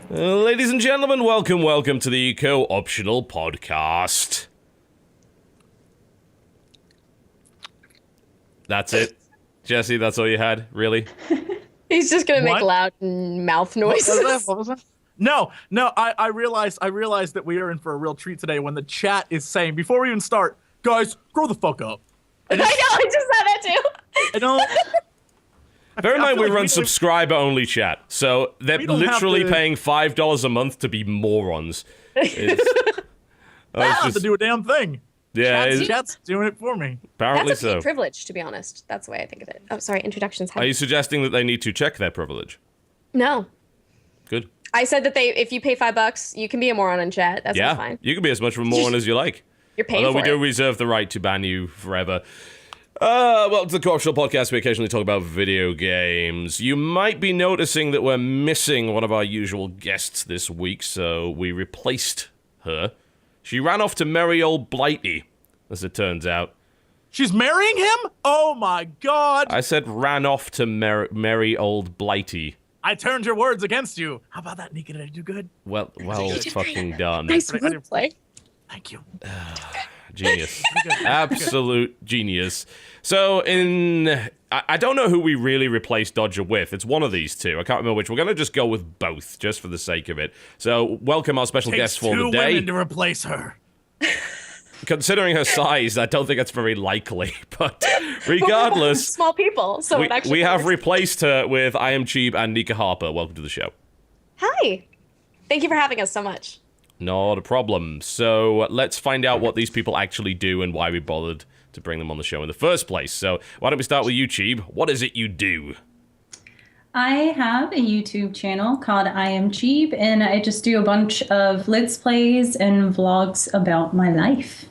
Ladies and gentlemen, welcome to the Co-Optional Podcast. That's it. Jesse, that's all you had? Really? He's just gonna make loud mouth noises. What was that? No, I realized that we are in for a real treat today when the chat is saying, before we even start, guys, grow the fuck up. I know, I just said that too. I don't... Bear in mind we like run subscriber-only chat, so they're literally paying $5 a month to be morons. I don't have to do a damn thing. Yeah, chat's doing it for me. Apparently That's a so. privilege, to be honest. That's the way I think of it. Oh, sorry, introductions. Are you suggesting that they need to check their privilege? No. Good. I said that if you pay $5, you can be a moron in chat. That's fine. You can be as much of a moron as you like. You're paying Although for we do reserve the right to ban you forever. Well, it's the Co-Optional Podcast. We occasionally talk about video games. You might be noticing that we're missing one of our usual guests this week, so we replaced her. She ran off to merry old Blighty, as it turns out. She's marrying him? Oh my god! I said ran off to merry old Blighty. I turned your words against you. How about that, Nika? Did I do good? Well, fucking done. Nice wordplay. Thank you. Genius. Absolute genius. So, I don't know who we really replaced Dodger with. It's one of these two. I can't remember which. We're going to just go with both, just for the sake of it. So, welcome our special guest for the day. Takes 2 women to replace her. Considering her size, I don't think that's very likely. But regardless, small people, so it actually we have replaced her with IamChiib and Nika Harper. Welcome to the show. Hi. Thank you for having us so much. Not a problem. So let's find out what these people actually do and why we bothered to bring them on the show in the first place. So why don't we start with you, Chiib? What is it you do? I have a YouTube channel called IamChiib, and I just do a bunch of Let's Plays and vlogs about my life.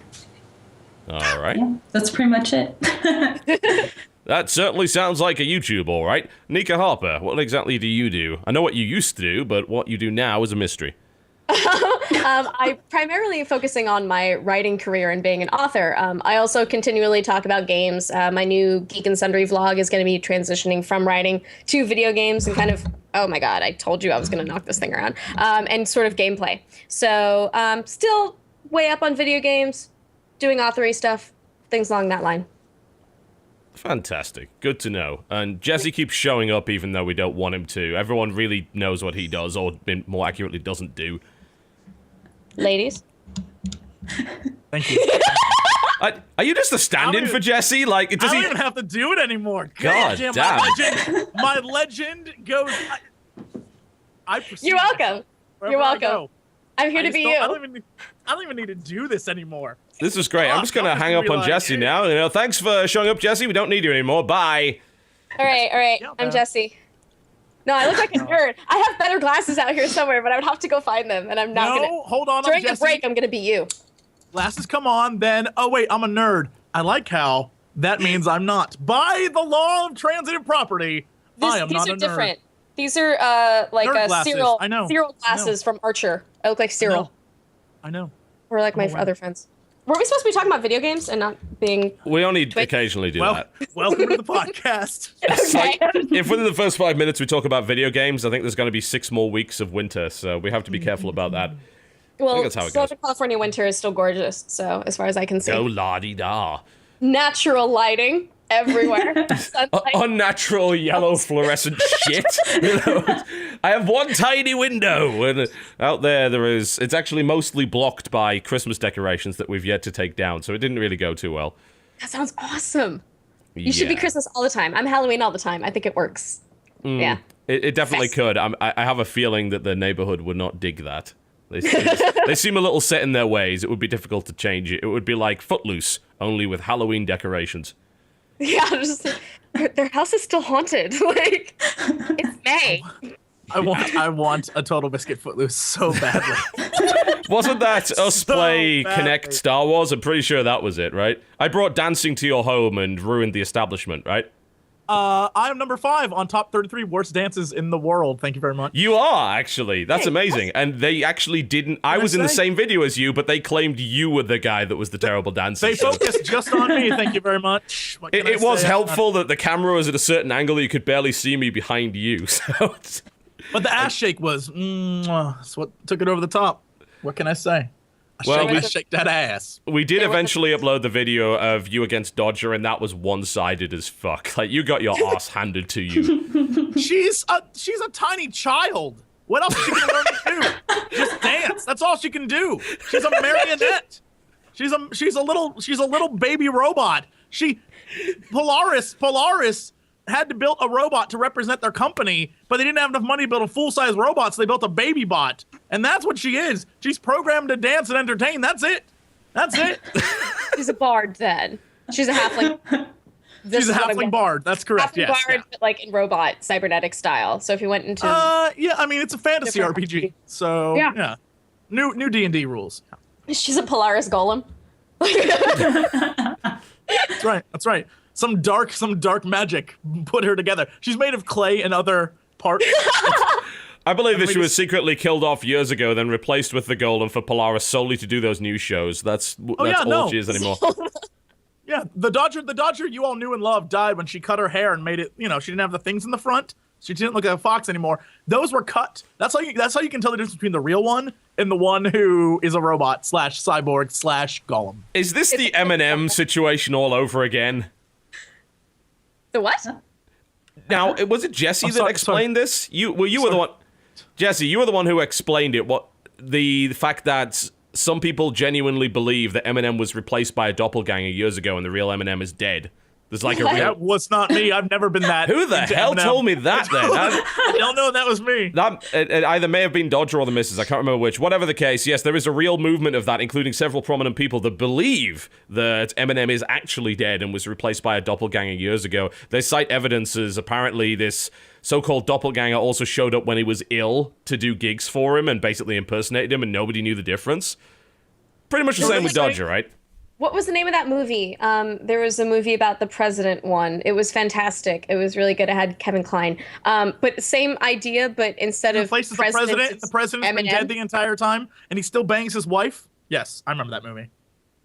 All right. Yeah, that's pretty much it. That certainly sounds like a YouTube, all right. Nika Harper, what exactly do you do? I know what you used to do, but what you do now is a mystery. I'm primarily focusing on my writing career and being an author. I also continually talk about games. My new Geek and Sundry vlog is going to be transitioning from writing to video games and kind of, oh my god, I told you I was going to knock this thing around, and sort of gameplay. So still way up on video games, doing authory stuff, things along that line. Fantastic. Good to know. And Jesse keeps showing up even though we don't want him to. Everyone really knows what he does, or more accurately, doesn't do. Ladies? Thank you. Are you just a stand-in for Jesse? Like, I don't even have to do it anymore. God damn. My legend goes... I You're welcome. You're welcome. I'm here to be you. I don't even need to do this anymore. This is great. I'm just going to hang up on Jesse now. You know, thanks for showing up, Jesse. We don't need you anymore. Bye. All right. Yeah, I'm Jesse. No, I look like a nerd. I have better glasses out here somewhere, but I would have to go find them, and I'm not gonna. No, hold on. During I'm the break, I'm gonna be you. Glasses come on, then. Oh wait, I'm a nerd. I like how that means I'm not. By the law of transitive property, I am not a nerd. These are different. These are like Cyril. I know. Cyril glasses from Archer. I look like Cyril. I know. Or like my other friends. Were we supposed to be talking about video games and not being... We only occasionally do that. Welcome to the podcast. Okay. If within the first 5 minutes we talk about video games, I think there's going to be 6 more weeks of winter, so we have to be careful about that. Well, that's how it Southern California winter is still gorgeous, so as far as I can see. Oh, la-di-da. Natural lighting everywhere. Unnatural yellow fluorescent shit. You know? I have one tiny window, and out there is... It's actually mostly blocked by Christmas decorations that we've yet to take down, so it didn't really go too well. That sounds awesome. You should be Christmas all the time. I'm Halloween all the time. I think it works. Yeah. It definitely could. I have a feeling that the neighborhood would not dig that. They seem a little set in their ways. It would be difficult to change it. It would be like Footloose, only with Halloween decorations. Yeah, just their house is still haunted. Like, it's May. I want a Total Biscuit Footloose so badly. Wasn't that us play badly. Connect Star Wars? I'm pretty sure that was it, right? I brought dancing to your home and ruined the establishment, right? I am number 5 on top 33 worst dances in the world. Thank you very much. You are, actually. That's amazing. And they actually didn't... I was in the same video as you, but they claimed you were the guy that was the terrible dancer. They focused just on me. Thank you very much. It was helpful that the camera was at a certain angle that you could barely see me behind you. So But the ass shake was, that's what took it over the top. What can I say? I shake that ass. We did eventually upload the video of you against Dodger, and that was one-sided as fuck. Like, you got your ass handed to you. She's a tiny child. What else is she gonna learn to do? Just dance. That's all she can do. She's a marionette. She's a little baby robot. Polaris had to build a robot to represent their company, but they didn't have enough money to build a full-size robot, so they built a baby bot. And that's what she is. She's programmed to dance and entertain. That's it. She's a bard then. She's a halfling. She's a halfling bard. That's correct. Halfling bard, but like in robot cybernetic style. So if you went into yeah, I mean it's a fantasy RPG. So yeah. New D&D rules. She's a Polaris golem. That's right. Some dark magic put her together. She's made of clay and other parts. I believe that she was secretly killed off years ago, then replaced with the Golem for Polaris solely to do those news shows. That's all she is anymore. Yeah, the Dodger you all knew and loved died when she cut her hair and made it. She didn't have the things in the front. She didn't look like a fox anymore. Those were cut. That's how you can tell the difference between the real one and the one who is a robot / cyborg / golem. Is this the Eminem situation all over again? The what? Now, was it Jesse that explained this? You were the one. Jesse, you were the one who explained it. What the fact that some people genuinely believe that Eminem was replaced by a doppelganger years ago, and the real Eminem is dead. There's like a real... That was not me. I've never been that. Who the hell Eminem. told me that then? I don't know. That was me. It either may have been Dodger or the Missus. I can't remember which. Whatever the case, yes, there is a real movement of that, including several prominent people that believe that Eminem is actually dead and was replaced by a doppelganger years ago. They cite evidences. Apparently, this so-called doppelganger also showed up when he was ill to do gigs for him and basically impersonated him, and nobody knew the difference. Pretty much the same with Dodger, right? What was the name of that movie? There was a movie about the president one. It was fantastic. It was really good. It had Kevin Kline. But same idea, but instead of the president's been dead the entire time, and he still bangs his wife? Yes, I remember that movie.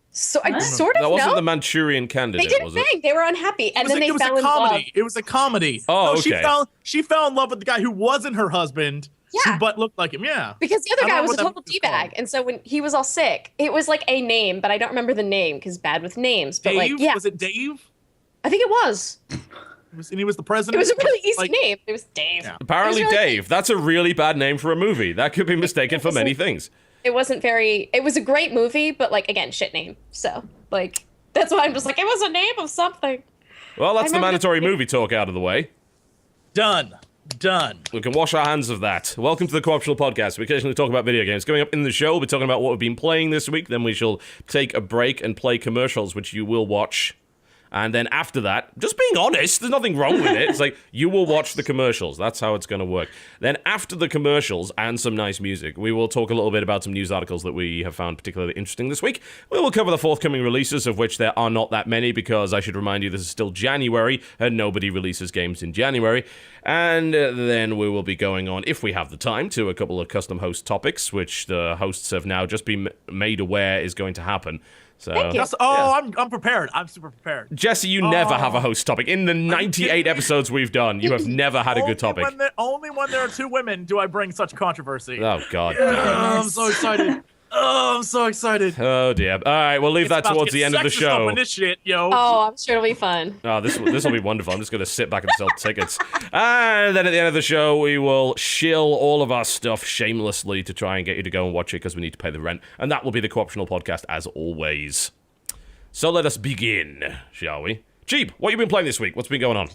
So I sort of That wasn't know. The Manchurian Candidate, They didn't was it? bang. They were unhappy, and then they fell in love. It was a comedy. Oh, no, okay. She fell in love with the guy who wasn't her husband. Yeah. But looked like him, yeah. Because the other guy was a total movie was called. D-bag, and so when he was all sick, it was like a name, but I don't remember the name because bad with names. But Dave? like, yeah, Was it Dave? I think it was. And he was the president. It was a really easy like, name. It was Dave. Yeah. Apparently, It was really Dave. That's a really bad name for a movie. That could be mistaken for many things. It wasn't very. It was a great movie, but like again, shit name. So like that's why I'm just like it was a name of something. Well, that's the remember mandatory movie talk out of the way. Done. We can wash our hands of that. Welcome to the Co-optional Podcast. We occasionally talk about video games. Coming up in the show, we'll be talking about what we've been playing this week. Then we shall take a break and play commercials, which you will watch. And then after that, just being honest, there's nothing wrong with it. It's like, you will watch the commercials. That's how it's going to work. Then after the commercials and some nice music, we will talk a little bit about some news articles that we have found particularly interesting this week. We will cover the forthcoming releases, of which there are not that many, because I should remind you this is still January, and nobody releases games in January. And then we will be going on, if we have the time, to a couple of custom host topics, which the hosts have now just been made aware is going to happen. So, Thank you. I'm prepared. I'm super prepared. Jesse, you never have a host topic. In the 98 episodes we've done, you have never had a good topic. Only when there are two women do I bring such controversy. Oh, God. I'm so excited. Oh, I'm so excited. Oh, dear. All right, we'll leave that towards the end of the show. This shit, yo. Oh, I'm sure it'll be fun. Oh, this will be wonderful. I'm just going to sit back and sell tickets. And then at the end of the show, we will shill all of our stuff shamelessly to try and get you to go and watch it because we need to pay the rent. And that will be the Co-optional Podcast as always. So let us begin, shall we? Cheap, what have you been playing this week? What's been going on?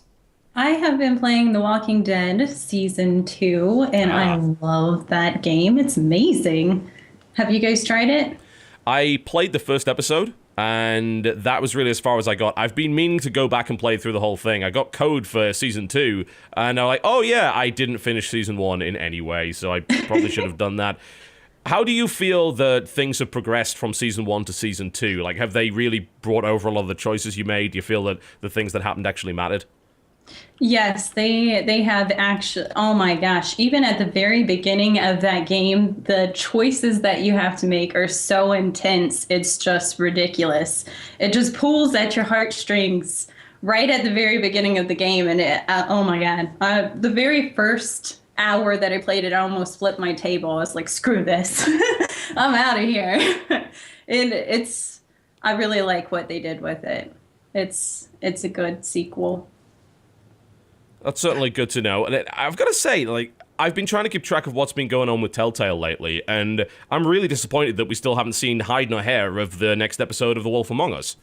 I have been playing The Walking Dead Season 2, and I love that game. It's amazing. Have you guys tried it? I played the first episode, and that was really as far as I got. I've been meaning to go back and play through the whole thing. I got code for Season 2, and I'm like, oh yeah, I didn't finish Season 1 in any way, so I probably should have done that. How do you feel that things have progressed from Season 1 to Season 2? Like, have they really brought over a lot of the choices you made? Do you feel that the things that happened actually mattered? Yes, they have actually. Oh my gosh! Even at the very beginning of that game, the choices that you have to make are so intense. It's just ridiculous. It just pulls at your heartstrings right at the very beginning of the game, and oh my god! The very first hour that I played it, I almost flipped my table. I was like, screw this. I'm out of here. And I really like what they did with it. It's a good sequel. That's certainly good to know. And I've got to say, like, I've been trying to keep track of what's been going on with Telltale lately, and I'm really disappointed that we still haven't seen hide nor hair of the next episode of The Wolf Among Us.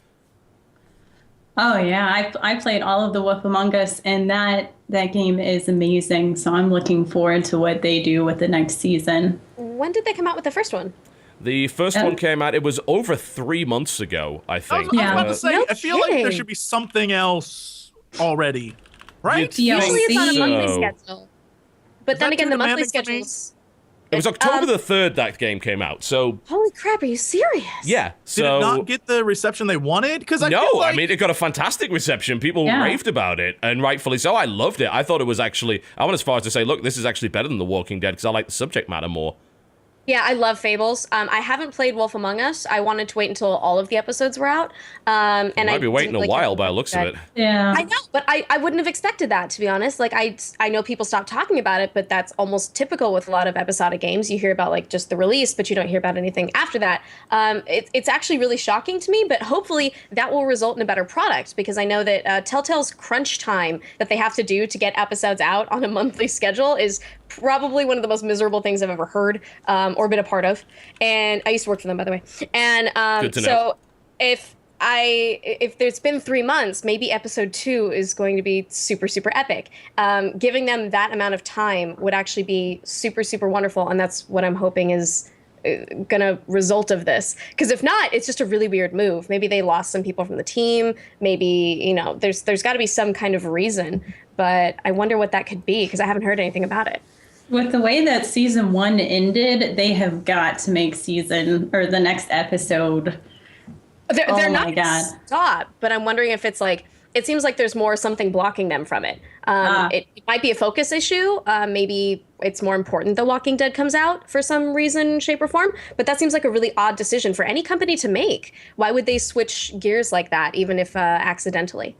Oh yeah, I played all of The Wolf Among Us, and that game is amazing. So I'm looking forward to what they do with the next season. When did they come out with the first one? The first one came out, it was over 3 months ago, I think. I was about to say, No I feel like there should be something else already, right? Usually it's on a monthly so. schedule. But then that again, too the monthly demanding for me? schedules. It was October the 3rd that game came out, so... Holy crap, are you serious? Yeah, so... Did it not get the reception they wanted? Because No, feel like... I mean, it got a fantastic reception. People raved about it, and rightfully so. I loved it. I thought it was actually... I went as far as to say, look, this is actually better than The Walking Dead, because I like the subject matter more. Yeah, I love Fables. I haven't played Wolf Among Us. I wanted to wait until all of the episodes were out. And Might be waiting a while by the looks of it. Yeah. I know, but I wouldn't have expected that, to be honest. Like, I know people stop talking about it, but that's almost typical with a lot of episodic games. You hear about, like, just the release, but you don't hear about anything after that. It's actually really shocking to me, but hopefully that will result in a better product, because I know that Telltale's crunch time that they have to do to get episodes out on a monthly schedule is probably one of the most miserable things I've ever heard or been a part of. And I used to work for them, by the way. And Good to know. so if there's been 3 months, maybe episode 2 is going to be super, super epic. Giving them that amount of time would actually be super, super wonderful. And that's what I'm hoping is gonna result of this. Because if not, it's just a really weird move. Maybe they lost some people from the team. Maybe, there's got to be some kind of reason. But I wonder what that could be, because I haven't heard anything about it. With the way that season 1 ended, they have got to make the next episode. They're not my gonna God. stop, but I'm wondering if it's like, it seems like there's something blocking them from it. It might be a focus issue. Maybe it's more important that Walking Dead comes out for some reason, shape, or form. But that seems like a really odd decision for any company to make. Why would they switch gears like that, even if accidentally?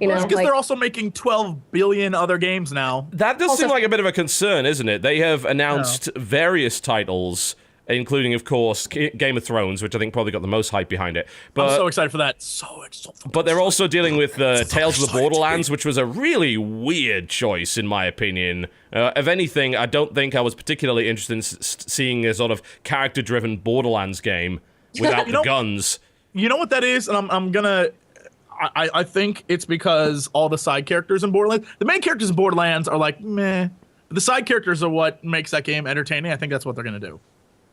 Because they're also making 12 billion other games now. That does seem like a bit of a concern, isn't it? They have announced various titles, including, of course, Game of Thrones, which I think probably got the most hype behind it. But I'm so excited for that. But they're also dealing with Tales of the Borderlands, which was a really weird choice, in my opinion. If anything, I don't think I was particularly interested in seeing a sort of character-driven Borderlands game without the guns. You know what that is? And I'm gonna... I think it's because all the side characters in Borderlands... The main characters in Borderlands are like, meh. The side characters are what makes that game entertaining. I think that's what they're going to do.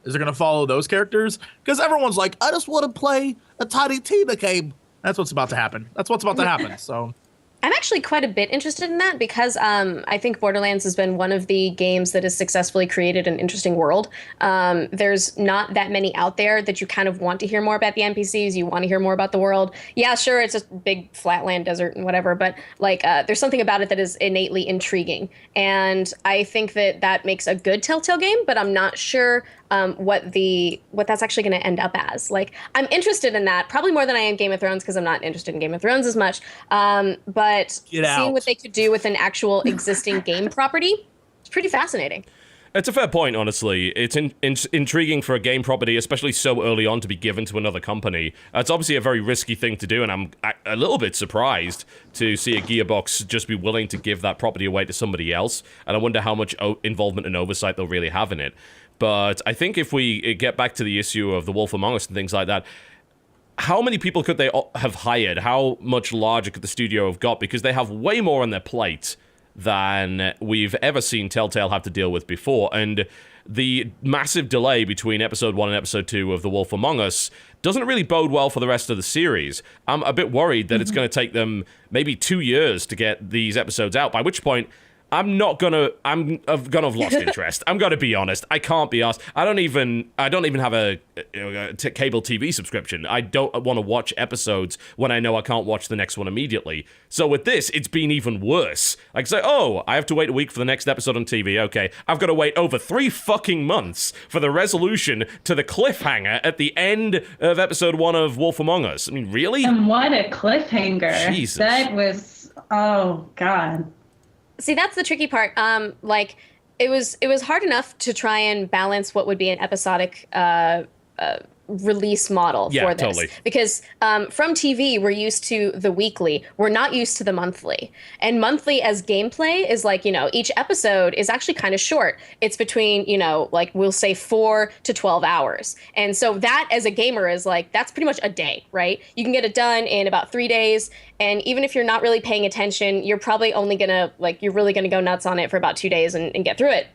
Is they're going to follow those characters? Because everyone's like, I just want to play a Tiny Tina game. That's what's about to happen. So... I'm actually quite a bit interested in that, because I think Borderlands has been one of the games that has successfully created an interesting world. There's not that many out there that you kind of want to hear more about the NPCs. You want to hear more about the world. Yeah, sure, it's just big flatland desert and whatever, but like there's something about it that is innately intriguing. And I think that makes a good Telltale game, but I'm not sure what that's actually going to end up as. Like, I'm interested in that probably more than I am Game of Thrones, because I'm not interested in Game of Thrones as much. But seeing what they could do with an actual existing game property, it's pretty fascinating. It's a fair point, honestly. It's intriguing for a game property, especially so early on, to be given to another company. It's obviously a very risky thing to do, and I'm a little bit surprised to see a Gearbox just be willing to give that property away to somebody else, and I wonder how much involvement and oversight they'll really have in it. But I think if we get back to the issue of The Wolf Among Us and things like that, how many people could they have hired? How much larger could the studio have got? Because they have way more on their plate than we've ever seen Telltale have to deal with before. And the massive delay between episode 1 and episode 2 of The Wolf Among Us doesn't really bode well for the rest of the series. I'm a bit worried that it's going to take them maybe 2 years to get these episodes out, by which point I'm gonna have lost interest. I'm gonna be honest. I can't be asked. I don't even have a cable TV subscription. I don't want to watch episodes when I know I can't watch the next one immediately. So with this, it's been even worse. Like, say, oh, I have to wait a week for the next episode on TV. Okay, I've got to wait over 3 fucking months for the resolution to the cliffhanger at the end of episode 1 of Wolf Among Us. I mean, really? And what a cliffhanger. Jesus. That was, oh God. See, that's the tricky part. Like, it was hard enough to try and balance what would be an episodic release model Yeah, for this. totally. Because from TV, we're used to the weekly. We're not used to the monthly. And monthly as gameplay is like, each episode is actually kind of short. It's between, like we'll say 4 to 12 hours. And so that as a gamer is like, that's pretty much a day, right? You can get it done in about 3 days. And even if you're not really paying attention, you're probably only you're really gonna go nuts on it for about 2 days and get through it.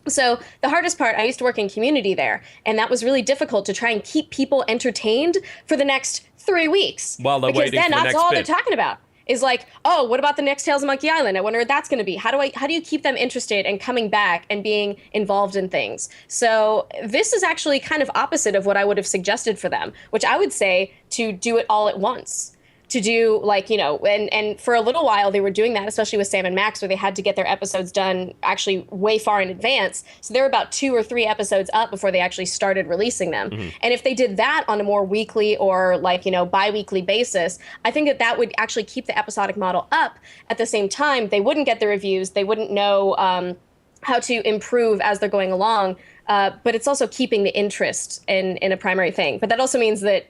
So the hardest part, I used to work in community there, and that was really difficult to try and keep people entertained for the next 3 weeks. While they're waiting for the next Because then that's all bit. they're talking about. Is like, oh, what about the next Tales of Monkey Island? I wonder what that's going to be. How do you keep them interested and coming back and being involved in things? So this is actually kind of opposite of what I would have suggested for them, which I would say to do it all at once. To do and for a little while they were doing that, especially with Sam and Max, where they had to get their episodes done actually way far in advance. So they were about 2 or 3 episodes up before they actually started releasing them. Mm-hmm. And if they did that on a more weekly or bi-weekly basis, I think that would actually keep the episodic model up. At the same time, they wouldn't get the reviews. They wouldn't know how to improve as they're going along. But it's also keeping the interest in a primary thing. But that also means that,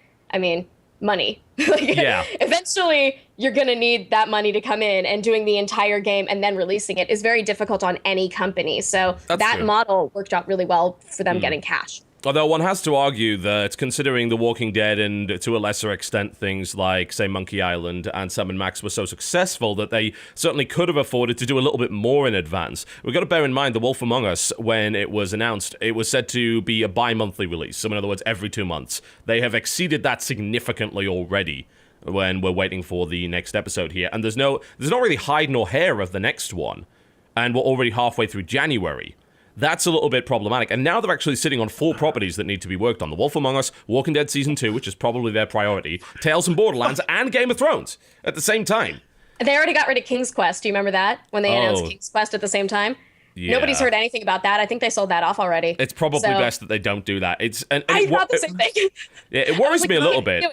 money. Yeah. Eventually, you're going to need that money to come in, and doing the entire game and then releasing it is very difficult on any company. So that model worked out really well for them getting cash. Although one has to argue that considering The Walking Dead and to a lesser extent things like, say, Monkey Island and Sam and Max were so successful that they certainly could have afforded to do a little bit more in advance. We've got to bear in mind The Wolf Among Us, when it was announced, it was said to be a bi-monthly release. So in other words, every 2 months. They have exceeded that significantly already when we're waiting for the next episode here. And there's not really hide nor hair of the next one. And we're already halfway through January. That's a little bit problematic. And now they're actually sitting on 4 properties that need to be worked on. The Wolf Among Us, Walking Dead Season 2, which is probably their priority, Tales and Borderlands, and Game of Thrones at the same time. They already got rid of King's Quest. Do you remember that? When they announced King's Quest at the same time? Yeah. Nobody's heard anything about that. I think they sold that off already. It's probably best that they don't do that. I thought the same thing. Yeah, it worries me a little bit.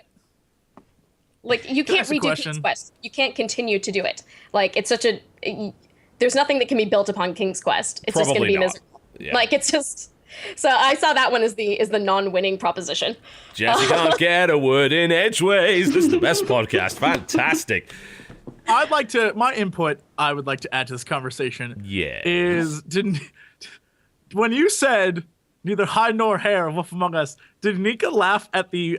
Like, you can't redo King's Quest. You can't continue to do it. Like, it's such a... There's nothing that can be built upon King's Quest. It's just going to be miserable. Yeah. Like, it's just... So I saw that one as the non-winning proposition. Jesse can't get a word in edgeways. This is the best podcast. Fantastic. My input I would like to add to this conversation is, when you said neither hide nor hair of Wolf Among Us, did Nika laugh at the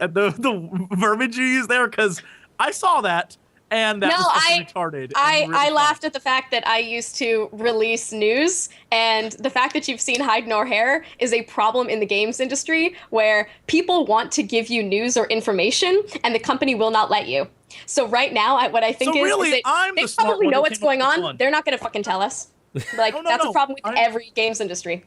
verbiage you used there? Because I saw that. And that was retarded. I laughed at the fact that I used to release news, and the fact that you've seen hide nor hair is a problem in the games industry, where people want to give you news or information, and the company will not let you. So right now, what I think is that they probably know what's going on. They're not going to fucking tell us. Like, that's a problem with every games industry.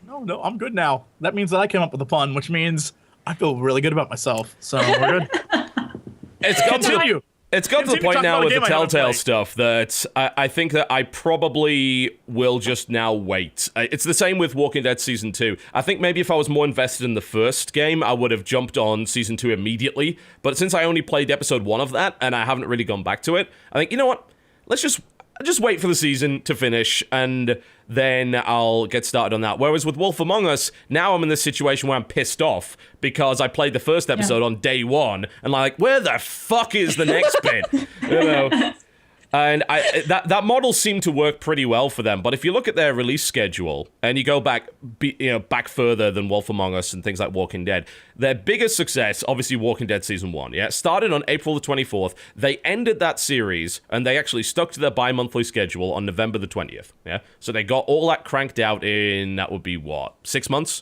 No, I'm good now. That means that I came up with a pun, which means I feel really good about myself. So we're good. It's got to the point now with the Telltale stuff that I think that I probably will just now wait. It's the same with Walking Dead Season 2. I think maybe if I was more invested in the first game, I would have jumped on Season 2 immediately. But since I only played Episode 1 of that, and I haven't really gone back to it, I think, you know what? Let's just wait for the season to finish, and then I'll get started on that. Whereas with Wolf Among Us, now I'm in this situation where I'm pissed off because I played the first episode on day 1, and like, where the fuck is the next bit? You know? And that model seemed to work pretty well for them. But if you look at their release schedule and you go back further than Wolf Among Us and things like Walking Dead, their biggest success, obviously Walking Dead Season 1, started on April the 24th. They ended that series, and they actually stuck to their bi-monthly schedule on November the 20th. So they got all that cranked out in, that would be 6 months?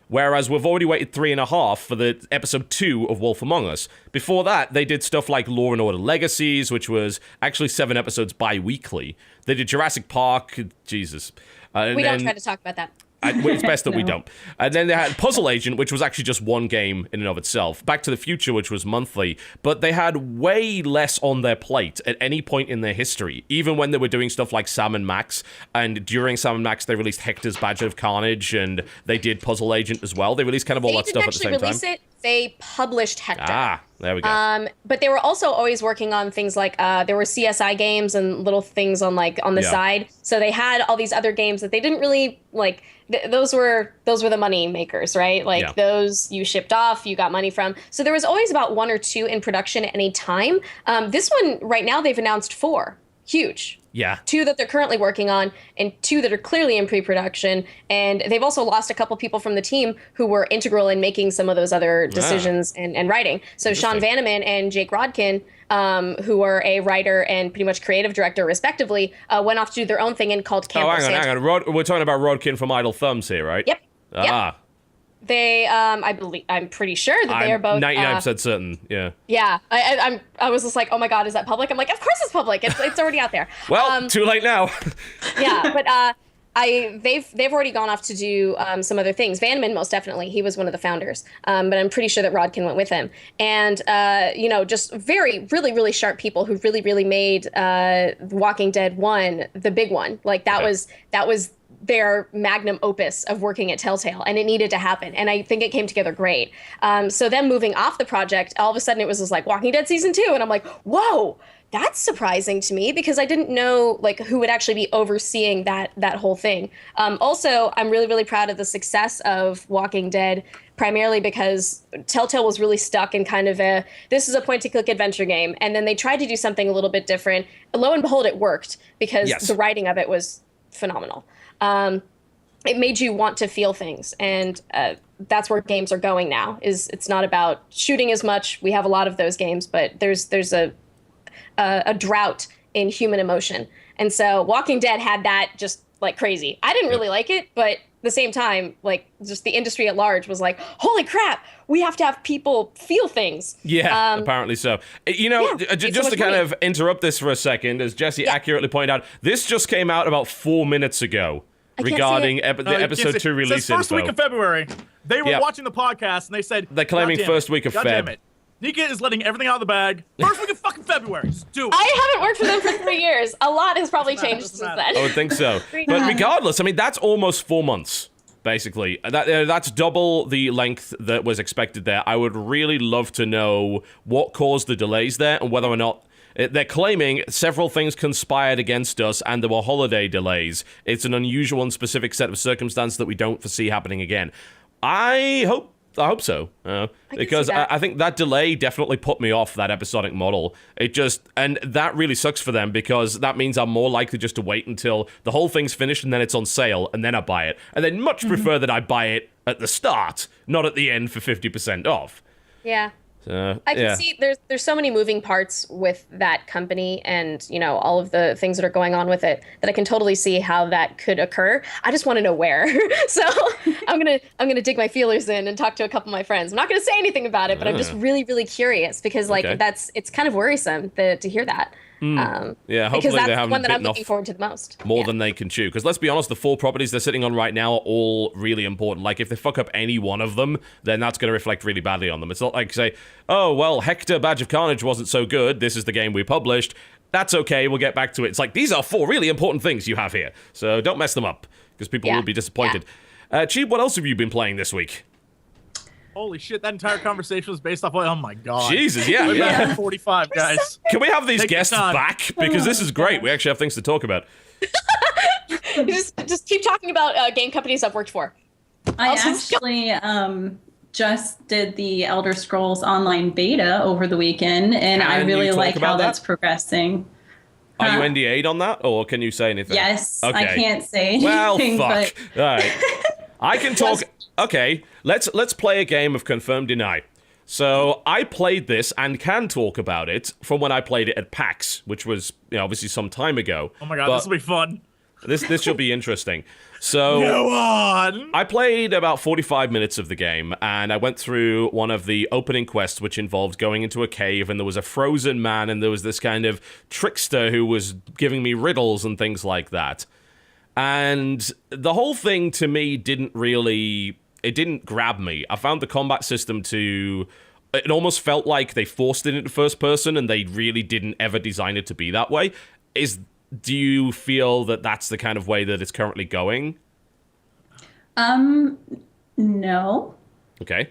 Whereas we've already waited 3.5 for the episode 2 of Wolf Among Us. Before that, they did stuff like Law & Order Legacies, which was actually 7 episodes bi-weekly. They did Jurassic Park, Jesus. We don't try to talk about that. It's best that we don't. And then they had Puzzle Agent, which was actually just one game in and of itself. Back to the Future, which was monthly. But they had way less on their plate at any point in their history, even when they were doing stuff like Sam and Max. And during Sam and Max, they released Hector's Badge of Carnage, and they did Puzzle Agent as well. They released kind of all that stuff at the same time. They published Hector. there we go. But they were also always working on things like there were CSI games and little things on the side. So they had all these other games that they didn't really like. Those were the money makers, right? Like those you shipped off, you got money from. So there was always about 1 or 2 in production at any time. This one right now they've announced 4. Huge. Yeah. 2 that they're currently working on and 2 that are clearly in pre-production. And they've also lost a couple people from the team who were integral in making some of those other decisions and writing. So Sean Vanneman and Jake Rodkin, who are a writer and pretty much creative director respectively, went off to do their own thing and called Camp hang on. We're talking about Rodkin from Idle Thumbs here, right? Yep. Ah. They, I'm pretty sure that they are both 99% certain. Yeah. Yeah, I was just like, oh my god, is that public? I'm like, of course it's public. It's already out there. Well, too late now. Yeah, but they've already gone off to do some other things. Vanman, most definitely, he was one of the founders. But I'm pretty sure that Rodkin went with him. And just very, really, really sharp people who really made Walking Dead 1 the big one. Like that was their magnum opus of working at Telltale, and it needed to happen. And I think it came together great. So them moving off the project, all of a sudden it was just like Walking Dead season 2, and I'm like, whoa, that's surprising to me because I didn't know like who would actually be overseeing that whole thing. Also, I'm really proud of the success of Walking Dead, primarily because Telltale was really stuck in kind of this is a point-and-click adventure game, and then they tried to do something a little bit different. Lo and behold, it worked because the writing of it was phenomenal. It made you want to feel things, and that's where games are going now. It's not about shooting as much. We have a lot of those games, but there's a drought in human emotion, and so Walking Dead had that just like crazy. I didn't really like it, but at the same time, like just the industry at large was like, holy crap, we have to have people feel things. Yeah, apparently so. Just to kind of interrupt this for a second, as Jesse accurately pointed out, this just came out about 4 minutes ago. Regarding the episode 2 release info. First week of February. They were watching the podcast and they said they're claiming first week of Feb. It. Nika is letting everything out of the bag. First week of fucking February. Just do it. I haven't worked for them for 3 years. A lot has probably changed since then. I would think so. But regardless, I mean, that's almost 4 months, basically. That's double the length that was expected there. I would really love to know what caused the delays there and whether or not they're claiming several things conspired against us and there were holiday delays. It's an unusual and specific set of circumstances that we don't foresee happening again. I hope so, because I think that delay definitely put me off that episodic model. And that really sucks for them because that means I'm more likely just to wait until the whole thing's finished and then it's on sale and then I buy it. And they'd much prefer that I buy it at the start, not at the end for 50% off. Yeah. I can see there's so many moving parts with that company and, all of the things that are going on with it that I can totally see how that could occur. I just want to know where. So I'm going to dig my feelers in and talk to a couple of my friends. I'm not going to say anything about it, but I'm just really, really curious because it's kind of worrisome to hear that. Hopefully because that's they haven't the one that I'm bitten looking off forward to the most. More than they can chew. Because let's be honest, the 4 properties they're sitting on right now are all really important. Like, if they fuck up any one of them, then that's going to reflect really badly on them. It's not like, say, oh, well, Hector Badge of Carnage wasn't so good. This is the game we published. That's okay, we'll get back to it. It's like, these are 4 really important things you have here. So don't mess them up, because people will be disappointed. Chiib, what else have you been playing this week? Holy shit, that entire conversation was based off oh my god. Jesus, yeah. We're back at 45, guys. Can we have these guests back? Because this is great. We actually have things to talk about. just keep talking about game companies I've worked for. I actually just did the Elder Scrolls Online beta over the weekend, and I really like how that's progressing. Are you NDA'd on that, or can you say anything? Yes, okay. I can't say anything. Well, fuck. But... All right. I can talk... Okay, let's play a game of Confirm Deny. So I played this and can talk about it from when I played it at PAX, which was obviously some time ago. Oh my god, this will be fun. This should be interesting. So go on. I played about 45 minutes of the game, and I went through one of the opening quests, which involved going into a cave, and there was a frozen man, and there was this kind of trickster who was giving me riddles and things like that. And the whole thing to me didn't grab me. I found the combat system it almost felt like they forced it into first person and they really didn't ever design it to be that way. Do you feel that that's the kind of way that it's currently going? No. Okay.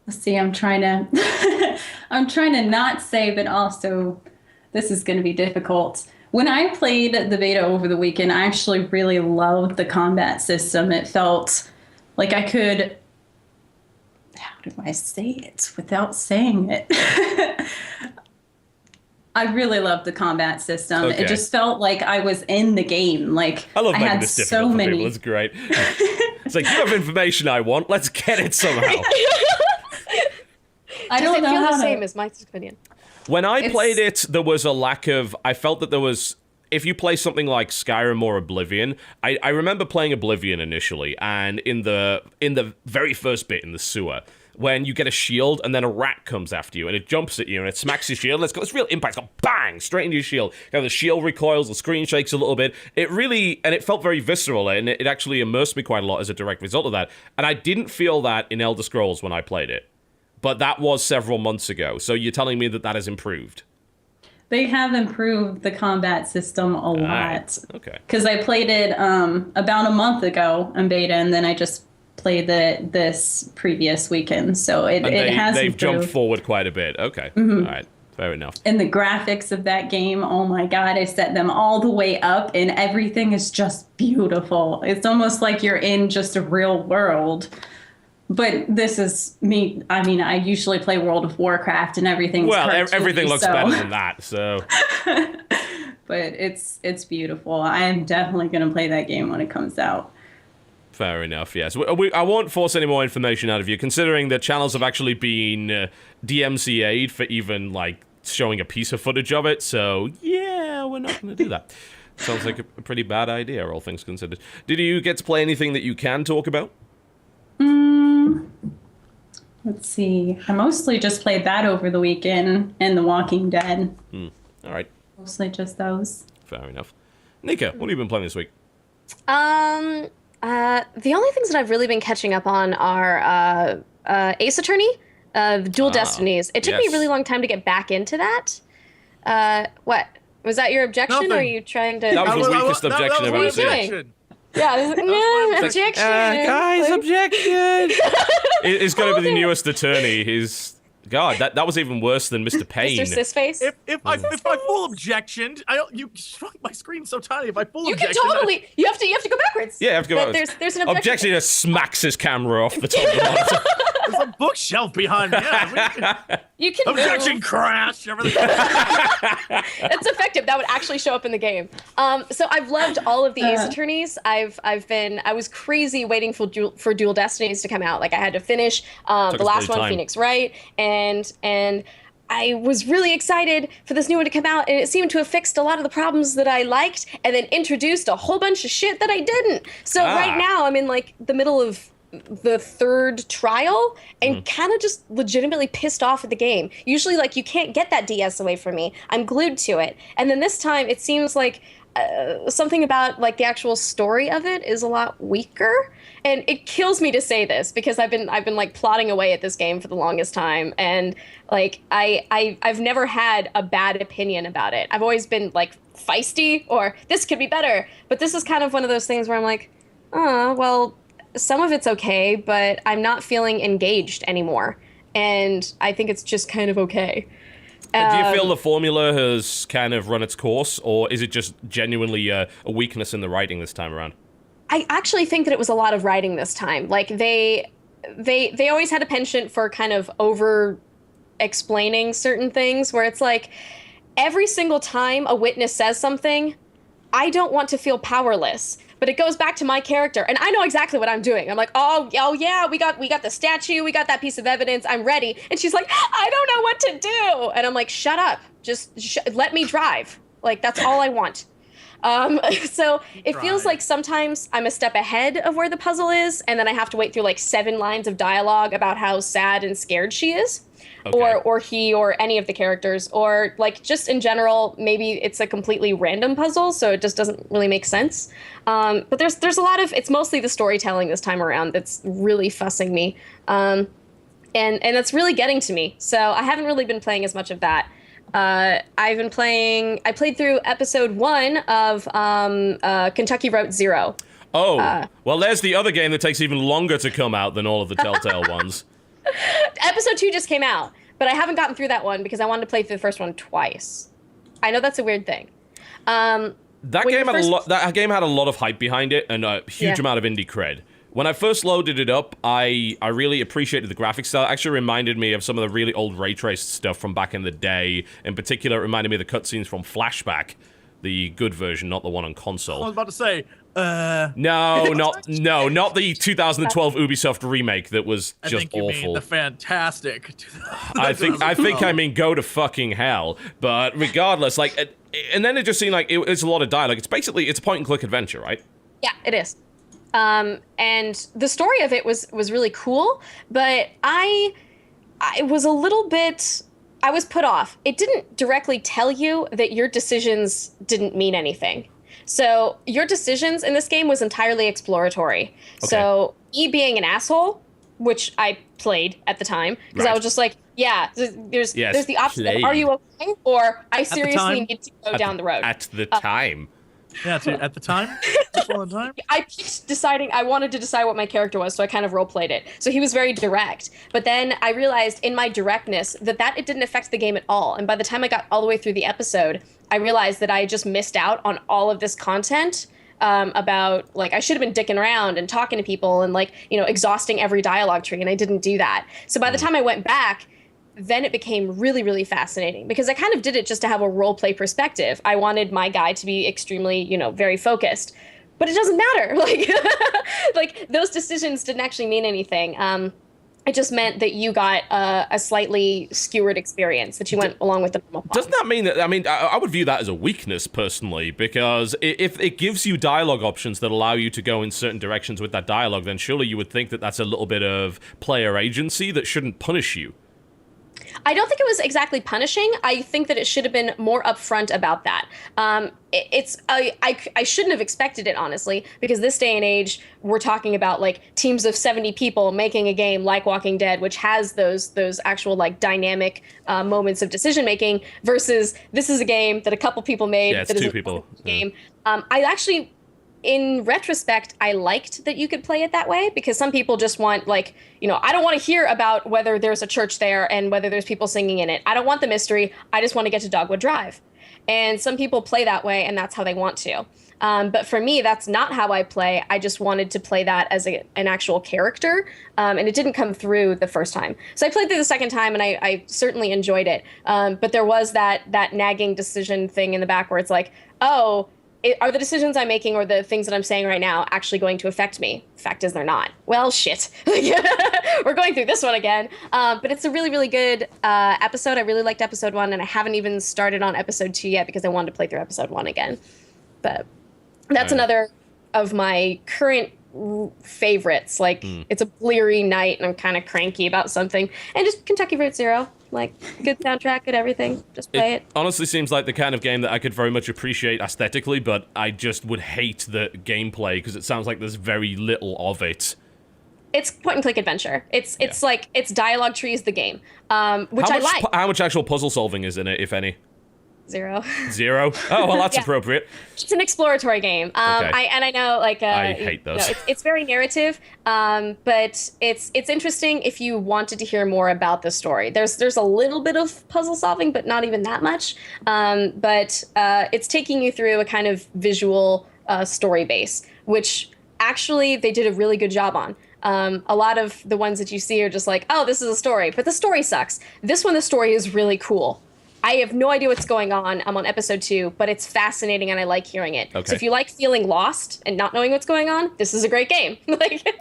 Let's see, I'm trying to I'm trying to not say, but also this is going to be difficult. When I played the beta over the weekend, I actually really loved the combat system. It felt like I could, how do I say it without saying it? I really loved the combat system. Okay. It just felt like I was in the game. Like I love I making had this difficult so for many. people. It's great. It's like, you have information I want. Let's get it somehow. I don't know feel how the to. same as Mike's opinion. When I played it, there was a lack of... I felt that there was... If you play something like Skyrim or Oblivion, I remember playing Oblivion initially, and in the very first bit in the sewer, when you get a shield and then a rat comes after you and it jumps at you and it smacks your shield and it's got this real impact. It's got bang straight into your shield. Kind of the shield recoils, the screen shakes a little bit. It really, and it felt very visceral, and it actually immersed me quite a lot as a direct result of that. And I didn't feel that in Elder Scrolls when I played it, but that was several months ago. So you're telling me that that has improved? They have improved the combat system a lot. Okay. Because I played it about a month ago in beta, and then I just played this previous weekend. So it has they've improved. jumped forward quite a bit. Okay. All right. Fair enough. And the graphics of that game, oh my God, I set them all the way up, and everything is just beautiful. It's almost like you're in just a real world. But this is me. I mean, I usually play World of Warcraft, and everything's everything cartoony, looks better than that. So, but it's beautiful. I am definitely going to play that game when it comes out. fair enough. Yes, I won't force any more information out of you, considering that channels have actually been DMCA'd for even like showing a piece of footage of it. So yeah, we're not going to do that. Sounds like a pretty bad idea, all things considered. Did you get to play anything that you can talk about? Let's see. I mostly just played that over the weekend and The Walking Dead. All right. Mostly just those. Fair enough. Nika, what have you been playing this week? The only things that I've really been catching up on are Ace Attorney, the Dual Destinies. It took me a yes. really long time to get back into that. What? Was that your objection, or are Nothing. you trying to... That was the weakest objection I've ever seen. doing? Yeah, I was like, no, objection. Guys, Like- objection! It's going to be the newest attorney. God, that was even worse than Mr. Payne. Mr. Sisface? If I full objectioned, you shrunk my screen so tiny. If I full You can objection, totally... You have to go backwards. Yeah, I have to go But backwards. there's an objection. Objection just smacks his camera off the top of the monitor. there's a bookshelf behind me. Yeah, You can objection, move. crash. Everything. It's effective. That would actually show up in the game. So I've loved all of the Ace Attorneys. I was crazy waiting for Dual Destinies to come out. Like I had to finish the us last bloody one, time. Phoenix Wright, and I was really excited for this new one to come out, and it seemed to have fixed a lot of the problems that I liked, and then introduced a whole bunch of shit that I didn't. So right now I'm in like the middle of the third trial and kind of just legitimately pissed off at the game. Usually, like, you can't get that DS away from me. I'm glued to it. And then this time it seems like something about like the actual story of it is a lot weaker. And it kills me to say this because I've been like plotting away at this game for the longest time, and like I've never had a bad opinion about it. I've always been like feisty or this could be better, but this is kind of one of those things where I'm like, oh, well, some of it's okay, but I'm not feeling engaged anymore, and I think it's just kind of okay. Do you feel the formula has kind of run its course, or is it just genuinely a weakness in the writing this time around? I actually think that it was a lot of writing this time. Like they always had a penchant for kind of over explaining certain things where it's like every single time a witness says something, I don't want to feel powerless. But it goes back to my character, and I know exactly what I'm doing. I'm like, oh yeah, we got the statue, we got that piece of evidence, I'm ready. And she's like, I don't know what to do. And I'm like, shut up, just let me drive. Like, that's all I want. So it feels like sometimes I'm a step ahead of where the puzzle is, and then I have to wait through like 7 lines of dialogue about how sad and scared she is. Okay. Or he or any of the characters, or like just in general, maybe it's a completely random puzzle, so it just doesn't really make sense. But there's a lot of, it's mostly the storytelling this time around that's really fussing me, and that's really getting to me. So I haven't really been playing as much of that. I played through episode 1 of Kentucky Route Zero. Oh, well, there's the other game that takes even longer to come out than all of the Telltale ones. Episode 2 just came out, but I haven't gotten through that one because I wanted to play through the first one twice. I know that's a weird thing. That game had a lot of hype behind it and a huge amount of indie cred. When I first loaded it up, I really appreciated the graphics style. It actually reminded me of some of the really old ray traced stuff from back in the day. In particular, it reminded me of the cutscenes from Flashback, the good version, not the one on console. I was about to say, No, not the 2012 Ubisoft remake that was just I think you awful. mean the fantastic. I think I mean go to fucking hell. But regardless, like, and then it just seemed like it's a lot of dialogue. It's a point and click adventure, right? Yeah, it is. And the story of it was really cool, but I was a little bit. I was put off. It didn't directly tell you that your decisions didn't mean anything. So your decisions in this game was entirely exploratory. Okay. So me being an asshole, which I played at the time, because I was just like, yeah, there's the option of, are you okay? Or I seriously need to go down the road. At the time. Yeah, at the time? Just all the time? I picked I wanted to decide what my character was, so I kind of role-played it. So he was very direct. But then I realized in my directness that it didn't affect the game at all. And by the time I got all the way through the episode, I realized that I just missed out on all of this content about, like, I should have been dicking around and talking to people and, like, you know, exhausting every dialogue tree, and I didn't do that. So by the time I went back, then it became really, really fascinating because I kind of did it just to have a role play perspective. I wanted my guy to be extremely, you know, very focused, but it doesn't matter. Like those decisions didn't actually mean anything. It just meant that you got a slightly skewered experience that you went along with the normal plot. Doesn't that mean that, I would view that as a weakness personally, because if it gives you dialogue options that allow you to go in certain directions with that dialogue, then surely you would think that that's a little bit of player agency that shouldn't punish you. I don't think it was exactly punishing. I think that it should have been more upfront about that. I shouldn't have expected it, honestly, because this day and age, we're talking about like teams of 70 people making a game like Walking Dead, which has those actual like dynamic moments of decision making, versus this is a game that a couple people made. Yeah, it's that two people. Game. I actually, in retrospect, I liked that you could play it that way, because some people just want, like, you know, I don't want to hear about whether there's a church there and whether there's people singing in it. I don't want the mystery. I just want to get to Dogwood Drive. And some people play that way, and that's how they want to. But for me, that's not how I play. I just wanted to play that as an actual character, and it didn't come through the first time. So I played through the second time, and I certainly enjoyed it. But there was that nagging decision thing in the back where it's like, oh, are the decisions I'm making or the things that I'm saying right now actually going to affect me? Fact is, they're not. Well, shit. We're going through this one again. But it's a really, really good episode. I really liked episode 1, and I haven't even started on episode 2 yet because I wanted to play through episode 1 again. But that's another of my current favorites. Like, it's a bleary night, and I'm kind of cranky about something. And just Kentucky Route Zero. Like, good soundtrack, good everything. Just play it. Honestly seems like the kind of game that I could very much appreciate aesthetically, but I just would hate the gameplay because it sounds like there's very little of it. It's point-and-click adventure. It's like, it's dialogue trees, the game, which I like. How much actual puzzle solving is in it, if any? 0. 0? Oh, well, that's appropriate. It's an exploratory game. Okay. I know, like, I hate those. It's very narrative, but it's interesting if you wanted to hear more about the story. There's a little bit of puzzle solving, but not even that much. But it's taking you through a kind of visual story base, which actually they did a really good job on. A lot of the ones that you see are just like, oh, this is a story, but the story sucks. This one, the story is really cool. I have no idea what's going on. I'm on episode 2, but it's fascinating and I like hearing it. Okay. So if you like feeling lost and not knowing what's going on, this is a great game.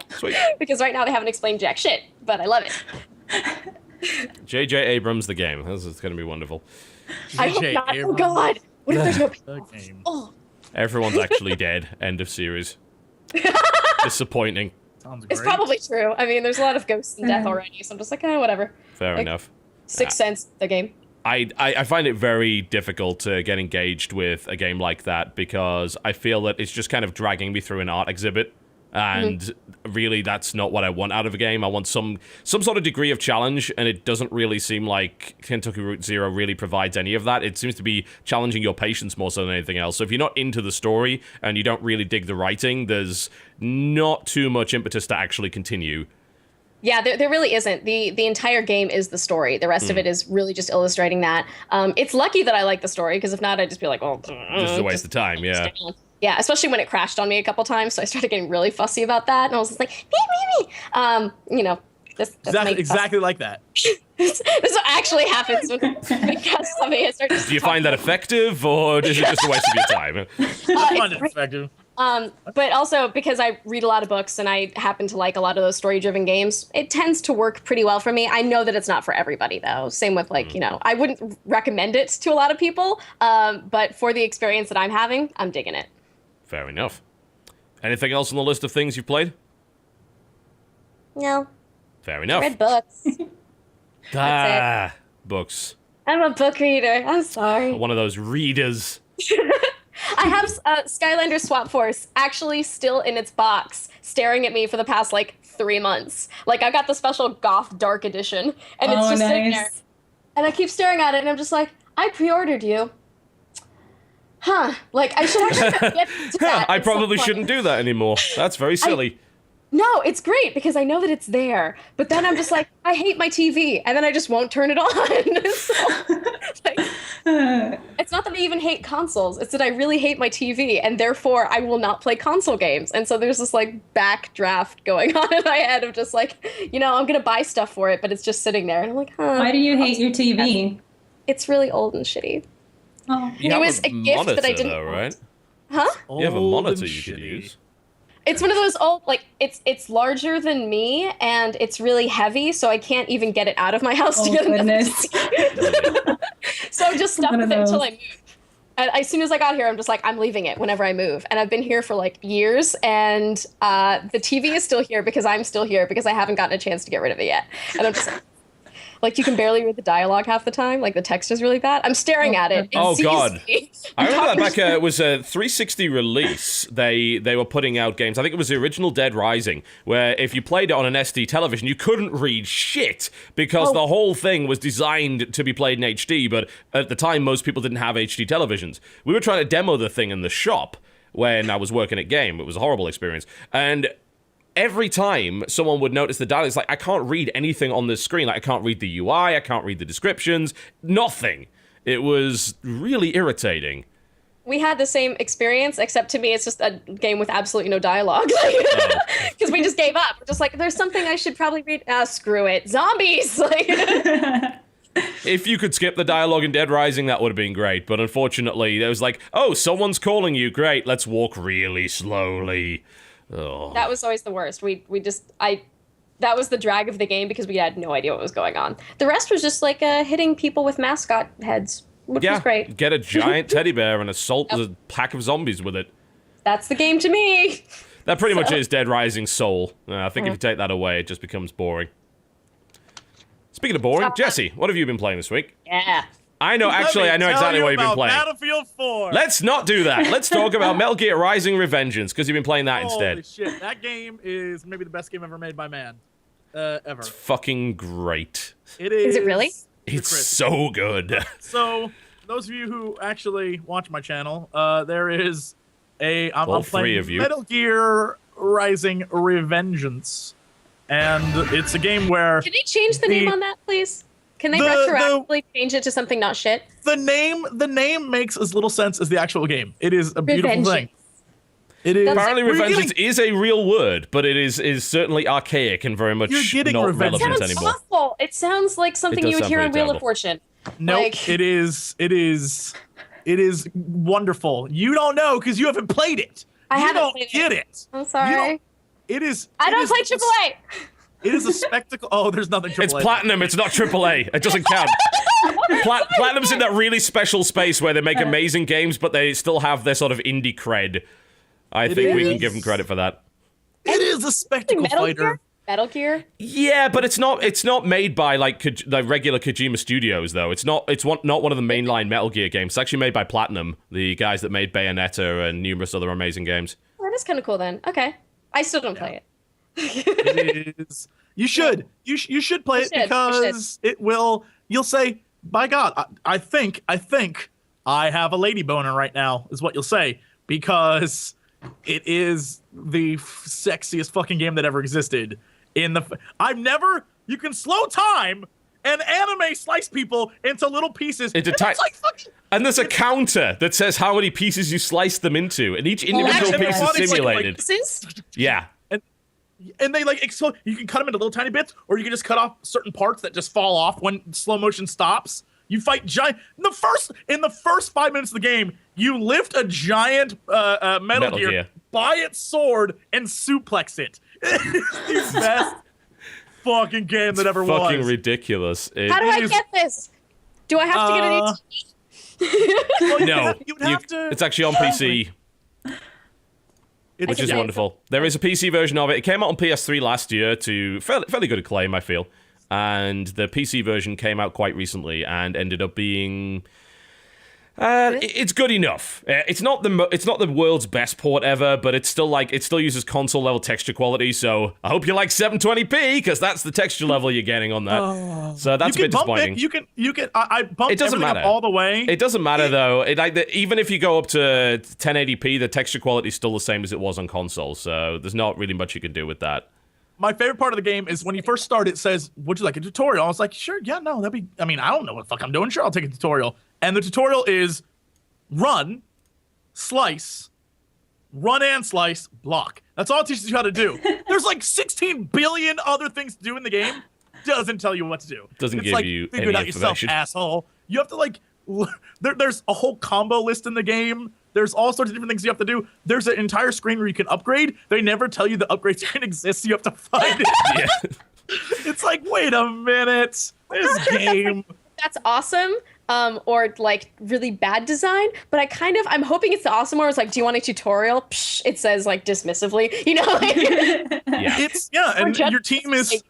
Sweet. Because right now they haven't explained jack shit, but I love it. J.J. Abrams, the game. This is going to be wonderful. I hope not. Oh, God. What if there's no The game. Oh. Everyone's actually dead. End of series. Disappointing. Sounds great. It's probably true. I mean, there's a lot of ghosts and death already, so I'm just like, whatever. Fair enough. Sixth Sense, the game. I find it very difficult to get engaged with a game like that because I feel that it's just kind of dragging me through an art exhibit. And really, that's not what I want out of a game. I want some sort of degree of challenge, and it doesn't really seem like Kentucky Route Zero really provides any of that. It seems to be challenging your patience more so than anything else. So if you're not into the story and you don't really dig the writing, there's not too much impetus to actually continue. Yeah, there really isn't. The entire game is the story. The rest of it is really just illustrating that. It's lucky that I like the story, because if not, I'd just be like, oh, Just a waste of time, yeah. Yeah, especially when it crashed on me a couple times, so I started getting really fussy about that, and I was just like, me. You know, this exactly like that. this actually happens because somebody has started. Do you find that effective, or is it just a waste of your time? I find it effective. But also because I read a lot of books and I happen to like a lot of those story-driven games, it tends to work pretty well for me. I know that it's not for everybody, though. Same with, like, you know, I wouldn't recommend it to a lot of people, but for the experience that I'm having, I'm digging it. Fair enough. Anything else on the list of things you've played? No. Fair enough. Read books. Books. I'm a book reader. I'm sorry. One of those readers. I have Skylander Swap Force actually still in its box, staring at me for the past, like, 3 months. Like, I got the special Goth Dark Edition, and it's just sitting there. And I keep staring at it, and I'm just like, I pre-ordered you. Huh. Like, I should actually get to that. I probably shouldn't do that anymore. That's very silly. No, it's great because I know that it's there. But then I'm just like, I hate my TV, and then I just won't turn it on. So, like, it's not that I even hate consoles. It's that I really hate my TV, and therefore I will not play console games. And so there's this, like, backdraft going on in my head of just like, you know, I'm going to buy stuff for it, but it's just sitting there. And I'm like, huh. Why do you hate your TV? It's really old and shitty. Oh. It was a gift that I didn't though, right? Huh? You have a monitor you could use. It's one of those old, like, it's larger than me, and it's really heavy, so I can't even get it out of my house to get goodness. So I'm just stuck with it until I move. And as soon as I got here, I'm just like, I'm leaving it whenever I move. And I've been here for, like, years, and the TV is still here because I'm still here because I haven't gotten a chance to get rid of it yet. And I'm just like, you can barely read the dialogue half the time. Like, the text is really bad. I'm staring at it. Oh, God. I remember that back, it was a 360 release. They were putting out games. I think it was the original Dead Rising, where if you played it on an SD television, you couldn't read shit because the whole thing was designed to be played in HD, but at the time, most people didn't have HD televisions. We were trying to demo the thing in the shop when I was working at Game. It was a horrible experience. And every time someone would notice the dialogue, it's like, I can't read anything on this screen. Like, I can't read the UI, I can't read the descriptions, nothing. It was really irritating. We had the same experience, except to me, it's just a game with absolutely no dialogue. Because we just gave up. We're just like, there's something I should probably read. Screw it. Zombies! Like, if you could skip the dialogue in Dead Rising, that would have been great. But unfortunately, it was like, oh, someone's calling you. Great, let's walk really slowly. Oh. That was always the worst. That was the drag of the game because we had no idea what was going on. The rest was just like hitting people with mascot heads, which was great. Get a giant teddy bear and assault a pack of zombies with it. That's the game to me. That pretty much is Dead Rising's soul. I think if you take that away, it just becomes boring. Speaking of boring, Jesse, what have you been playing this week? Yeah. I know exactly what you've been playing. Battlefield 4. Let's not do that. Let's talk about Metal Gear Rising Revengeance, because you've been playing that instead. Holy shit, that game is maybe the best game ever made by man. Ever. It's fucking great. It is. Is it really? It's so good. So, those of you who actually watch my channel, there is I'm All playing three of you. Metal Gear Rising Revengeance. And it's a game where... Can they change the name on that, please? Can they retroactively change it to something not shit? The name makes as little sense as the actual game. It is a beautiful thing. It is. Apparently, Revengeance is a real word, but it is certainly archaic and very much not relevant anymore. anymore. It sounds awful. It sounds like something you would hear on Wheel of Fortune. Nope. Like... It is wonderful. You don't know because you haven't played it. I haven't don't played get it. I'm sorry. It is. I don't play AAA. It is a spectacle. Oh, there's nothing AAA. It's Platinum, it's not AAA. It doesn't count. Platinum's in that really special space where they make amazing games, but they still have their sort of indie cred. I think we can give them credit for that. It is a spectacle fighter. Metal Gear? Yeah, but it's not made by like the regular Kojima Studios though. It's not one of the mainline Metal Gear games. It's actually made by Platinum, the guys that made Bayonetta and numerous other amazing games. Oh, that is kind of cool then. Okay. I still don't play it. It is. You should. You should play it because it will. You'll say, "By God, I think I have a lady boner right now." Is what you'll say because it is the sexiest fucking game that ever existed, You can slow time and anime slice people into little pieces. And there's a counter that says how many pieces you slice them into, and each individual piece is simulated. Yeah. And they explode. You can cut them into little tiny bits, or you can just cut off certain parts that just fall off when slow motion stops. You fight giant. In the first 5 minutes of the game, you lift a giant Metal Gear by its sword and suplex it. It's the best fucking game that ever was. Fucking ridiculous. How do I get this? Do I have to get an No, you'd have to. It's actually on PC. Which is wonderful. There is a PC version of it. It came out on PS3 last year to fairly good acclaim, I feel. And the PC version came out quite recently and ended up being... it's good enough. It's not the world's best port ever, but it still uses console level texture quality. So I hope you like 720p because that's the texture level you're getting on that. So that's a bit disappointing. I bumped everything up all the way. It doesn't matter though. Even if you go up to 1080p, the texture quality is still the same as it was on console. So there's not really much you can do with that. My favorite part of the game is when you first start, it says, would you like a tutorial? I was like, sure, yeah, no, I don't know what the fuck I'm doing. Sure, I'll take a tutorial. And the tutorial is run, slice, run and slice, block. That's all it teaches you how to do. There's 16 billion other things to do in the game. Doesn't tell you what to do. Doesn't give you figure any it out yourself, information. asshole. You have to there's a whole combo list in the game. There's all sorts of different things you have to do. There's an entire screen where you can upgrade. They never tell you the upgrade screen exists. You have to find it. Yeah. It's wait a minute. This game. That's awesome. Or really bad design, but I'm hoping it's the awesome one. It's do you want a tutorial? Psh, it says dismissively, Yeah. And your team is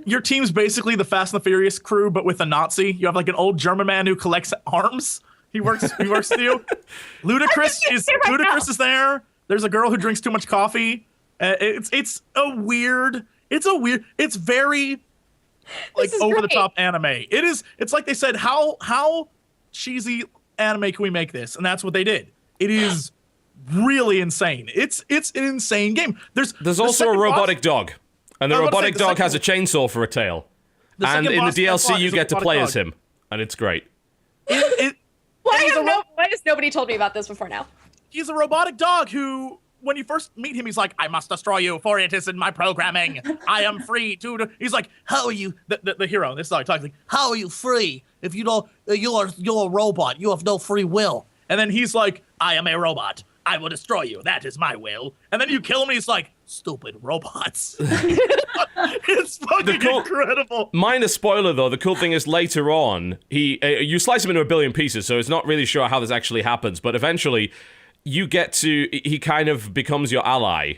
your team's basically the Fast and the Furious crew, but with a Nazi. You have an old German man who collects arms. He works with you. Ludacris is there. There's a girl who drinks too much coffee. It's very over the top anime. It's like they said, how cheesy anime can we make this? And that's what they did. It is really insane. It's an insane game. There's also a robotic dog. And the robotic dog has a chainsaw for a tail. And in the DLC you get to play as him. And it's great. Why has nobody told me about this before now? He's a robotic dog who, when you first meet him, he's like, I must destroy you, for it is in my programming. I am free to... He's like, how are you... The hero, this dog talks how are you free if you don't... You're a robot. You have no free will. And then he's like, I am a robot. I will destroy you. That is my will. And then you kill him and he's like, stupid robots. It's fucking incredible. Minor spoiler though, the cool thing is later on, you slice him into a billion pieces, so it's not really sure how this actually happens, but eventually he kind of becomes your ally,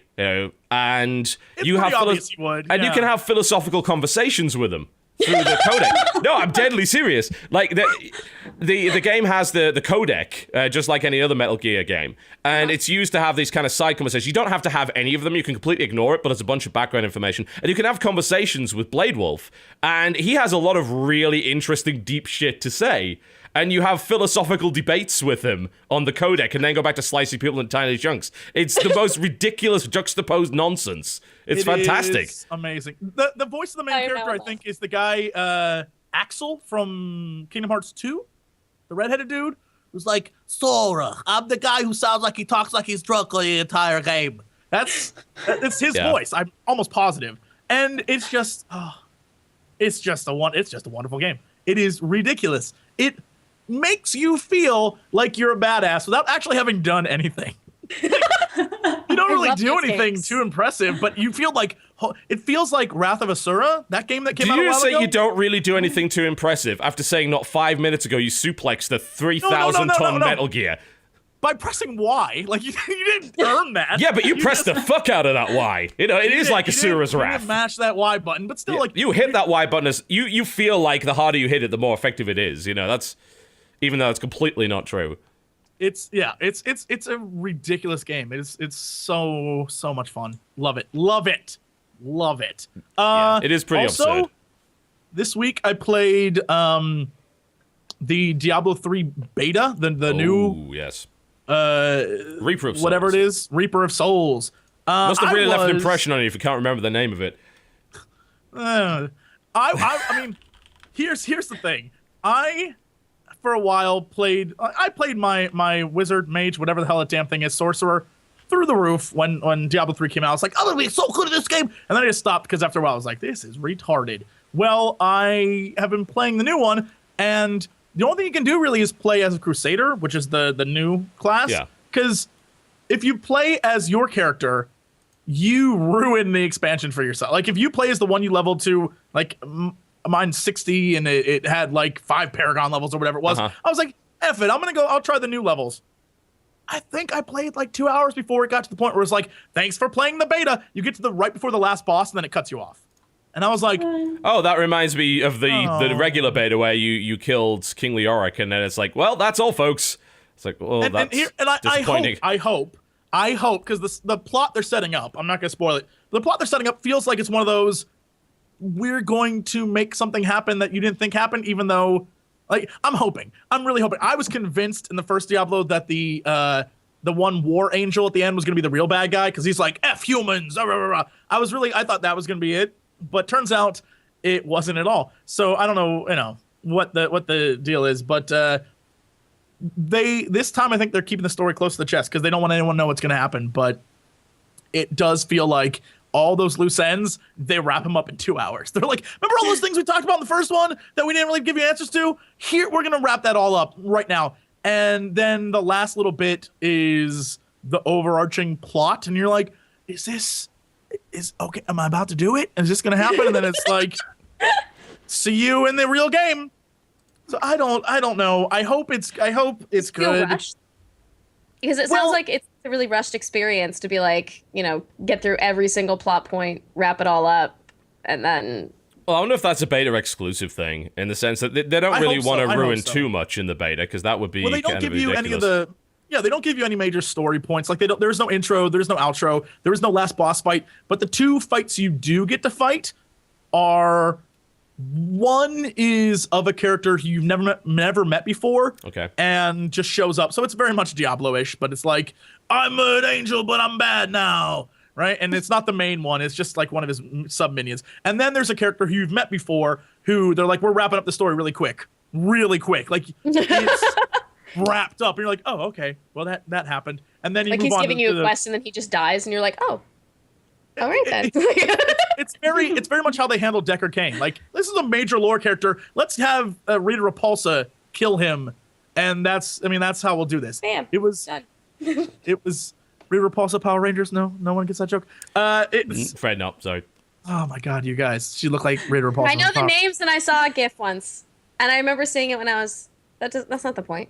and you can have philosophical conversations with him through the codec. No, I'm deadly serious. The game has the codec, just like any other Metal Gear game, and it's used to have these kind of side conversations. You don't have to have any of them. You can completely ignore it, but it's a bunch of background information, and you can have conversations with Blade Wolf, and he has a lot of really interesting, deep shit to say. And you have philosophical debates with him on the codec, and then go back to slicing people in tiny chunks. It's the most ridiculous juxtaposed nonsense. It's fantastic. It's amazing. The voice of the main character, I think, is the guy Axel from Kingdom Hearts 2, the redheaded dude, who's like, Sora, I'm the guy who sounds like he talks like he's drunk the entire game. That's his voice. I'm almost positive, and it's just a wonderful game. It is ridiculous. It makes you feel like you're a badass without actually having done anything. You don't really do anything too impressive, but you feel it feels like Wrath of Asura, that game that came out a while ago. Do you say you don't really do anything too impressive after saying not 5 minutes ago you suplexed the 3,000-ton Metal Gear? By pressing Y, you didn't earn that. Yeah, but you pressed the fuck out of that Y. It is like Asura's Wrath. You didn't mash that Y button, but still, you hit that Y button. You feel like the harder you hit it, the more effective it is. That's... Even though it's completely not true. It's a ridiculous game. It's so much fun. Love it. It is pretty absurd. This week I played the Diablo 3 beta, the new yes. Reaper of Souls. Whatever it is, Reaper of Souls. Must have really left an was- impression on you if you can't remember the name of it. I mean, here's the thing. I for a while played my wizard, mage, whatever the hell that damn thing is, sorcerer, through the roof when Diablo 3 came out. I was like, I'm gonna be so good at this game, and then I just stopped because after a while I was like, this is retarded. Well, I have been playing the new one, and the only thing you can do really is play as a crusader, which is the new class. Yeah. Because if you play as your character, you ruin the expansion for yourself. Like if you play as the one you leveled to, like mine's 60 and it had like 5 Paragon levels or whatever it was. I was like, F it, I'll try the new levels. I think I played like 2 hours before it got to the point where it's like, thanks for playing the beta. You get to the right before the last boss and then it cuts you off. And I was like, Oh, that reminds me of the regular beta where you killed King Leoric, and then it's like, well, that's all, folks. It's like, well, that's disappointing. I hope, because the plot they're setting up, I'm not going to spoil it. The plot they're setting up feels like it's one of those, we're going to make something happen that you didn't think happened, even though, like, I'm really hoping. I was convinced in the first Diablo that the one war angel at the end was going to be the real bad guy, because he's like, F humans, rah, rah, rah, rah. I thought that was going to be it, but turns out it wasn't at all. So I don't know, what the deal is, but this time I think they're keeping the story close to the chest because they don't want anyone to know what's going to happen. But it does feel like all those loose ends, they wrap them up in 2 hours. They're like, remember all those things we talked about in the first one that we didn't really give you answers to? Here, we're going to wrap that all up right now. And then the last little bit is the overarching plot. And you're like, okay, am I about to do it? Is this going to happen? And then it's like, see you in the real game. So I don't know. I hope it's good. Rushed? Because it sounds like it's a really rushed experience to be like, get through every single plot point, wrap it all up, and then. Well, I wonder if that's a beta exclusive thing in the sense that they don't really want to ruin too much in the beta, because that would be they don't give you ridiculous. any of the. Yeah, they don't give you any major story points. Like there's no intro, there's no outro, there is no last boss fight. But the 2 fights you do get to fight are, one is of a character who you've never met before. Okay. And just shows up. So it's very much Diablo-ish, but it's like, I'm an angel, but I'm bad now. Right? And it's not the main one. It's just like one of his sub-minions. And then there's a character who you've met before who they're like, we're wrapping up the story really quick. Really quick. Like, it's wrapped up. And you're like, oh, okay. Well, that happened. And then you like move he's on giving to you the, a quest and then he just dies and you're like, oh, all right then. it's very much how they handle Deckard Cain. Like, this is a major lore character. Let's have Rita Repulsa kill him, and that's how we'll do this. Bam. It was Done. It was Rita Repulsa Power Rangers. No one gets that joke. Afraid not. Sorry. Oh my God, you guys! She looked like Rita Repulsa. I know the names and I saw a GIF once, and I remember seeing it when I was. That's not the point.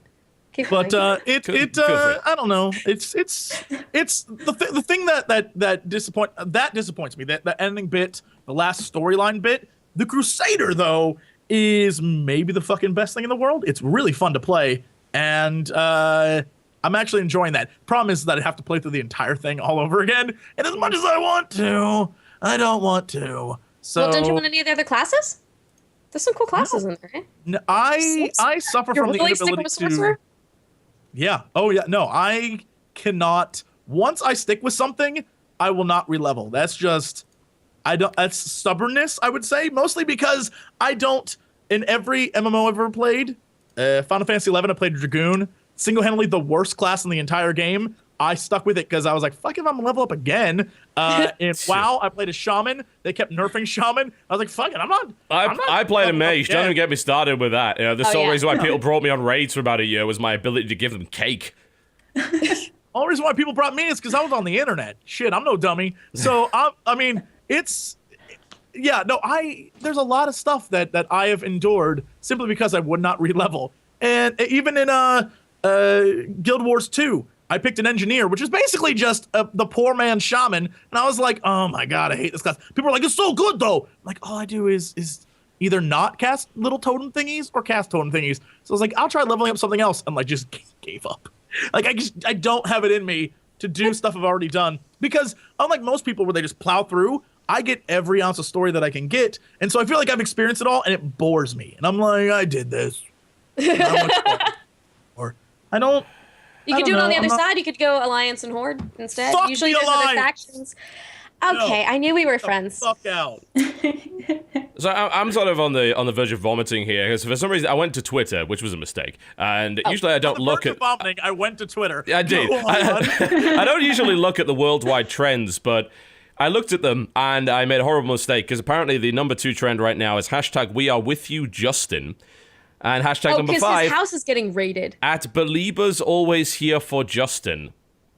Keep But going. I don't know. It's the thing that disappoints me. That ending bit, the last storyline bit. The Crusader though is maybe the fucking best thing in the world. It's really fun to play, and I'm actually enjoying that. Problem is that I have to play through the entire thing all over again, and as much as I want to, I don't want to. So well, don't you want any of the other classes? There's some cool classes in there, right? No, I suffer You're from the really sticking inability with to. Sorcerer? Yeah. Oh, yeah. No, I cannot. Once I stick with something, I will not relevel. That's just, that's stubbornness, I would say, mostly because I don't, in every MMO I've ever played, Final Fantasy XI, I played Dragoon, single-handedly the worst class in the entire game. I stuck with it because I was like, fuck if I'm gonna level up again. In WoW, I played a shaman. They kept nerfing shaman. I was like, fuck it, I played a mage. Don't even get me started with that. The sole reason why people brought me on raids for about a year was my ability to give them cake. Only reason why people brought me is because I was on the internet. Shit, I'm no dummy. So there's a lot of stuff that I have endured simply because I would not re-level. And even in Guild Wars 2, I picked an engineer, which is basically just the poor man shaman. And I was like, oh my God, I hate this class. People are like, it's so good though. I'm like, all I do is either not cast little totem thingies or cast totem thingies. So I was like, I'll try leveling up something else, and like just gave up. Like I don't have it in me to do stuff I've already done, because unlike most people where they just plow through, I get every ounce of story that I can get. And so I feel like I've experienced it all, and it bores me. And I'm like, I did this. Or I don't. You could do it on the other side. You could go Alliance and Horde instead. Fuck Usually the there's other Alliance. factions. Okay, I knew we were friends. Fuck out. So I'm sort of on the verge of vomiting here because for some reason I went to Twitter, which was a mistake. And usually I don't look at. Vomiting, I went to Twitter. I did. I don't usually look at the worldwide trends, but I looked at them and I made a horrible mistake because apparently the number 2 trend right now is hashtag We Are With You Justin, and hashtag number 5 because his house is getting raided. at Beliebers Always Here for Justin.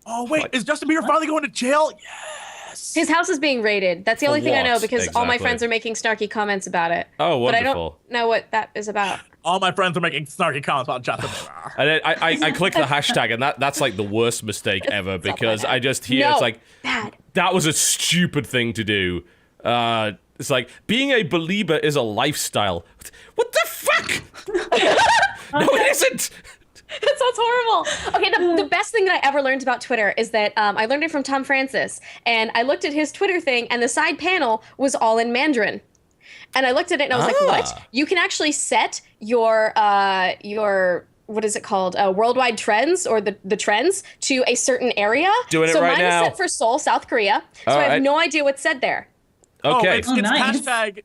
Oh wait, is Justin Bieber finally going to jail? His house is being raided. That's the only thing I know what? because all my Exactly. friends are making snarky comments about it. Oh, wonderful. But I don't know what that is about. All my friends are making snarky comments about Justin Bieber. And then I click the hashtag, and that's like the worst mistake ever because I just hear No, it's like, bad. that was a stupid thing to do. It's like, being a believer is a lifestyle. What the fuck? No, it isn't. That sounds horrible. Okay, the best thing that I ever learned about Twitter is that I learned it from Tom Francis. And I looked at his Twitter thing, and the side panel was all in Mandarin. And I looked at it, and I was like, what? You can actually set your what is it called? Worldwide trends or the trends to a certain area. Doing it so right mine now. is set for Seoul, South Korea. So I have no idea what's said there. Okay. It's nice. hashtag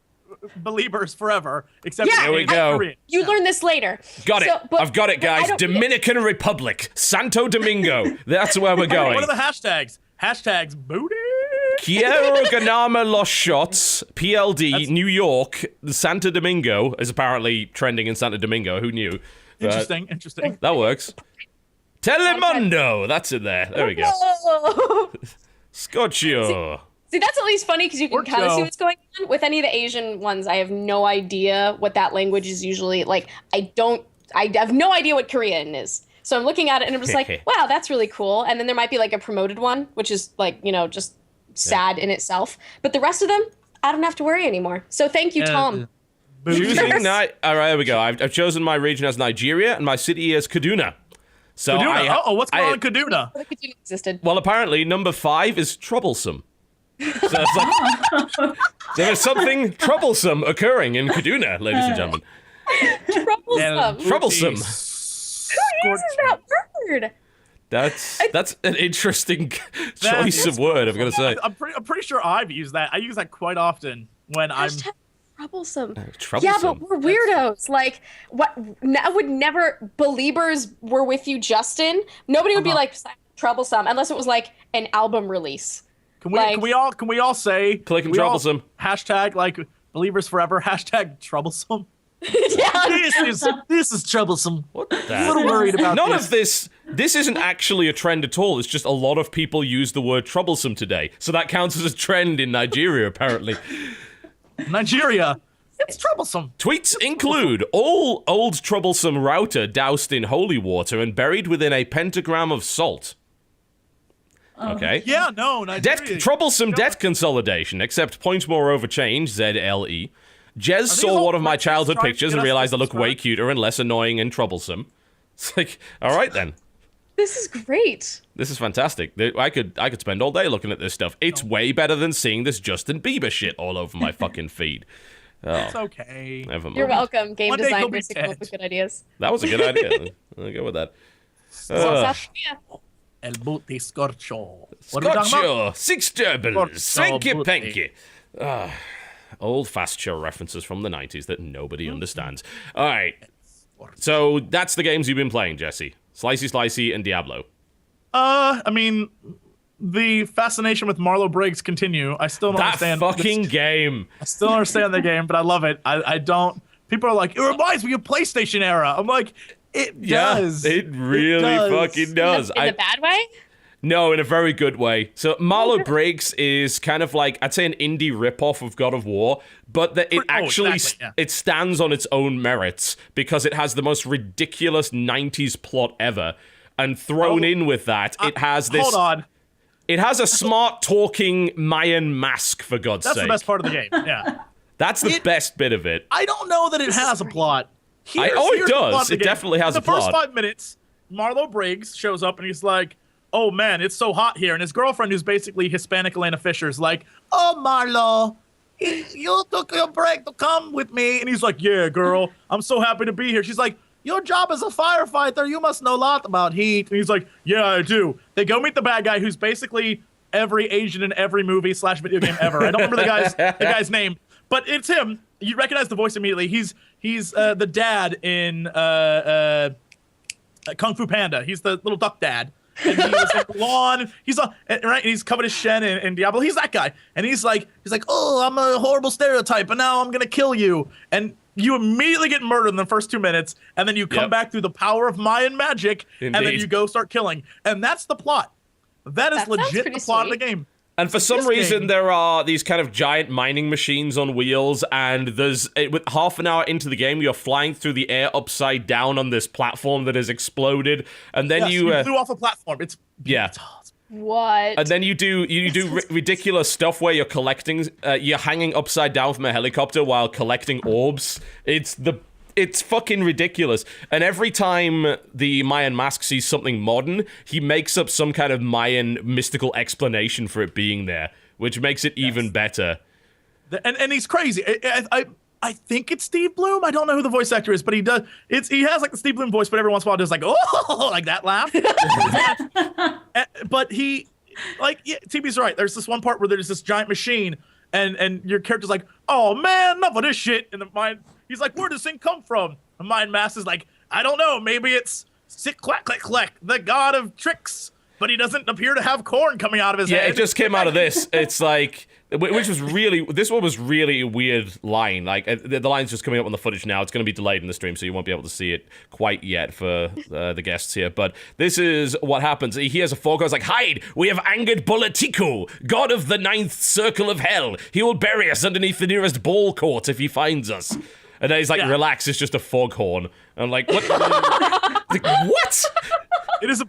Beliebers forever, except Yeah. Here we go. Korean. You learn this later. Got it. but- I've got it, but I guys. don't- Dominican Republic. Santo Domingo. That's where we're going. What are the hashtags? Hashtags booty. Quiero ganarme los shots. PLD, New York. Santo Domingo is apparently trending in Santo Domingo. Who knew? But Interesting. that works. Telemundo. That's in there. There we go. Oh. Scotcho. See, that's at least funny because you can Or kind of see Joe. what's going on. With any of the Asian ones, I have no idea what that language is usually like. I have no idea what Korean is. So I'm looking at it and I'm just like, wow, that's really cool. And then there might be like a promoted one, which is like, just sad in itself. But the rest of them, I don't have to worry anymore. So thank you, Tom. Choosing All right, here we go. I've chosen my region as Nigeria and my city as Kaduna. So Kaduna. What's going on in Kaduna? The Kaduna existed. Well, apparently number 5 is troublesome. So it's like, there's something troublesome occurring in Kaduna, ladies and gentlemen. Troublesome. Troublesome. Who uses that word? That's an interesting choice of word, I'm gonna say. I'm pretty sure I've used that. I use that quite often when I'm. Hashtag troublesome. Troublesome. Yeah, but we're weirdos. Like, what? I would never. Beliebers were with you, Justin. Nobody would be like troublesome unless it was like an album release. Can we all say Clicking we all troublesome. Hashtag like Believers Forever. Hashtag troublesome. Yeah. This is troublesome. What I'm a little worried about None this. of this isn't actually a trend at all. It's just a lot of people use the word troublesome today. So that counts as a trend in Nigeria, apparently. Nigeria. It's troublesome. Tweets include all old troublesome router doused in holy water and buried within a pentagram of salt. Okay. Yeah, no, Nigeria. Troublesome debt consolidation, except point moreover change, ZLE. Jez saw all one of my Russians childhood trying to pictures get and us realized to I look way subscribe? cuter and less annoying and troublesome. It's like, all right then. This is great. This is fantastic. I could spend all day looking at this stuff. It's way better than seeing this Justin Bieber shit all over my fucking feed. It's okay. Never mind. You're welcome, game One day he'll designers be who come up dead. with good ideas. That was a good idea. I'll go with that. South Korea. El booty scorcho. What are we talking about? Scorcho, six gerbils, Scorcho swanky booty. panky. Old fast show references from the 90s that nobody understands. All right. So that's the games you've been playing, Jesse. Slicey Slicey and Diablo. I mean, the fascination with Marlo Briggs continue. I still don't That understand. fucking game. I still don't understand the game, but I love it. I don't. People are like, it reminds me of PlayStation era. I'm like, it does. Yeah, it really does. fucking does. In the bad way? No, in a very good way. So Marlo Briggs is kind of like, I'd say an indie ripoff of God of War, but that it actually exactly, yeah. it stands on its own merits because it has the most ridiculous 90s plot ever. And thrown in with that, it has this. Hold on. It has a smart talking Mayan mask, for God's That's sake. the best part of the game. Yeah. That's the best bit of it. I don't know that it has a plot. Here's it the plot does. of the It game. definitely has In a the first plot. 5 minutes, Marlo Briggs shows up and he's like, oh man, it's so hot here. And his girlfriend, who's basically Hispanic Elena Fisher, is like, oh Marlo, you took your break to come with me. And he's like, yeah, girl, I'm so happy to be here. She's like, your job as a firefighter, you must know a lot about heat. And he's like, yeah, I do. They go meet the bad guy, who's basically every Asian in every movie / video game ever. I don't remember the guy's name, but it's him. You recognize the voice immediately. He's the dad in Kung Fu Panda. He's the little duck dad. And he was in the lawn. He's right. And he's covered his shen in Diablo. He's that guy. And he's like, oh, I'm a horrible stereotype, and now I'm gonna kill you. And you immediately get murdered in the first 2 minutes, and then you come back through the power of Mayan magic, Indeed. and then you go start killing. And that's the plot. That is legit the plot of the game. And for some reason, there are these kind of giant mining machines on wheels, and with half an hour into the game, you're flying through the air upside down on this platform that has exploded, and then you flew off a platform. It's What? And then you do ridiculous stuff where you're collecting, you're hanging upside down from a helicopter while collecting orbs. It's fucking ridiculous. And every time the Mayan mask sees something modern, he makes up some kind of Mayan mystical explanation for it being there, which makes it even better. And he's crazy. I think it's Steve Bloom. I don't know who the voice actor is, but he does. He has like the Steve Bloom voice, but every once in a while does like, oh, like that laugh. But TB's right. There's this one part where there's this giant machine, and your character's like, oh man, enough of this shit. And the mind, he's like, where does this thing come from? And Mind Mass is like, I don't know. Maybe it's Sick Quack Clack Clack, the god of tricks. But he doesn't appear to have corn coming out of his head. Yeah, it just came out of this. It's like, this one was really a weird line. Like, the line's just coming up on the footage now. It's going to be delayed in the stream, so you won't be able to see it quite yet for the guests here. But this is what happens. He hears a forecast, it's like, hide! We have angered Bolatiku, god of the 9th circle of hell. He will bury us underneath the nearest ball court if he finds us. And then he's like, relax, it's just a foghorn. And I'm like, what? Like, what? It's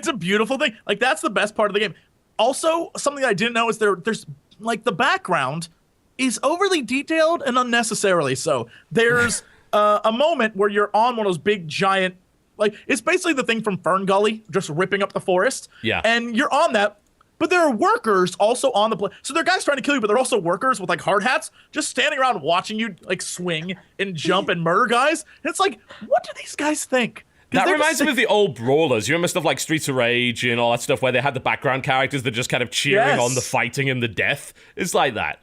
a beautiful thing. Like, that's the best part of the game. Also, something I didn't know is there's like the background is overly detailed and unnecessarily so. There's a moment where you're on one of those big giant, like, it's basically the thing from Fern Gully, just ripping up the forest. Yeah. And you're on that, but there are workers also on the so there are guys trying to kill you, but they're also workers with like hard hats, just standing around watching you like swing and jump and murder guys. And it's like, what do these guys think? That reminds me of the old brawlers. You remember stuff like Streets of Rage and all that stuff where they had the background characters that just kind of cheering on the fighting and the death. It's like that.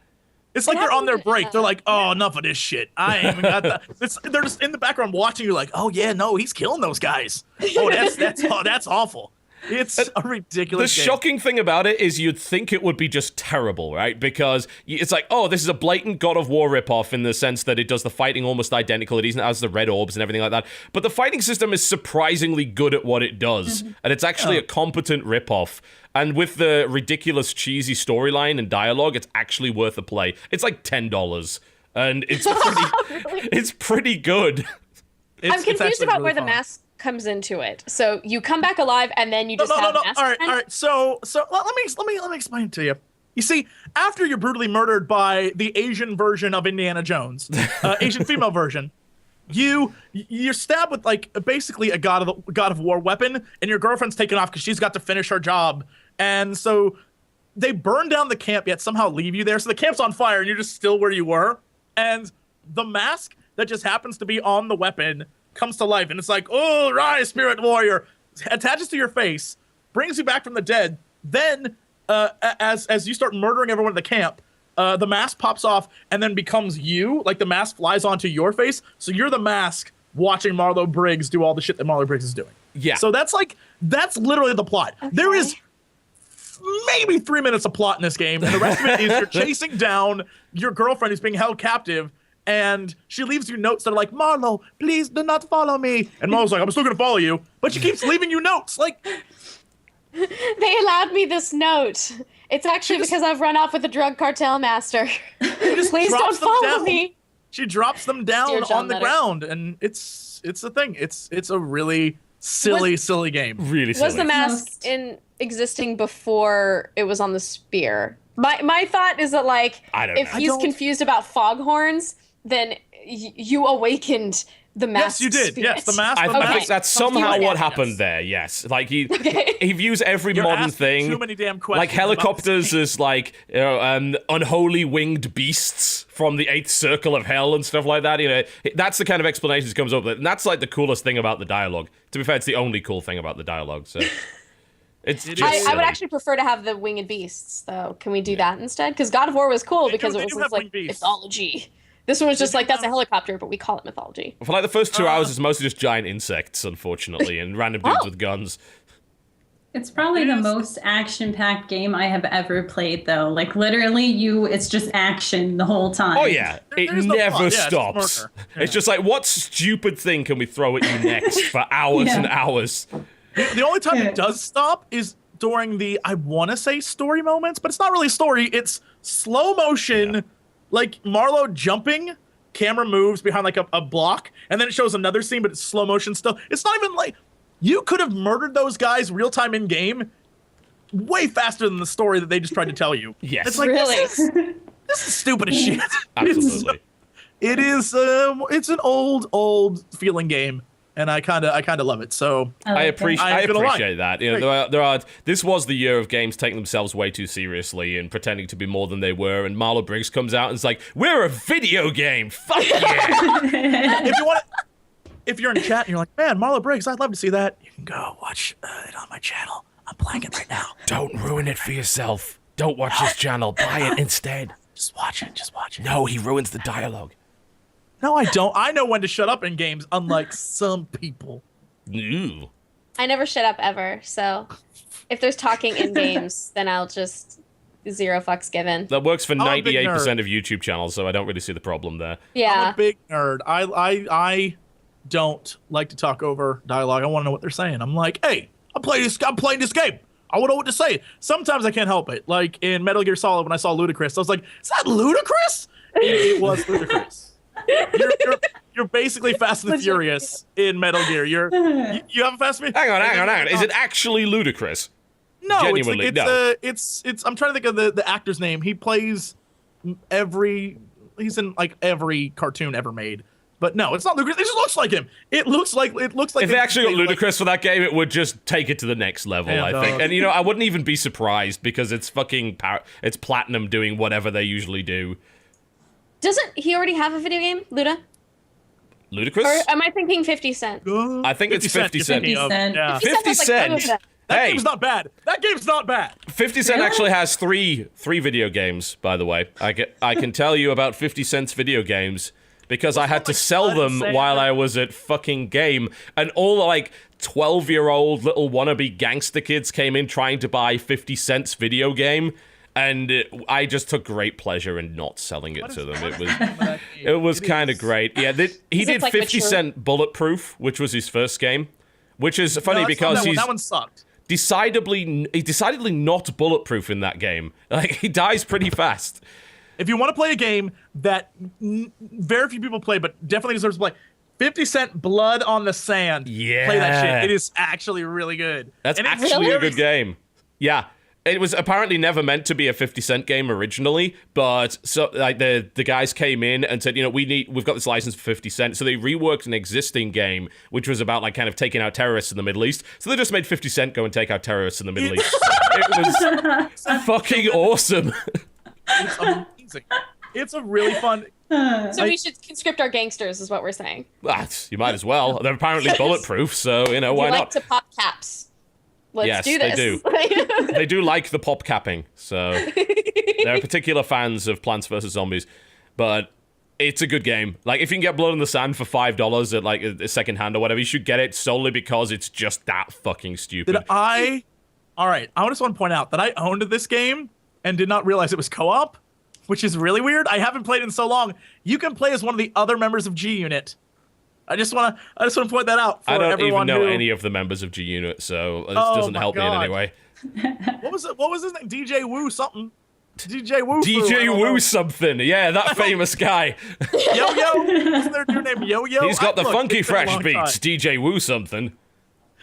It's like they're on their break. They're like, oh, enough of this shit. I ain't even got that. They're just in the background watching you like, oh, yeah, no, he's killing those guys. Oh, that's awful. It's a ridiculous game. Shocking thing about it is you'd think it would be just terrible, right? Because it's like, oh, this is a blatant God of War ripoff in the sense that it does the fighting almost identical. It even has the red orbs and everything like that. But the fighting system is surprisingly good at what it does. And it's actually a competent ripoff. And with the ridiculous, cheesy storyline and dialogue, it's actually worth a play. It's like $10. And it's pretty good. I'm confused about where the mask comes into it. So you come back alive and then you just have mask. All right. So let me explain it to you. You see, after you're brutally murdered by the Asian version of Indiana Jones, Asian female version, you're stabbed with like basically a God of War weapon, and your girlfriend's taken off because she's got to finish her job, and so they burn down the camp yet somehow leave you there. So the camp's on fire and you're just still where you were, and the mask that just happens to be on the weapon comes to life, and it's like, oh, rise, spirit warrior, attaches to your face, brings you back from the dead. Then, as you start murdering everyone at the camp, the mask pops off and then becomes you. Like the mask flies onto your face, so you're the mask watching Marlo Briggs do all the shit that Marlo Briggs is doing. Yeah. So that's literally the plot. Okay. There is maybe 3 minutes of plot in this game, and the rest of it is you're chasing down your girlfriend who's being held captive. And she leaves you notes that are like, Marlo, please do not follow me. And Marlo's like, I'm still going to follow you. But she keeps leaving you notes. Like, they allowed me this note. It's actually because I've run off with the drug cartel master. Please don't follow me. She drops them down on the ground. And it's a thing. It's a really silly game. Really silly. Was the mask existing before it was on the spear? My thought is that, like, if he's confused about foghorns, then you awakened the mask. Yes, you did. Yes, the mask. I think that's somehow what Yes. happened there. Yes, like he views every You're modern asking thing, too many damn questions like about helicopters this game. as like unholy winged beasts from the eighth circle of hell and stuff like that. You know, that's the kind of explanations he comes up with, and that's like the coolest thing about the dialogue. To be fair, it's the only cool thing about the dialogue. So. It's just I would silly. actually prefer to have the winged beasts, though. Can we do that instead? Because God of War was cool because they it do was have like winged beasts. mythology. This one was just like, that's a helicopter, but we call it mythology. For like the first 2 hours, it's mostly just giant insects, unfortunately, and random dudes with guns. It's probably the most action-packed game I have ever played, though. Like, literally, it's just action the whole time. Oh yeah, it there's no never plot. Yeah, it's stops. murder. It's just like, what stupid thing can we throw at you next for hours Yeah. and hours? The only time it does stop is during the, I want to say story moments, but it's not really story. It's slow motion, like Marlowe jumping, camera moves behind like a block, and then it shows another scene, but it's slow motion still. It's not even like, you could have murdered those guys real time in game way faster than the story that they just tried to tell you. Yes. It's like, Really? this is stupid as shit. Absolutely. It's an old feeling game, and I kind of love it. So I like it. appreciate that. You know, there are. This was the year of games taking themselves way too seriously and pretending to be more than they were. And Marlo Briggs comes out and is like, "We're a video game. Fuck yeah!" if you're in chat and you're like, man, Marlo Briggs, I'd love to see that. You can go watch it on my channel. I'm playing it right now. Don't ruin it for yourself. Don't watch his channel. Buy it instead. Just watch it. Just watch it. No, he ruins the dialogue. No, I don't. I know when to shut up in games, unlike some people. Ooh. I never shut up ever, so if there's talking in games, then I'll just zero fucks given. That works for I'm a big 98% of YouTube channels, so I don't really see the problem there. I'm Yeah. a big nerd. I don't like to talk over dialogue. I want to know what they're saying. I'm like, hey, I'm playing this game. I want to know what to say. Sometimes I can't help it. Like in Metal Gear Solid, when I saw Ludacris, I was like, is that Ludacris? It was Ludacris. You're basically Fast and the Furious in Metal Gear. You have a Fast and Hang on. Is it actually ludicrous? No, Genuinely, it's I'm trying to think of the actor's name. He's in like every cartoon ever made. But no, it's not Ludacris. It just looks like him. It looks like If they actually got ludicrous for that game, it would just take it to the next level, Yeah, I no. think. And you know, I wouldn't even be surprised because it's fucking it's Platinum doing whatever they usually do. Doesn't he already have a video game, Luda? Ludicrous? Or am I thinking 50 Cent? I think it's 50 Cent. you're thinking of. 50 Cent. Yeah. 50 was like Cent. both of them. That Hey, game's not bad. That game's not bad. 50 Cent Really? actually has three video games, by the way. I can tell you about 50 Cent's video games because I had to sell them while I was at fucking game, and all the like 12-year-old little wannabe gangster kids came in trying to buy 50 Cent's video game, and I just took great pleasure in not selling it to them. It was kind of great. Yeah, he did like 50 mature? Cent Bulletproof, which was his first game, which is funny No, that's not because that one sucked. decidedly not bulletproof in that game. Like, he dies pretty fast. If you want to play a game that very few people play, but definitely deserves to play, 50 Cent Blood on the Sand. Yeah. Play that shit. It is actually really good. That's And it's actually a really- good game. Yeah. It was apparently never meant to be a 50 Cent game originally, but so like the guys came in and said, you know, we've got this license for 50 Cent, so they reworked an existing game which was about like kind of taking out terrorists in the Middle East. So they just made 50 Cent go and take out terrorists in the Middle East. It was fucking awesome. It's amazing. It's a really fun. So we should conscript our gangsters, is what we're saying. You might as well. They're apparently bulletproof, so you know why we like not? to pop caps. Let's Yes, do they this. do. They do like the pop capping, so they're particular fans of Plants vs Zombies. But it's a good game. Like, if you can get Blood on the Sand for $5 at like a second hand or whatever, you should get it solely because it's just that fucking stupid. All right, I just want to point out that I owned this game and did not realize it was co-op, which is really weird. I haven't played in so long. You can play as one of the other members of G Unit. I just want to point that out for I don't everyone even know who, any of the members of G Unit, so this Oh doesn't my help me in God. any way. What was his name? DJ Woo something. DJ Woo. I DJ don't know. Woo something. Yeah, that famous guy. Yo Yo. Isn't there a dude named Yo Yo? He's got the Look, funky it's been a fresh long beats. time. DJ Woo something.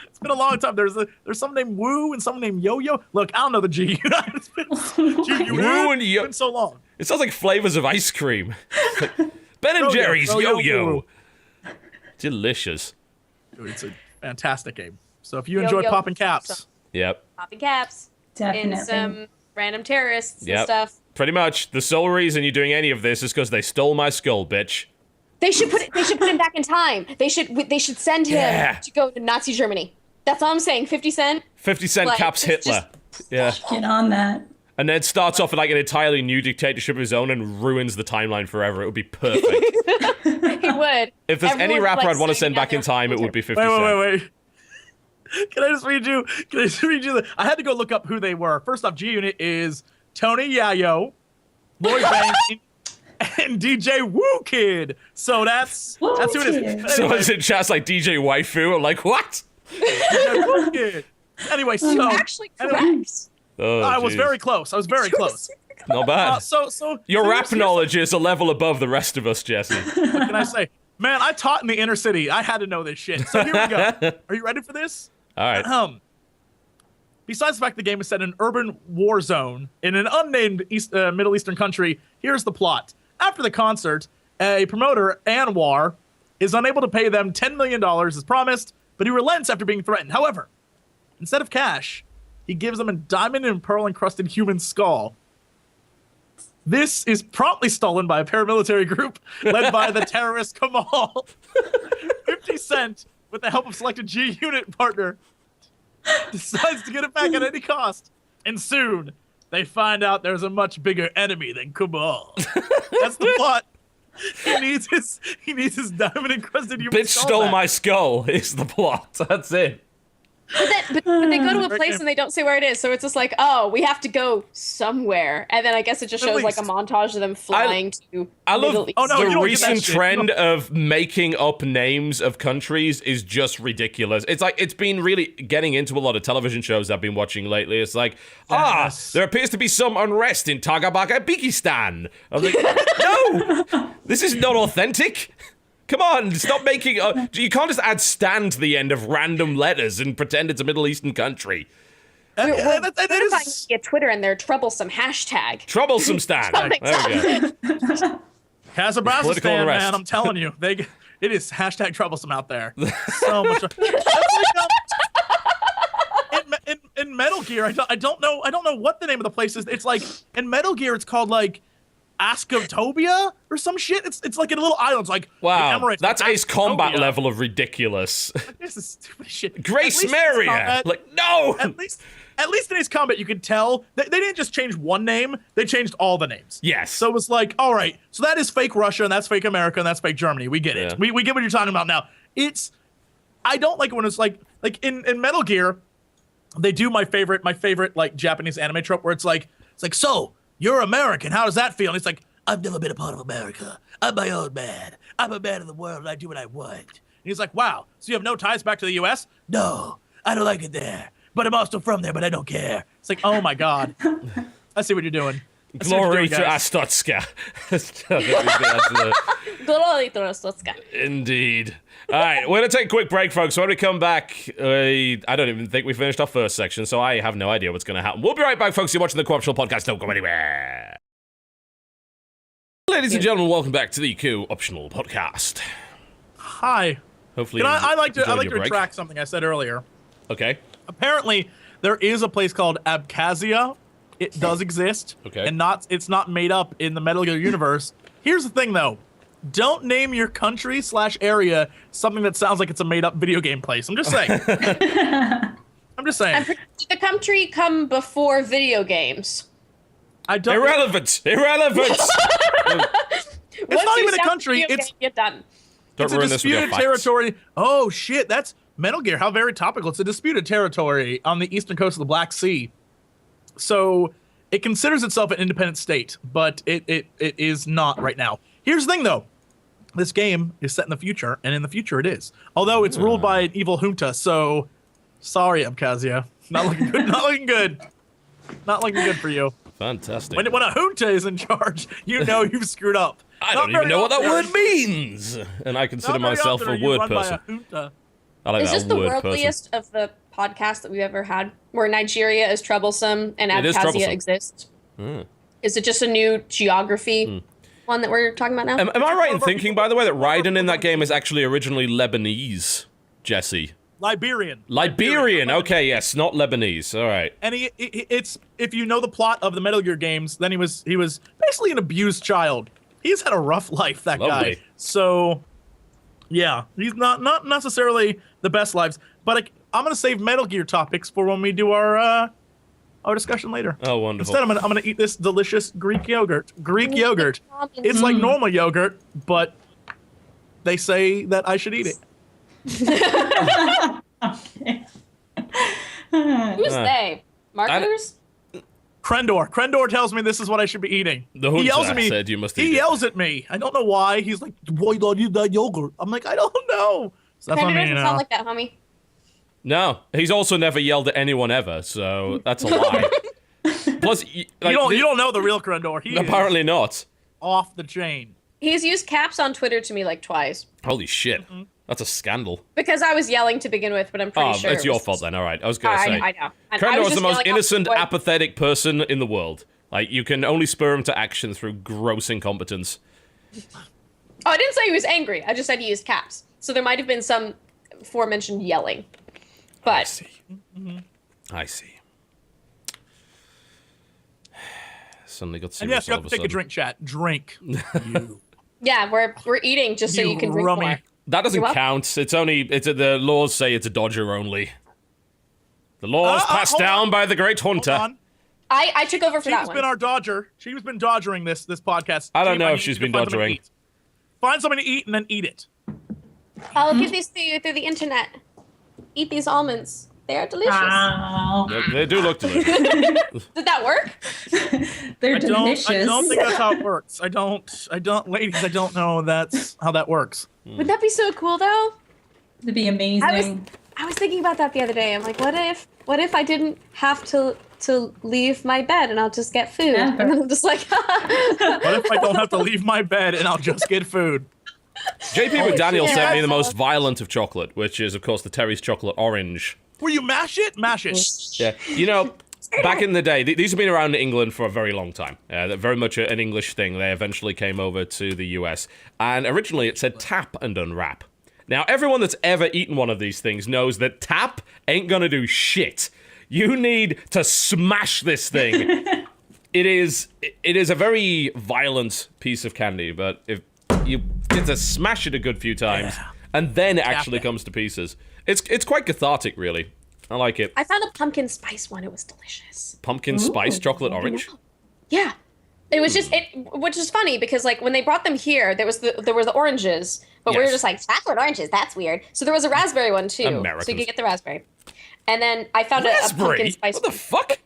It's been a long time. There's someone named Woo and someone named Yo Yo. Look, I don't know the G. It's been Woo and Yo- It's been so long. It sounds like flavors of ice cream. Ben and Froyo, Jerry's Froyo, Yo-Yo. Delicious. Dude, it's a fantastic game. So if you Yo, enjoy yo. popping caps, Yep. Popping caps. Definitely. And some random terrorists and Yep. stuff. Pretty much. The sole reason you're doing any of this is because they stole my skull, bitch. They should put him back in time. They should send him Yeah. to go to Nazi Germany. That's all I'm saying. 50 Cent. 50 Cent Like, caps it's Hitler. Yeah. Get on that. And then starts off with like an entirely new dictatorship of his own and ruins the timeline forever. It would be perfect. He would. If there's any Everyone's, rapper like, I'd want to sitting send back down in time, it would be 50 wait, Cent. wait. Can I just read you? I had to go look up who they were. First off, G Unit is Tony Yayo, Lloyd Banks, and DJ Woo Kid. So that's who it is. But Someone's in chat's like DJ Waifu. I'm like, what? DJ Woo Kid. Anyway, so You're actually correct. Oh, I was jeez. very close. I was very close. Not bad. So Your so rap here's- knowledge is a level above the rest of us, Jesse. What can I say? Man, I taught in the inner city. I had to know this shit. So here we go. Are you ready for this? All right. Besides the fact the game is set in an urban war zone in an unnamed Middle Eastern country, here's the plot. After the concert, a promoter, Anwar, is unable to pay them $10 million as promised, but he relents after being threatened. However, instead of cash, he gives them a diamond and pearl encrusted human skull. This is promptly stolen by a paramilitary group led by the terrorist Kamal. 50 Cent, with the help of selected G Unit partner, decides to get it back at any cost. And soon, they find out there's a much bigger enemy than Kamal. That's the plot. He needs his diamond encrusted human Bitch skull stole back. my skull is the plot. That's it. But they go to a place and they don't say where it is, so it's just like, oh, we have to go somewhere, and then I guess it just At shows like a least. montage of them flying to I love Middle East. Oh, no, you the don't get that recent shit. trend of making up names of countries is just ridiculous. It's like it's been really getting into a lot of television shows I've been watching lately. It's like, Yes. there appears to be some unrest in Tagabakabikistan. I was like, no, this is not authentic. Come on, stop making. You can't just add "stan" to the end of random letters and pretend it's a Middle Eastern country. We're that verifying is- via Twitter and their troublesome hashtag. Troublesome Stan. Something. There we go. Kazakhstan, Political unrest. man, I'm telling you, it is hashtag troublesome out there. So much. That's like, in Metal Gear, I don't know what the name of the place is. It's like in Metal Gear, it's called like Ascotobia or some shit. It's like in a little island. It's like Wow, the Emirates, that's like, Ace Combat Ascotobia. level of ridiculous. This is stupid shit. Grace At least in Ace Maria. Combat- Like, no. At least in Ace Combat, you could tell they didn't just change one name; they changed all the names. Yes. So it was like, all right, so that is fake Russia, and that's fake America, and that's fake Germany. We get it. Yeah. We get what you're talking about now. I don't like it when it's like in Metal Gear, they do my favorite like Japanese anime trope where it's like, so you're American. How does that feel? And it's like, I've never been a part of America. I'm my own man. I'm a man of the world, and I do what I want. And he's like, wow, so you have no ties back to the U.S.? No, I don't like it there. But I'm also from there, but I don't care. It's like, oh my God. I see what you're doing. I see what you're Glory doing, to guys. Astotska. Glory to Rostotska. Indeed. All right, we're going to take a quick break, folks. When we come back, I don't even think we finished our first section, so I have no idea what's going to happen. We'll be right back, folks. You're watching the Co-optional Podcast. Don't go anywhere. Ladies and gentlemen, welcome back to the Co-optional Podcast. Hi. Hopefully, Can I like to enjoyed I like your to break. retract something I said earlier. Okay. Apparently, there is a place called Abkhazia. It does exist. Okay. And it's not made up in the Metal Gear universe. Here's the thing, though. Don't name your country / area something that sounds like it's a made up video game place. I'm just saying. I'm just saying. Did the country come before video games? I don't. Irrelevant. It's not even a country. You're done. Don't It's a ruin this with your disputed facts. territory. Oh shit, that's Metal Gear. How very topical. It's a disputed territory on the eastern coast of the Black Sea. So it considers itself an independent state, but it is not right now. Here's the thing, though. This game is set in the future, and in the future it is. Although it's ruled by an evil junta, so sorry, Abkhazia. Not looking good. Not looking good. Not looking good for you. Fantastic. When a junta is in charge, you know you've screwed up. I Not don't even very know what that often word are- means. And I consider not very myself often a are you word run by person. a junta. I like Is that this the word person. worldliest of the podcasts that we've ever had, where Nigeria is troublesome and It is Abkhazia troublesome. exists? Is it just a new geography? one that we're talking about now? Am I right in thinking, by the way, that Raiden in that game is actually originally Lebanese, Jesse? Liberian. Okay, yes, not Lebanese. All right. And it's if you know the plot of the Metal Gear games, then he was basically an abused child. He's had a rough life, that Lovely. guy. So, yeah, he's not necessarily the best lives. But I'm gonna save Metal Gear topics for when we do our discussion later. Oh, wonderful. Instead, I'm gonna eat this delicious Greek yogurt. It's like normal yogurt, but they say that I should eat it. Who's they? Marketers? Krendor tells me this is what I should be eating. The Hunter said you must eat it. He yells at me. I don't know why. He's like, "Why don't you eat that yogurt?" I'm like, I don't know. So that's what Krendor I mean, doesn't sound like that, homie. No, he's also never yelled at anyone ever, so that's a lie. Plus, you don't know the real Krendor. He apparently is not. off the chain. He's used caps on Twitter to me like twice. Holy shit. That's a scandal. Because I was yelling to begin with, but I'm pretty sure it's your fault then. All right. I was going to say. I know. Krendor is the most innocent, what... apathetic person in the world. Like, you can only spur him to action through gross incompetence. Oh, I didn't say he was angry. I just said he used caps. So there might have been some aforementioned yelling. But I see. I see. Suddenly got serious. And yes, you all have of to take a sudden. drink, chat. Drink. You. yeah, we're eating just so you can drink rummy. more. That doesn't You're count. The laws say it's a dodger only. The laws passed down on. by the great Hunter. Hold on. I took over for that She's one. been our dodger. She's been dodgering this podcast. I don't know need if she's you been to find something to dodgering. eat. Find something to eat and then eat it. I'll give these to you through the internet. Eat these almonds. They are delicious. Wow. They do look delicious. Did that work? They're delicious. I don't think that's how it works. I don't, ladies, I don't know that's how that works. Would that be so cool though? It'd be amazing. I was thinking about that the other day. I'm like, what if I didn't have to leave my bed and I'll just get food? Yeah. And then I'm just like, What if I don't have to leave my bed and I'll just get food? JP McDaniel shit. sent me the most violent of chocolate, which is, of course, the Terry's Chocolate Orange. Will you mash it? Mash it. Yeah, you know, back in the day, these have been around in England for a very long time. They're very much an English thing. They eventually came over to the US. And originally it said tap and unwrap. Now, everyone that's ever eaten one of these things knows that tap ain't gonna do shit. You need to smash this thing. It is a very violent piece of candy, but if you get to smash it a good few times, and then it actually comes to pieces. It's quite cathartic, really. I like it. I found a pumpkin spice one. It was delicious. Pumpkin spice chocolate orange. Yeah. It was just which is funny because like when they brought them here, there were the oranges, but we were Yes. just like chocolate oranges. That's weird. So there was a raspberry one too, so Americans. you could get the raspberry. And then I found a pumpkin Raspberry? spice. What the fuck?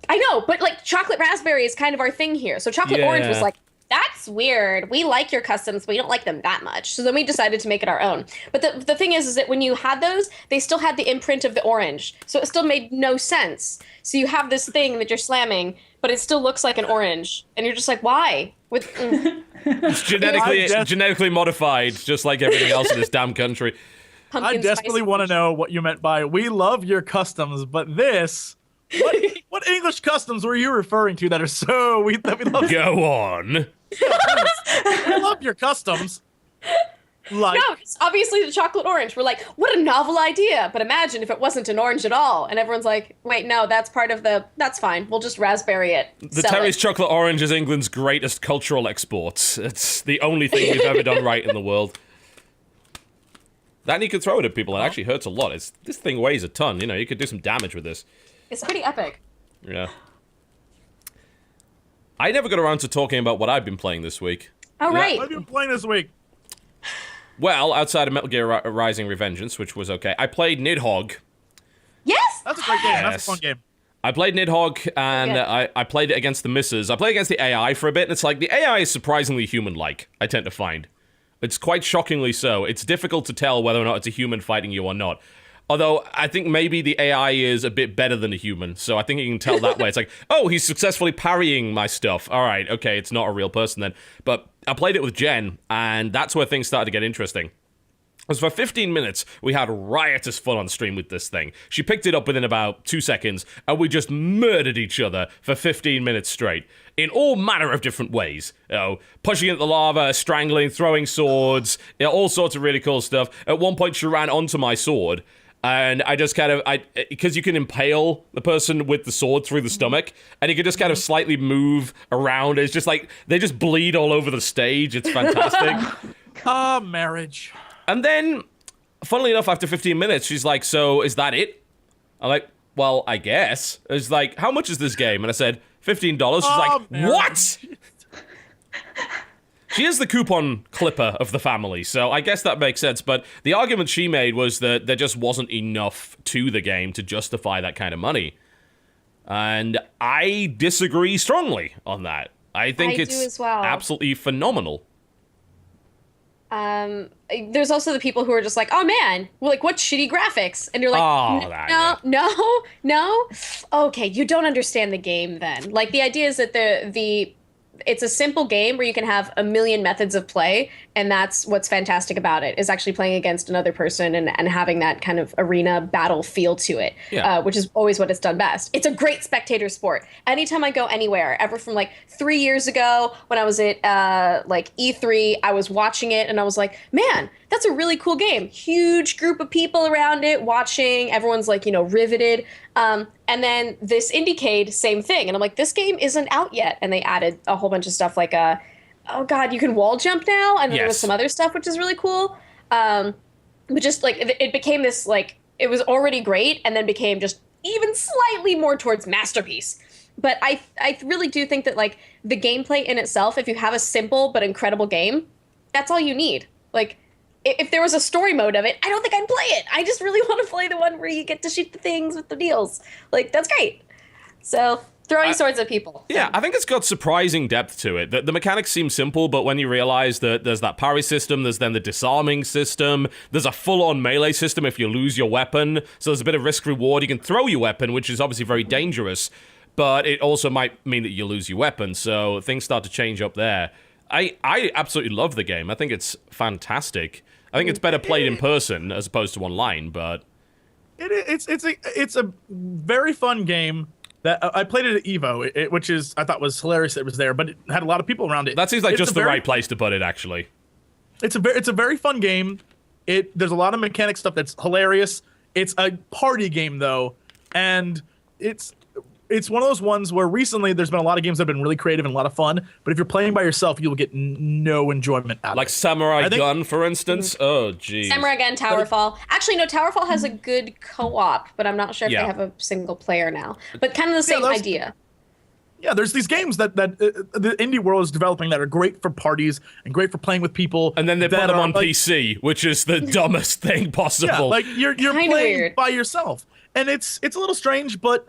I know, but like chocolate raspberry is kind of our thing here. So chocolate orange was Yeah. like, that's weird. We like your customs, but we don't like them that much. So then we decided to make it our own. But the thing is that when you had those, they still had the imprint of the orange. So it still made no sense. So you have this thing that you're slamming, but it still looks like an orange. And you're just like, why? It's genetically modified, just like everything else in this damn country. I pumpkin desperately spice want to orange. know what you meant by "we love your customs," but this. What English customs were you referring to that are so that we love? Go on. We love your customs. Like, No, it's obviously the chocolate orange. We're like, what a novel idea. But imagine if it wasn't an orange at all. And everyone's like, wait, no, that's part of that's fine. We'll just raspberry it. The sell Terry's it. Chocolate Orange is England's greatest cultural export. It's the only thing we've ever done right in the world. That you can throw it at people, and it actually hurts a lot. This thing weighs a ton, you know, you could do some damage with this. It's pretty epic. Yeah. I never got around to talking about what I've been playing this week. All right. what have you been playing this week? Well, outside of Metal Gear Rising Revengeance, which was okay, I played Nidhogg. Yes. That's a great game. That's Yes. a fun game. I played Nidhogg, and Yeah. I played it against the misses. I played against the AI for a bit, and it's like, the AI is surprisingly human-like, I tend to find. It's quite shockingly so. It's difficult to tell whether or not it's a human fighting you or not. Although, I think maybe the AI is a bit better than a human, so I think you can tell that way. It's like, oh, he's successfully parrying my stuff. All right, okay, it's not a real person then. But I played it with Jen, and that's where things started to get interesting. Because for 15 minutes, we had riotous fun on stream with this thing. She picked it up within about 2 seconds, and we just murdered each other for 15 minutes straight. In all manner of different ways. You know, pushing into the lava, strangling, throwing swords, you know, all sorts of really cool stuff. At one point, she ran onto my sword, and I just kind of, because you can impale the person with the sword through the stomach, and you can just kind of slightly move around. It's just like, they just bleed all over the stage. It's fantastic. Marriage. And then, funnily enough, after 15 minutes, she's like, so is that it? I'm like, well, I guess. It's like, how much is this game? And I said, $15. She's like, what? She is the coupon clipper of the family, so I guess that makes sense. But the argument she made was that there just wasn't enough to the game to justify that kind of money. And I disagree strongly on that. I think it's do as well. Absolutely phenomenal. There's also the people who are just like, oh man, well, like, what shitty graphics? And you're like, no. Okay, you don't understand the game then. Like, the idea is that it's a simple game where you can have a million methods of play, and that's what's fantastic about it, is actually playing against another person and having that kind of arena battle feel to it, which is always what it's done best. It's a great spectator sport. Anytime I go anywhere, ever from like 3 years ago when I was at like E3, I was watching it and I was like, man, that's a really cool game. Huge group of people around it watching. Everyone's like, riveted. And then this Indiecade, same thing. And I'm like, this game isn't out yet. And they added a whole bunch of stuff like, oh God, you can wall jump now. And then there was some other stuff, which is really cool. But just like, it became this, like, it was already great and then became just even slightly more towards masterpiece. But I really do think that, like, the gameplay in itself, if you have a simple but incredible game, that's all you need. Like, if there was a story mode of it, I don't think I'd play it. I just really want to play the one where you get to shoot the things with the needles. Like, that's great. So, throwing swords at people. Yeah, I think it's got surprising depth to it. The mechanics seem simple, but when you realize that there's that parry system, there's then the disarming system, there's a full-on melee system if you lose your weapon, so there's a bit of risk-reward. You can throw your weapon, which is obviously very dangerous, but it also might mean that you lose your weapon, so things start to change up there. I absolutely love the game. I think it's fantastic. I think it's better played in person as opposed to online, but it's a very fun game that I played it at Evo, which is I thought was hilarious that it was there, but it had a lot of people around it. That seems like just the right place to put it, actually. It's a very fun game. There's a lot of mechanic stuff that's hilarious. It's a party game though, and it's one of those ones where recently there's been a lot of games that have been really creative and a lot of fun, but if you're playing by yourself, you'll get no enjoyment out of it. Like Samurai Gun, for instance? Oh, geez. Samurai Gun, Towerfall. Actually, no, Towerfall has a good co-op, but I'm not sure if they have a single player now. But kind of the same idea. Yeah, there's these games that the indie world is developing that are great for parties and great for playing with people. And then they put them on PC, which is the dumbest thing possible. Yeah, like you're playing by yourself. And it's a little strange, but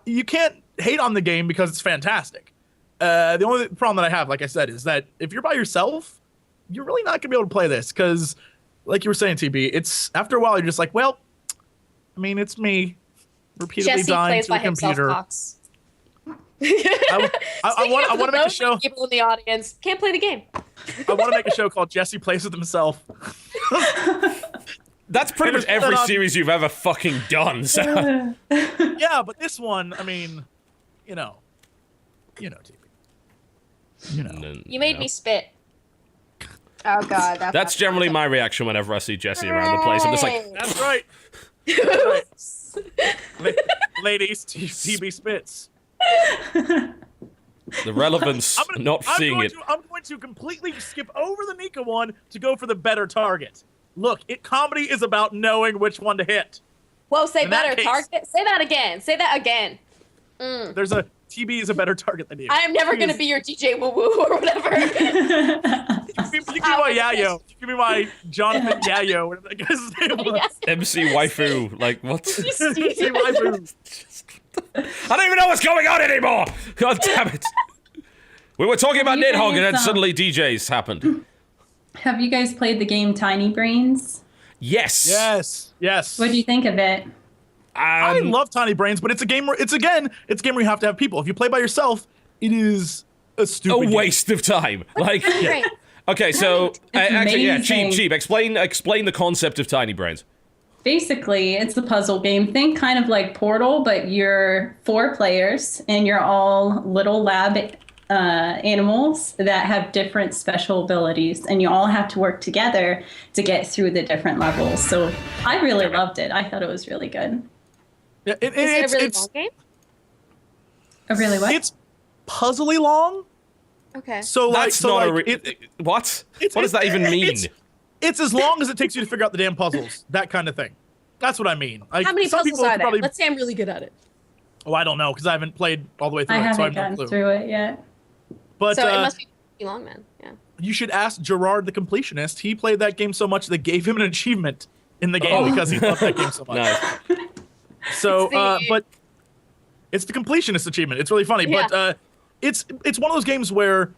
you can't hate on the game because it's fantastic. The only problem that I have, like I said, is that if you're by yourself, you're really not going to be able to play this because, like you were saying, TB, it's after a while you're just like, well, I mean, it's me repeatedly dying to the computer. I want to make a show. People in the audience can't play the game. I want to make a show called Jesse Plays with Himself. That's pretty much every series you've ever fucking done. So. Yeah, but this one, I mean, you know, TB. You made me spit. Oh God, that's generally my reaction whenever I see Jesse around the place. I'm just like, that's right. That's right. Ladies, TB spits. The relevance, not seeing it. I'm going to completely skip over the Nika one to go for the better target. Look, comedy is about knowing which one to hit. Whoa, say better target? Say that again. Say that again. There's TB is a better target than you. I am never going to be your DJ Woo Woo or whatever. You can be my Yayo. You can be my Jonathan Yayo, whatever that guy's name was. Yes. MC Waifu. Like, what? MC Waifu. I don't even know what's going on anymore! God damn it. We were talking about Nidhogg and then suddenly DJs happened. Have you guys played the game Tiny Brains? Yes. What do you think of it? I love Tiny Brains, but it's a game where it's a game where you have to have people. If you play by yourself, it is a stupid waste of time. Like, Okay, so actually, yeah, amazing. Cheap. Explain the concept of tiny brains. Basically, it's a puzzle game. Think kind of like Portal, but you're 4 players and you're all little lab animals that have different special abilities, and you all have to work together to get through the different levels. So I really loved it. I thought it was really good. Yeah, Is it a really long game? A really what? It's puzzly long. Okay. So That's what? What does that even mean? It's as long as it takes you to figure out the damn puzzles, that kind of thing. That's what I mean. Like, How many some puzzles people are could there? probably- Let's say I'm really good at it. Oh, I don't know because I haven't played all the way through I it, so I haven't have no gotten clue. through it yet. But So it must be pretty long then. Yeah. you should ask Gerard the completionist. He played that game so much they gave him an achievement in the game because he loved that game so much. Nice. So, It's the- but it's the completionist achievement. It's really funny, but it's one of those games where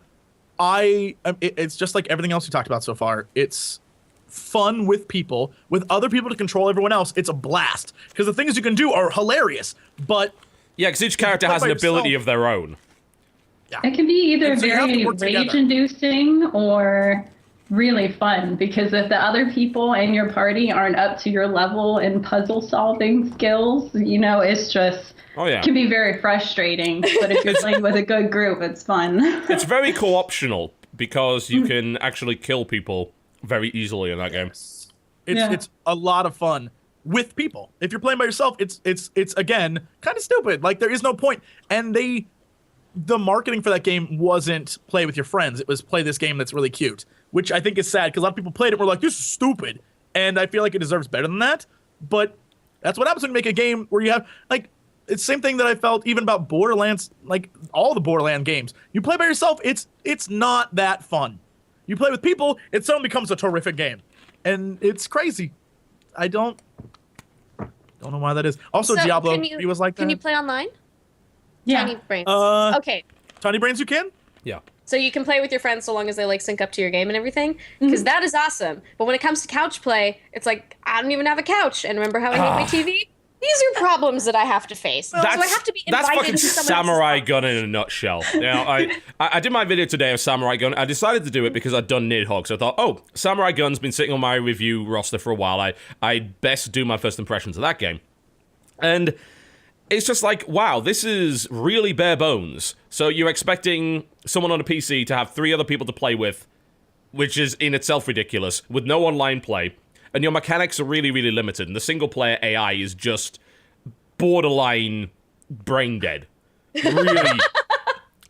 it's just like everything else we talked about so far. It's fun with people, with other people to control everyone else. It's a blast because the things you can do are hilarious. But Yeah, because each character play has by an ability yourself- of their own. It can be either And so you have to very work together. rage-inducing or really fun, because if the other people in your party aren't up to your level in puzzle-solving skills, it's just Oh yeah. can be very frustrating. But if you're playing with a good group, it's fun. It's very co-optional because you can actually kill people very easily in that game. it's a lot of fun with people. If you're playing by yourself, it's again kind of stupid. Like there is no point. And the marketing for that game wasn't play with your friends. It was play this game that's really cute, which I think is sad because a lot of people played it and were like, this is stupid. And I feel like it deserves better than that. But that's what happens when you make a game where you have, like, it's the same thing that I felt even about Borderlands, like all the Borderland games. You play by yourself, it's not that fun. You play with people, it suddenly becomes a terrific game. And it's crazy. I don't know why that is. Also, So Diablo can you- 3 was like that. Can you play online? Yeah. Tiny brains. Uh, Okay. Tiny Brains you can? Yeah. So you can play with your friends so long as they like sync up to your game and everything, because that is awesome. But when it comes to couch play, it's like I don't even have a couch. And remember how I hate my TV? These are problems that I have to face. So I have to be that's invited fucking to someone Samurai else's Gun in a nutshell. You know, I did my video today of Samurai Gun. I decided to do it because I'd done Nidhogg, so I thought, oh, Samurai Gun's been sitting on my review roster for a while. I'd best do my first impressions of that game. And it's just like, wow, this is really bare bones. So you're expecting someone on a PC to have 3 other people to play with, which is in itself ridiculous, with no online play. And your mechanics are really, really limited. And the single-player AI is just borderline brain dead. Really,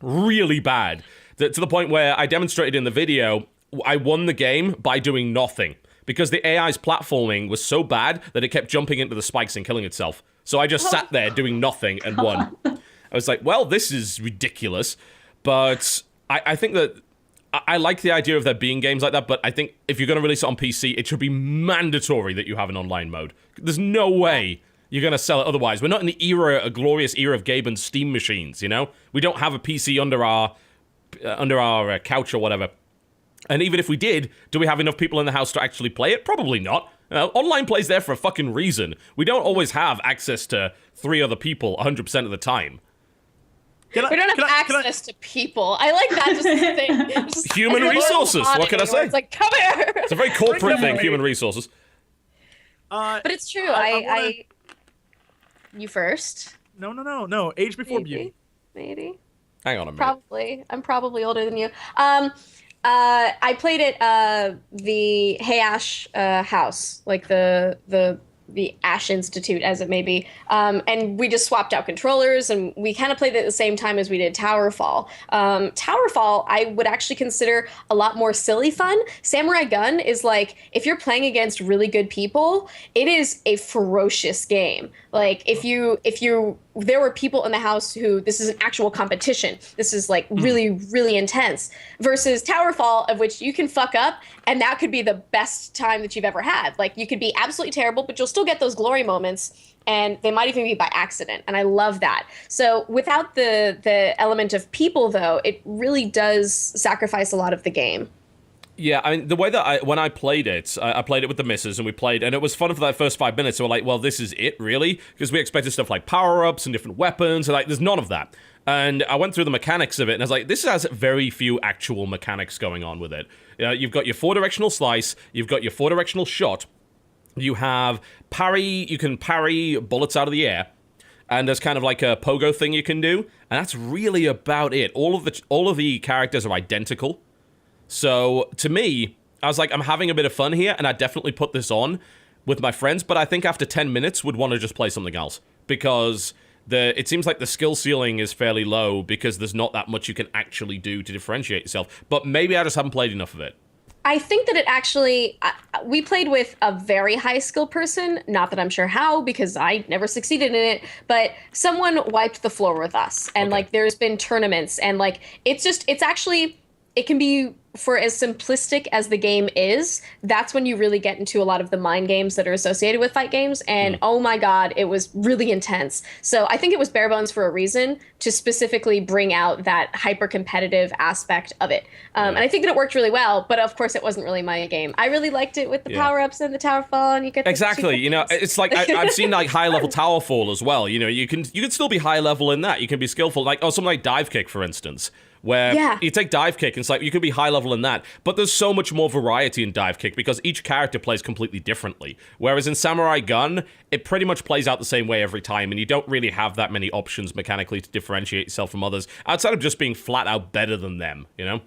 really bad. To the point where I demonstrated in the video, I won the game by doing nothing. Because the AI's platforming was so bad that it kept jumping into the spikes and killing itself. So I just sat there doing nothing and won. I was like, well, this is ridiculous. But I think that I like the idea of there being games like that, but I think if you're going to release it on PC, it should be mandatory that you have an online mode. There's no way you're going to sell it otherwise. We're not in the era, a glorious era of Gaben's Steam machines, you know? We don't have a PC under our couch or whatever. And even if we did, do we have enough people in the house to actually play it? Probably not. Online play's there for a fucking reason. We don't always have access to 3 other people 100% of the time. We don't have access to people. I like that just thing. Just Human like a resources, little what can I body where say? It's like, come here. It's a very corporate thing, away. human resources. But it's true. You first. No. Age before beauty. Maybe. Hang on a minute. Probably. I'm probably older than you. I played at the Hey Ash house, like the Ash Institute, as it may be, and we just swapped out controllers, and we kind of played it at the same time as we did Towerfall. Towerfall, I would actually consider a lot more silly fun. Samurai Gun is like, if you're playing against really good people, it is a ferocious game. Like there were people in the house who, this is an actual competition. This is like really, really intense. Versus Towerfall, of which you can fuck up, and that could be the best time that you've ever had. Like, you could be absolutely terrible, but you'll still get those glory moments, and they might even be by accident. And I love that. So without the element of people, though, it really does sacrifice a lot of the game. Yeah, I mean, the way that when I played it, I played it with the missus, and we played, and it was fun for that first 5 minutes. So we're like, well, this is it, really? Because we expected stuff like power-ups and different weapons, and like, there's none of that. And I went through the mechanics of it, and I was like, this has very few actual mechanics going on with it. You've got your 4-directional slice, you've got your 4-directional shot, you have parry, you can parry bullets out of the air, and there's kind of like a pogo thing you can do, and that's really about it. All of the characters are identical. So, to me, I was like, I'm having a bit of fun here, and I definitely put this on with my friends, but I think after 10 minutes, would want to just play something else. Because it seems like the skill ceiling is fairly low, because there's not that much you can actually do to differentiate yourself. But maybe I just haven't played enough of it. I think that it actually, we played with a very high skill person, not that I'm sure how, because I never succeeded in it, but someone wiped the floor with us. And Okay. like, there's been tournaments, and like, it's actually, it can be, for as simplistic as the game is, that's when you really get into a lot of the mind games that are associated with fight games. And oh my God, it was really intense. So I think it was bare bones for a reason, to specifically bring out that hyper competitive aspect of it. And I think that it worked really well, but of course it wasn't really my game. I really liked it with the power-ups and the tower fall, and you get Exactly. You know, it's like I've seen like high level tower fall as well. You know, you can still be high level in that. You can be skillful, like something like dive kick, for instance, where you take dive kick and it's like you could be high level in that, but there's so much more variety in dive kick because each character plays completely differently. Whereas in Samurai Gun, it pretty much plays out the same way every time, and you don't really have that many options mechanically to differentiate yourself from others outside of just being flat out better than them, you know?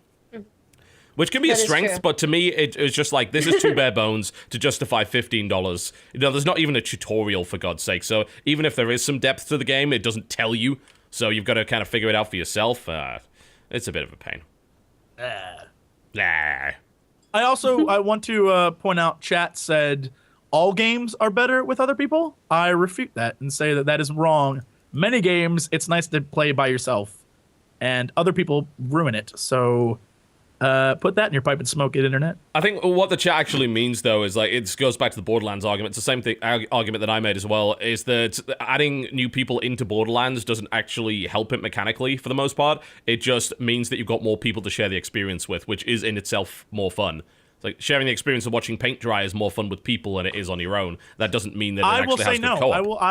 Which can be a strength, but to me, it's just like, this is too bare bones to justify $15. You know, there's not even a tutorial, for God's sake. So even if there is some depth to the game, it doesn't tell you. So you've got to kind of figure it out for yourself. It's a bit of a pain. I want to point out, chat said all games are better with other people. I refute that and say that is wrong. Many games, it's nice to play by yourself, and other people ruin it. So put that in your pipe and smoke it, internet. I think what the chat actually means, though, is like, it goes back to the Borderlands argument. It's the same thing argument that I made as well, is that adding new people into Borderlands doesn't actually help it mechanically for the most part. It just means that you've got more people to share the experience with, which is in itself more fun. It's like sharing the experience of watching paint dry is more fun with people than it is on your own. That doesn't mean that it actually has good co-op.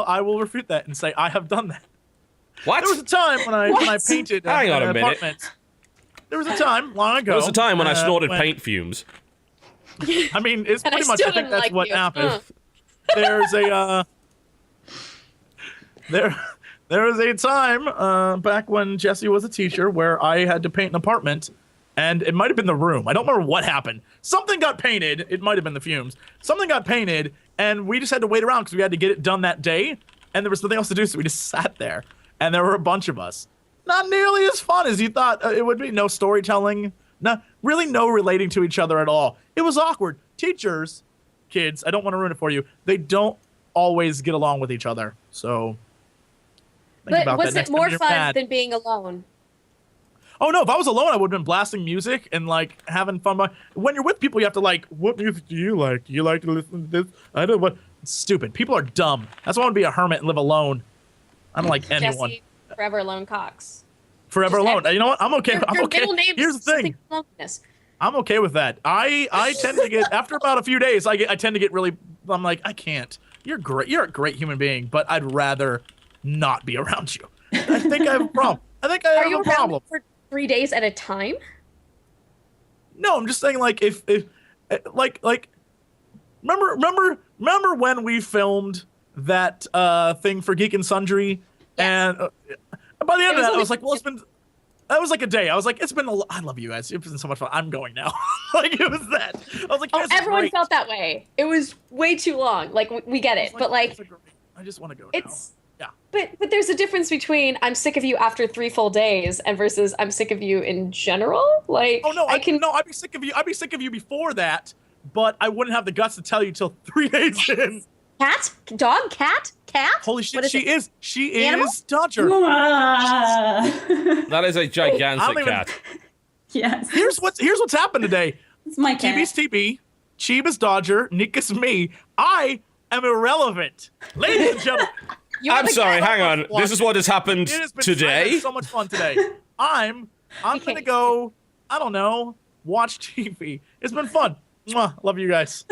I will refute that and say I have done that. What? There was a time when I painted Hang on a minute. apartments. There was a time long ago. There was a time when I snorted paint fumes. I mean, it's And I pretty much. still I think didn't that's like what you. happened. There's a there was a time back when Jesse was a teacher where I had to paint an apartment, and it might have been the room. I don't remember what happened. Something got painted. It might have been the fumes. Something got painted, and we just had to wait around because we had to get it done that day, and there was nothing else to do, so we just sat there, and there were a bunch of us. Not nearly as fun as you thought it would be. No storytelling. No relating to each other at all. It was awkward. Teachers, kids, I don't want to ruin it for you. They don't always get along with each other. So think But about was that it next time more you're fun mad. than being alone? Oh no, if I was alone, I would have been blasting music and like having fun. When you're with people, you have to like, what music do you like? Do you like to listen to this? I don't know what. It's stupid. People are dumb. That's why I want to be a hermit and live alone. I don't like anyone. Jesse, forever alone Cox. Forever alone. You know what? I'm okay. I'm Your okay. middle name Here's is the thing. something loneliness. I'm okay with that. I tend to get after about a few days. I tend to get really. I'm like, I can't. You're great. You're a great human being, but I'd rather not be around you. I think I have a problem. I think I Are have you a around problem. for 3 days at a time? No, I'm just saying like if like remember when we filmed that thing for Geek and Sundry, and by the end of that, I was like, well, it's been. That was like a day. I was like, it's been I love you guys. It's been so much fun. I'm going now. Like, it was that. I was like, Oh, yes, everyone great. felt that way. It was way too long. Like, we get it. But like, I just want to go it's now. but there's a difference between I'm sick of you after 3 full days and versus I'm sick of you in general. Like, Oh no, I can. no, I'd be sick of you. I'd be sick of you before that, but I wouldn't have the guts to tell you till 3 days in. Cat? Dog? Cat? Cat? Holy shit, What she it? is Animal? Dodger. That is a I gigantic don't even- cat. Yes. Here's what's happened today. It's my cat. TB's TB, Chiib is Dodger, Nika's me. I am irrelevant. Ladies and gentlemen, You are I'm the sorry, cat. hang on. This is what has happened it has been today? so much fun today. I'm You gonna can't- go, I don't know, watch TV. It's been fun. Mwah. Love you guys.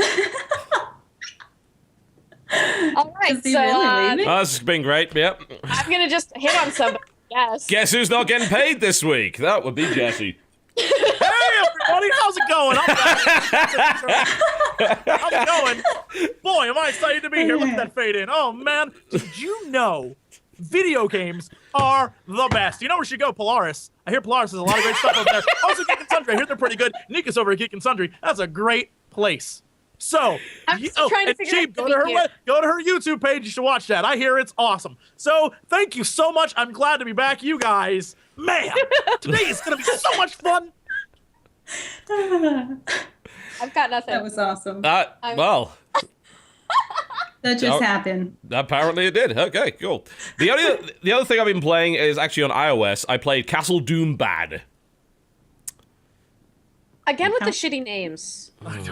All right, Is he so really leaving? Oh, this has been great. Yep. I'm gonna just hit on somebody. Yes. Guess who's not getting paid this week? That would be Jesse. Hey, everybody, how's it going? How's it going? Boy, am I excited to be here. Look at that fade in. Oh, man. Did you know video games are the best? You know where we should go? Polaris. I hear Polaris has a lot of great stuff over there. Also, Geek and Sundry. I hear they're pretty good. Nika's over at Geek and Sundry. That's a great place. So, I'm just trying to figure Chiib, out go to her YouTube page. You should watch that. I hear it's awesome. So, thank you so much. I'm glad to be back, you guys. Man, today is going to be so much fun. I've got nothing. That was awesome. Well, That just happened. apparently it did. Okay, cool. The other thing I've been playing is actually on iOS. I played Castle Doom Bad. Again with the shitty names.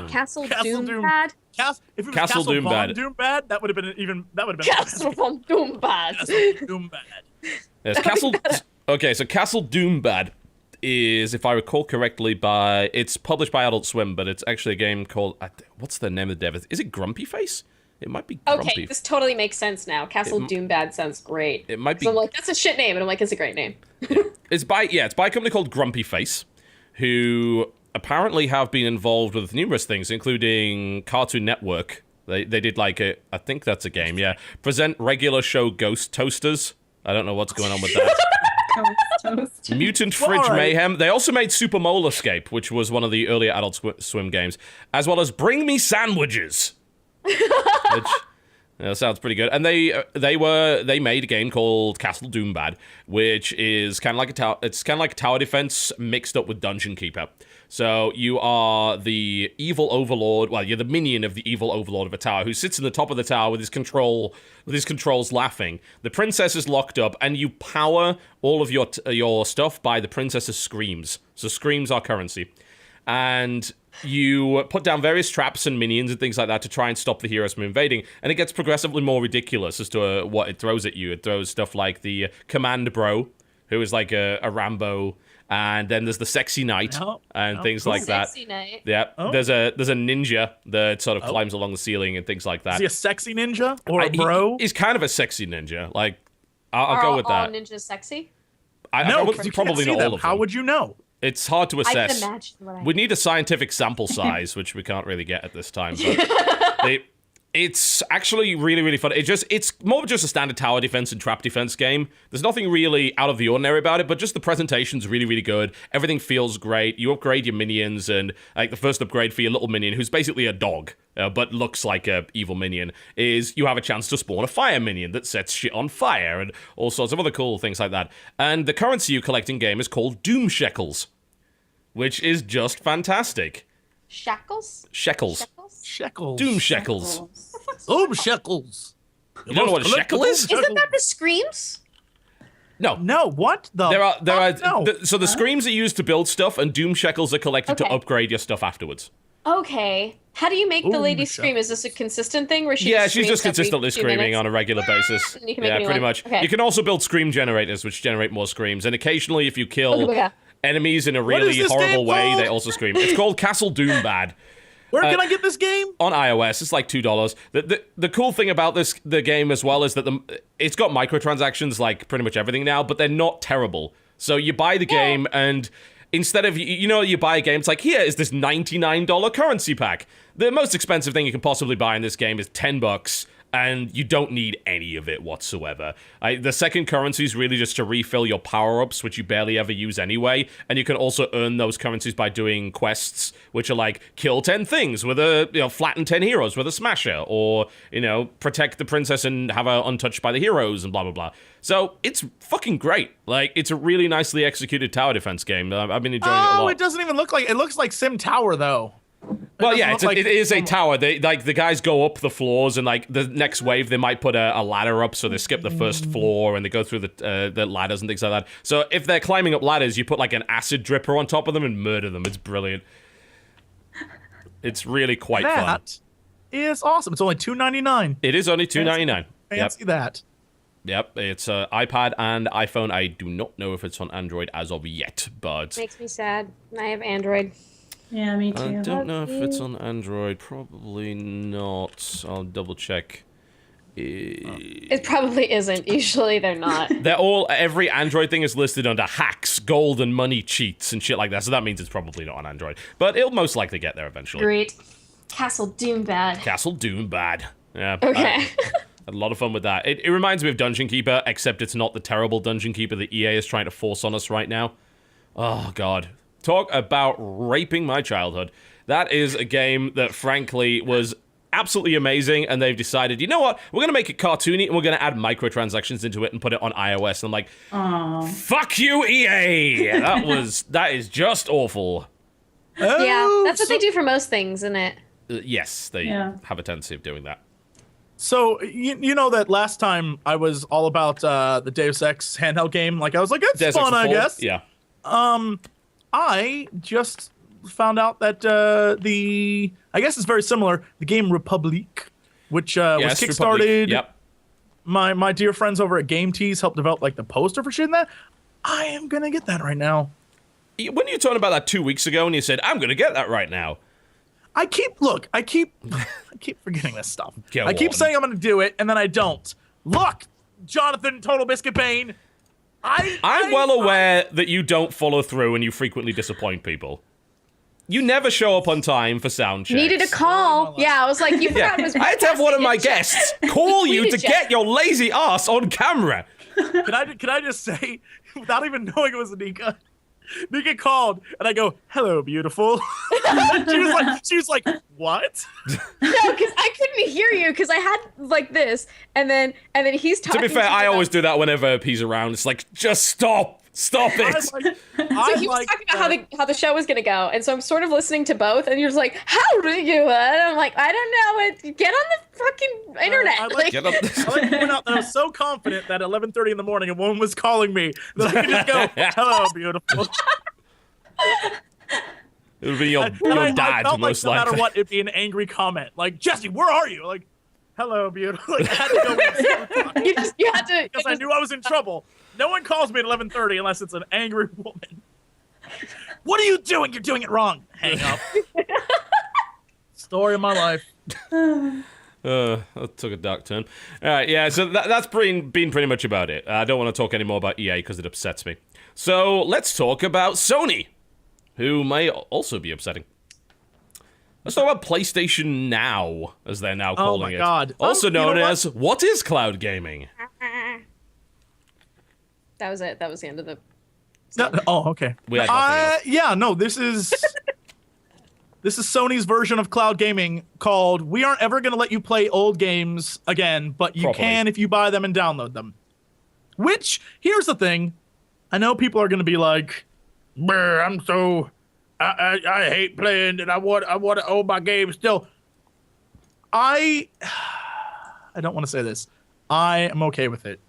Castle Doom Bad. If it was Castle Doom Bad. Doom Bad, that would have been Castle from Doom Bad. Castle Doom Bad. Yes, Castle. Okay, so Castle Doom Bad is, if I recall correctly, it's published by Adult Swim, but it's actually a game called, what's the name of the dev? Is it Grumpy Face? It might be Grumpy. Okay, this totally makes sense now. Castle Doom Bad sounds great. It might be. So I'm like, that's a shit name, and I'm like, it's a great name. It's by a company called Grumpy Face, who apparently have been involved with numerous things, including Cartoon Network. They did like I think that's a game, yeah. Present regular show Ghost Toasters. I don't know what's going on with that. Toast. Mutant Fridge Mayhem. They also made Super Mole Escape, which was one of the earlier Adult Swim games, as well as Bring Me Sandwiches. Which sounds pretty good. And they made a game called Castle Doom Bad, which is kind of like a tower defense mixed up with Dungeon Keeper. So you are the evil overlord. Well, you're the minion of the evil overlord of a tower who sits in the top of the tower with his controls laughing. The princess is locked up, and you power all of your stuff by the princess's screams. So screams are currency, and you put down various traps and minions and things like that to try and stop the heroes from invading, and it gets progressively more ridiculous as to what it throws at you. It throws stuff like the Command Bro, who is like a Rambo, and then there's the Sexy Knight and things like that. Sexy Knight. Yeah, there's a ninja that sort of climbs along the ceiling and things like that. Is he a sexy ninja or a bro? He's kind of a sexy ninja. Like, I'll go with that. All ninjas sexy? No, because you probably can't see not them. all of How them. would you know? It's hard to assess. I can imagine what We need a scientific sample size, which we can't really get at this time. But it's actually really, really fun. It's more of just a standard tower defense and trap defense game. There's nothing really out of the ordinary about it, but just the presentation's really, really good. Everything feels great. You upgrade your minions, and like the first upgrade for your little minion, who's basically a dog, but looks like a evil minion, is you have a chance to spawn a fire minion that sets shit on fire, and all sorts of other cool things like that. And the currency you collect in game is called Doom Shekels, which is just fantastic. Shackles? Shekels. Shekels. Doom Shekels. Doom Shekels. You don't know what a shekel is? Isn't that the screams? No. No, what the? So the screams are used to build stuff, and Doom Shekels are collected to Okay. upgrade your stuff afterwards. Okay. How do you make the lady scream? Is this a consistent thing where she Yeah, just she's just screams every consistently 2 screaming minutes? on a regular basis. And you can make a Yeah, new pretty one. much. Okay. You can also build scream generators, which generate more screams, and occasionally if you kill Okay. enemies in a is really this horrible game way, called? they also scream. It's called Castle Doom Bad. Where can I get this game? On iOS, it's like $2. The cool thing about the game as well is that it's got microtransactions like pretty much everything now, but they're not terrible. So you buy the game, and instead of, you buy a game, it's like, here is this $99 currency pack. The most expensive thing you can possibly buy in this game is $10, and you don't need any of it whatsoever. The second currency is really just to refill your power-ups, which you barely ever use anyway, and you can also earn those currencies by doing quests, which are like, kill 10 things with flatten 10 heroes with a smasher, or, protect the princess and have her untouched by the heroes, and blah, blah, blah. So, it's fucking great. Like, it's a really nicely executed tower defense game. I've been enjoying it a lot. Oh, it doesn't even look like, it looks like Sim Tower, though. Well, yeah, doesn't look it is a tower. They the guys go up the floors, and like the next wave, they might put a ladder up, so they skip the first floor and they go through the ladders and things like that. So if they're climbing up ladders, you put like an acid dripper on top of them and murder them. It's brilliant. It's really quite fun. That is awesome. It's only $2.99. It is only $2.99. Fancy that. Yep, it's iPad and iPhone. I do not know if it's on Android as of yet, but Makes me sad. I have Android. Yeah, me I too. don't know if it's on Android. Probably not. I'll double check. It probably isn't. Usually they're not. Every Android thing is listed under hacks, gold, and money cheats and shit like that, so that means it's probably not on Android. But it'll most likely get there eventually. Great. Castle Doom bad. Castle Doom bad. Yeah. Okay. Had a lot of fun with that. It reminds me of Dungeon Keeper, except it's not the terrible Dungeon Keeper that EA is trying to force on us right now. Oh, God. Talk about raping my childhood. That is a game that, frankly, was absolutely amazing, and they've decided, you know what, we're going to make it cartoony, and we're going to add microtransactions into it and put it on iOS. And I'm like, fuck you, EA! That is just awful. Yeah, that's what they do for most things, isn't it? Yes, they have a tendency of doing that. So, you know that last time I was all about the Deus Ex handheld game. Like, I was like, it's Deus Ex fun, I Reform? guess. Yeah. I just found out that I guess it's very similar, the game Republic, which was Yes, kickstarted. Republic. Yep. My dear friends over at Game Tease helped develop like the poster for shit in that. I am gonna get that right now. When you talking about that 2 weeks ago, and you said, I'm going to get that right now. I keep forgetting this stuff. Go I keep on. saying I'm gonna do it, and then I don't. Look, Jonathan Total Biscuit Bane. I'm well aware that you don't follow through and you frequently disappoint people. You never show up on time for sound checks. Needed a call. Yeah, I was like, you forgot it was. I had to have one of my guests call you to Tweeted you. get your lazy ass on camera. Can I just say, without even knowing it was Nika, Nika called, and I go, "Hello, beautiful." she was like, "What?" No, because I couldn't hear you because I had like this, and then he's talking. To be fair, me I about- always do that whenever he's around. It's like, just stop it. So he was talking about how the show was gonna go, and so I'm sort of listening to both, and you're just like, "How do you?" And I'm like, "I don't know. Get on the fucking internet." I like to point out that I was so confident that at 11:30 in the morning a woman was calling me that I could just go, "Hello, beautiful." It would be your I dad, felt most like no matter likely. what, it'd be an angry comment, like, "Jesse, where are you?" Like, "Hello, beautiful." Like, I had to go you had to. because I knew I was in trouble. No one calls me at 11:30 unless it's an angry woman. What are you doing? You're doing it wrong. Hang up. Story of my life. That took a dark turn. All right, yeah, so that's been pretty much about it. I don't want to talk anymore about EA because it upsets me. So let's talk about Sony, who may also be upsetting. Let's talk about PlayStation Now, as they're now calling it. Oh my God. Also You know known what? as, what is cloud gaming? That was it. That was the end of the. Oh, okay. We had nothing else. Yeah, no, this is Sony's version of cloud gaming called "We aren't ever going to let you play old games again, but you Properly. can if you buy them and download them." Which, here's the thing, I know people are going to be like, "Brr, I hate playing and I want to own my game still." I don't want to say this. I am okay with it.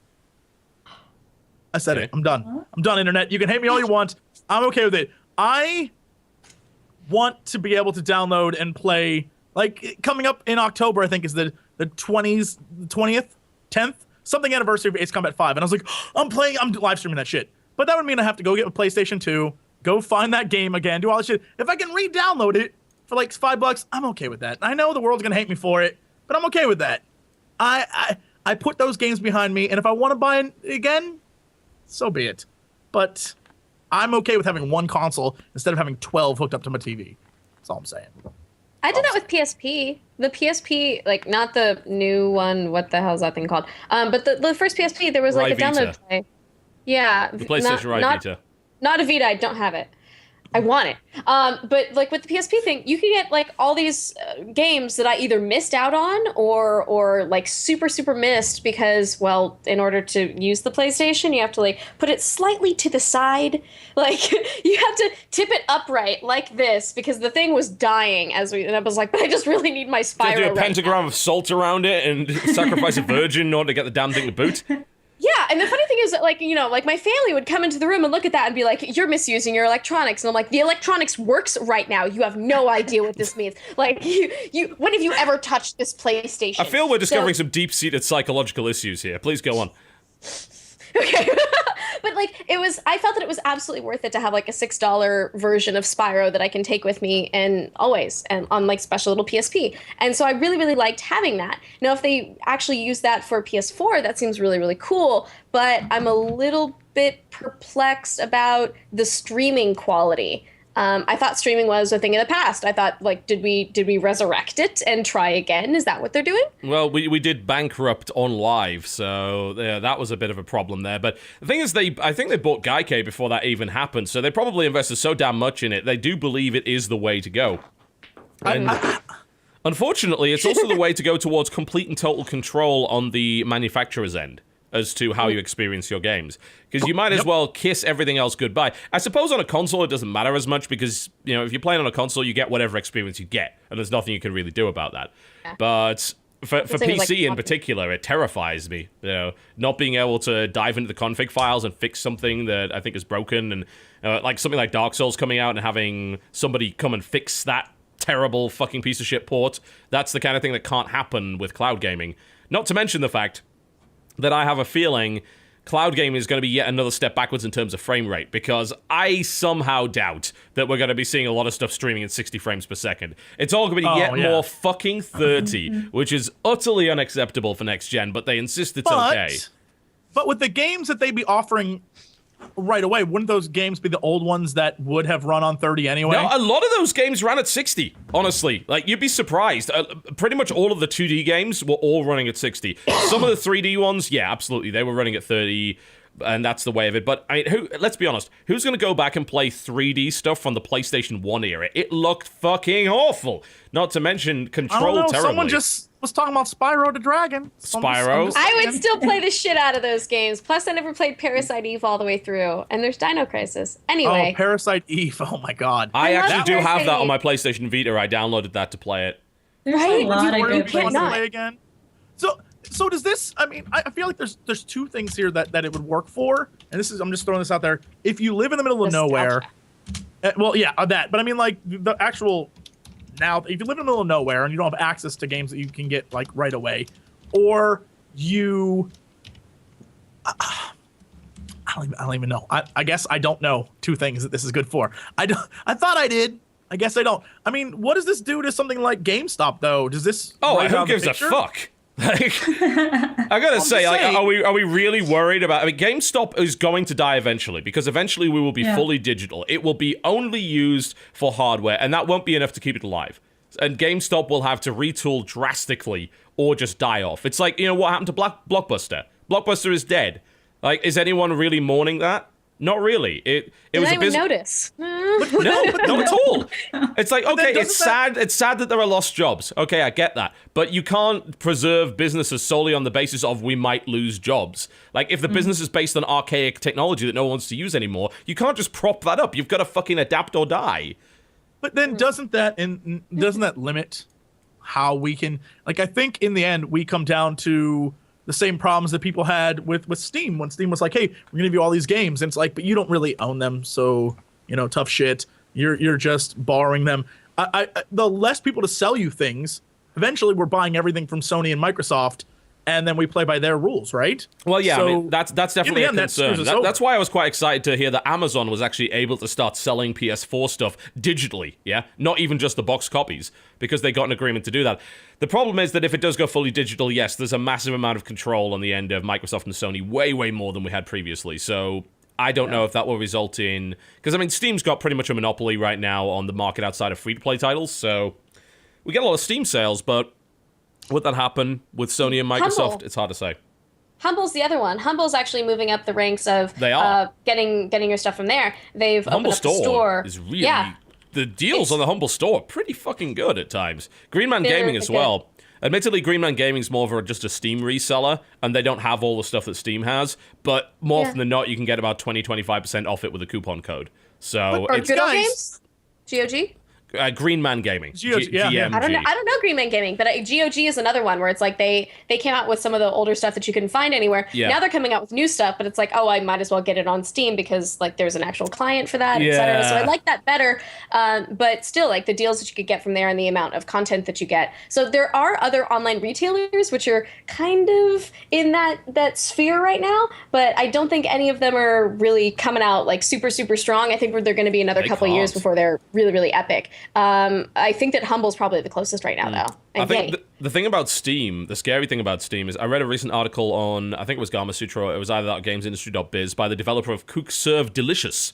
I said it. I'm done. I'm done, internet. You can hate me all you want. I'm okay with it. I want to be able to download and play, like, coming up in October, I think is the 20th, 10th, something anniversary of Ace Combat 5. And I was like, I'm live streaming that shit. But that would mean I have to go get a PlayStation 2, go find that game again, do all that shit. If I can re-download it for like $5, I'm okay with that. I know the world's gonna hate me for it, but I'm okay with that. I put those games behind me, and if I want to buy it again, so be it. But I'm okay with having one console instead of having 12 hooked up to my TV. That's all I'm saying. I did that with PSP. The PSP, like not the new one. What the hell is that thing called? But the first PSP, there was like a Vita. download play. Yeah, The PlayStation Right Vita. Not a Vita. I don't have it. I want it. But like with the PSP thing, you can get like all these games that I either missed out on or like super missed because, well, in order to use the PlayStation, you have to like put it slightly to the side. Like you have to tip it upright like this because the thing was dying and I was like, but I just really need my Spyro. Do a right pentagram now. of salt around it and sacrifice a virgin in order to get the damn thing to boot? Yeah, and the funny thing is that, like, you know, like my family would come into the room and look at that and be like, "You're misusing your electronics," and I'm like, "The electronics works right now. You have no idea what this means. Like, you, when have you ever touched this PlayStation?" I feel we're discovering So- some deep-seated psychological issues here. Please go on. Okay, but like I felt that it was absolutely worth it to have like a $6 version of Spyro that I can take with me and always and on like special little PSP. And so I really, really liked having that. Now, if they actually use that for PS4, that seems really, really cool. But I'm a little bit perplexed about the streaming quality. I thought streaming was a thing in the past. I thought, like, did we resurrect it and try again? Is that what they're doing? Well, we did bankrupt on live, so yeah, that was a bit of a problem there. But the thing is, I think they bought Gaikai before that even happened, so they probably invested so damn much in it, they do believe it is the way to go. And unfortunately, it's also the way to go towards complete and total control on the manufacturer's end as to how you experience your games. Because you might as well kiss everything else goodbye. I suppose on a console it doesn't matter as much because, you know, if you're playing on a console, you get whatever experience you get, and there's nothing you can really do about that. Yeah. But for PC in particular, it terrifies me, you know, not being able to dive into the config files and fix something that I think is broken, and like something like Dark Souls coming out and having somebody come and fix that terrible fucking piece of shit port. That's the kind of thing that can't happen with cloud gaming. Not to mention the fact that I have a feeling cloud gaming is going to be yet another step backwards in terms of frame rate, because I somehow doubt that we're going to be seeing a lot of stuff streaming at 60 frames per second. It's all going to be more fucking 30, which is utterly unacceptable for next gen, but they insist it's okay. But with the games that they'd be offering right away, wouldn't those games be the old ones that would have run on 30 anyway? No, a lot of those games ran at 60, honestly. Like, you'd be surprised. Pretty much all of the 2D games were all running at 60. Some of the 3D ones, yeah, absolutely, they were running at 30, and that's the way of it. But, I mean, let's be honest, who's going to go back and play 3D stuff from the PlayStation 1 era? It looked fucking awful. Not to mention, controlled terribly. Someone just was talking about Spyro the Dragon. Spyro? I would still play the shit out of those games. Plus, I never played Parasite Eve all the way through. And there's Dino Crisis. Anyway. Oh, Parasite Eve. Oh, my God. I actually do have that on my PlayStation Vita. I downloaded that to play it. There's a lot of good places to play again. So does this, I mean, I feel like there's two things here that it would work for. And this is, I'm just throwing this out there. If you live in the middle of nowhere. Well, yeah, that. But I mean, like, the actual... Now, if you live in the middle of nowhere and you don't have access to games that you can get like right away, or you, I don't even know. I guess I don't know two things that this is good for. I thought I did. I guess I don't. I mean, what does this do to something like GameStop though? Does this? Oh, who gives a fuck? Like, I gotta say, like, are we really worried about? I mean, GameStop is going to die eventually, because eventually we will be fully digital. It will be only used for hardware, and that won't be enough to keep it alive. And GameStop will have to retool drastically or just die off. It's like, you know, what happened to Blockbuster? Blockbuster is dead. Like, is anyone really mourning that? Not really. It was a business. Notice. No, not at all. It's like, okay, it's sad. It's sad that there are lost jobs. Okay, I get that. But you can't preserve businesses solely on the basis of we might lose jobs. Like, if the business is based on archaic technology that no one wants to use anymore, you can't just prop that up. You've got to fucking adapt or die. But then doesn't that limit how we can, like, I think in the end we come down to the same problems that people had with Steam, when Steam was like, hey, we're gonna give you all these games, and it's like, but you don't really own them, so, you know, tough shit. You're just borrowing them. The less people to sell you things, eventually we're buying everything from Sony and Microsoft, and then we play by their rules, right? Well, yeah, so, I mean, that's definitely a concern. That's why I was quite excited to hear that Amazon was actually able to start selling PS4 stuff digitally, yeah? Not even just the box copies, because they got an agreement to do that. The problem is that if it does go fully digital, yes, there's a massive amount of control on the end of Microsoft and Sony, way, way more than we had previously, so I don't know if that will result in... Because, I mean, Steam's got pretty much a monopoly right now on the market outside of free-to-play titles, so we get a lot of Steam sales, but would that happen with Sony and Microsoft? Humble. It's hard to say. Humble's the other one. Humble's actually moving up the ranks of getting your stuff from there. They've opened up the store. Is really the deals on the Humble store are pretty fucking good at times. Green Man Gaming as well. Admittedly, Green Man Gaming is more of just a Steam reseller, and they don't have all the stuff that Steam has, but more often than not, you can get about 20-25% off it with a coupon code. So it's good games? GOG? Green Man Gaming. GOG, yeah. GMG. I don't know Green Man Gaming, but GOG is another one where it's like they came out with some of the older stuff that you couldn't find anywhere. Yeah. Now they're coming out with new stuff, but it's like, oh, I might as well get it on Steam because like there's an actual client for that, etc. So I like that better. But still, like the deals that you could get from there and the amount of content that you get. So there are other online retailers which are kind of in that sphere right now, but I don't think any of them are really coming out like super, super strong. I think they're going to be another couple of years before they're really, really epic. I think that Humble's probably the closest right now, though. And I think the thing about Steam, the scary thing about Steam is I read a recent article on, I think it was Gamma Sutra, or it was either gamesindustry.biz, by the developer of Cook Serve Delicious.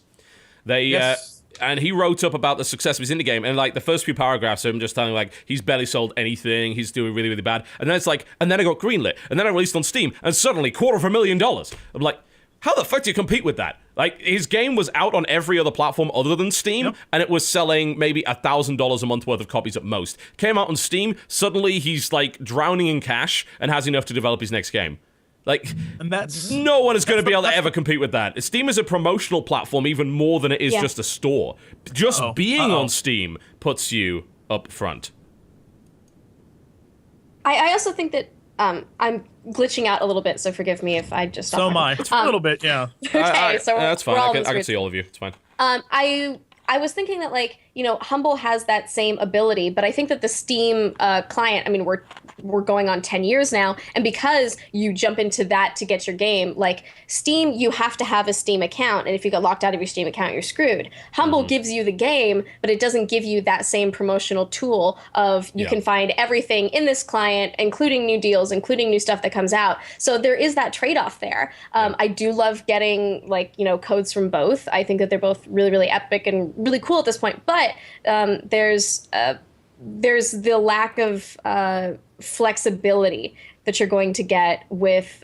And he wrote up about the success of his indie game, and like the first few paragraphs of him just telling like he's barely sold anything, he's doing really, really bad, and then it's like, and then I got greenlit, and then I released on Steam, and suddenly $250,000. I'm like, how the fuck do you compete with that? Like, his game was out on every other platform other than Steam, and it was selling maybe $1,000 a month worth of copies at most. Came out on Steam, suddenly he's like drowning in cash and has enough to develop his next game. Like, and that's no one is going to be able to ever compete with that. Steam is a promotional platform even more than it is just a store. Just being on Steam puts you up front. I also think that I'm glitching out a little bit, so forgive me if I just stop. So am I. A little bit, yeah. Okay, so that's fine. I can see all of you. It's fine. I was thinking that, like, you know, Humble has that same ability, but I think that the Steam client, I mean, we're going on 10 years now, and because you jump into that to get your game, like Steam, you have to have a Steam account, and if you get locked out of your Steam account, you're screwed. Humble gives you the game, but it doesn't give you that same promotional tool of you can find everything in this client, including new deals, including new stuff that comes out. So there is that trade-off there. I do love getting, like, you know, codes from both. I think that they're both really, really epic and really cool at this point, but there's the lack of flexibility that you're going to get with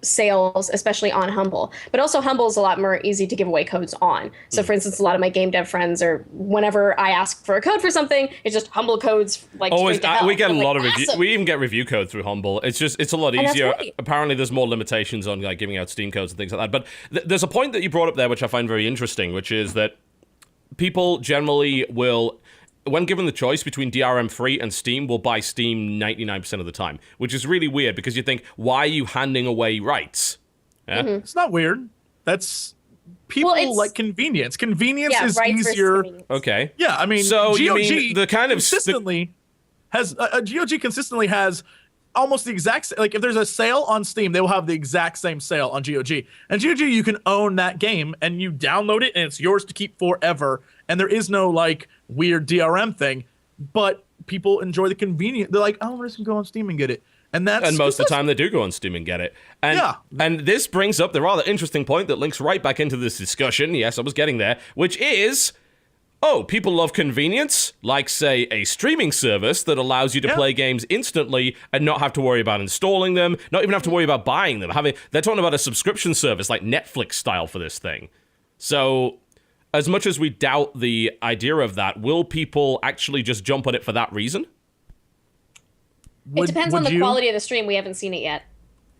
sales, especially on Humble. But also Humble is a lot more easy to give away codes on. So for instance, a lot of my game dev friends, or whenever I ask for a code for something, it's just Humble codes, like straight to hell. We get a lot of awesome. we even get review code through Humble. It's a lot easier. Apparently there's more limitations on like giving out Steam codes and things like that. But there's a point that you brought up there which I find very interesting, which is that people generally will, when given the choice between DRM free and Steam, will buy Steam 99% of the time, which is really weird because you think, why are you handing away rights? Yeah? It's not weird. That's people like convenience. Convenience is easier. Okay. Yeah, I mean, so GOG you mean the kind of consistently has GOG consistently has almost the exact, like if there's a sale on Steam, they will have the exact same sale on GOG. And GOG, you can own that game and you download it and it's yours to keep forever. And there is no like weird DRM thing, but people enjoy the convenience. They're like, oh, I'm just gonna go on Steam and get it. And most of the time they do go on Steam and get it. And this brings up the rather interesting point that links right back into this discussion. Yes, I was getting there, which is, people love convenience, like, say, a streaming service that allows you to play games instantly and not have to worry about installing them, not even have to worry about buying them. They're talking about a subscription service like Netflix style for this thing. So, as much as we doubt the idea of that, will people actually just jump on it for that reason? It depends on the quality of the stream. We haven't seen it yet.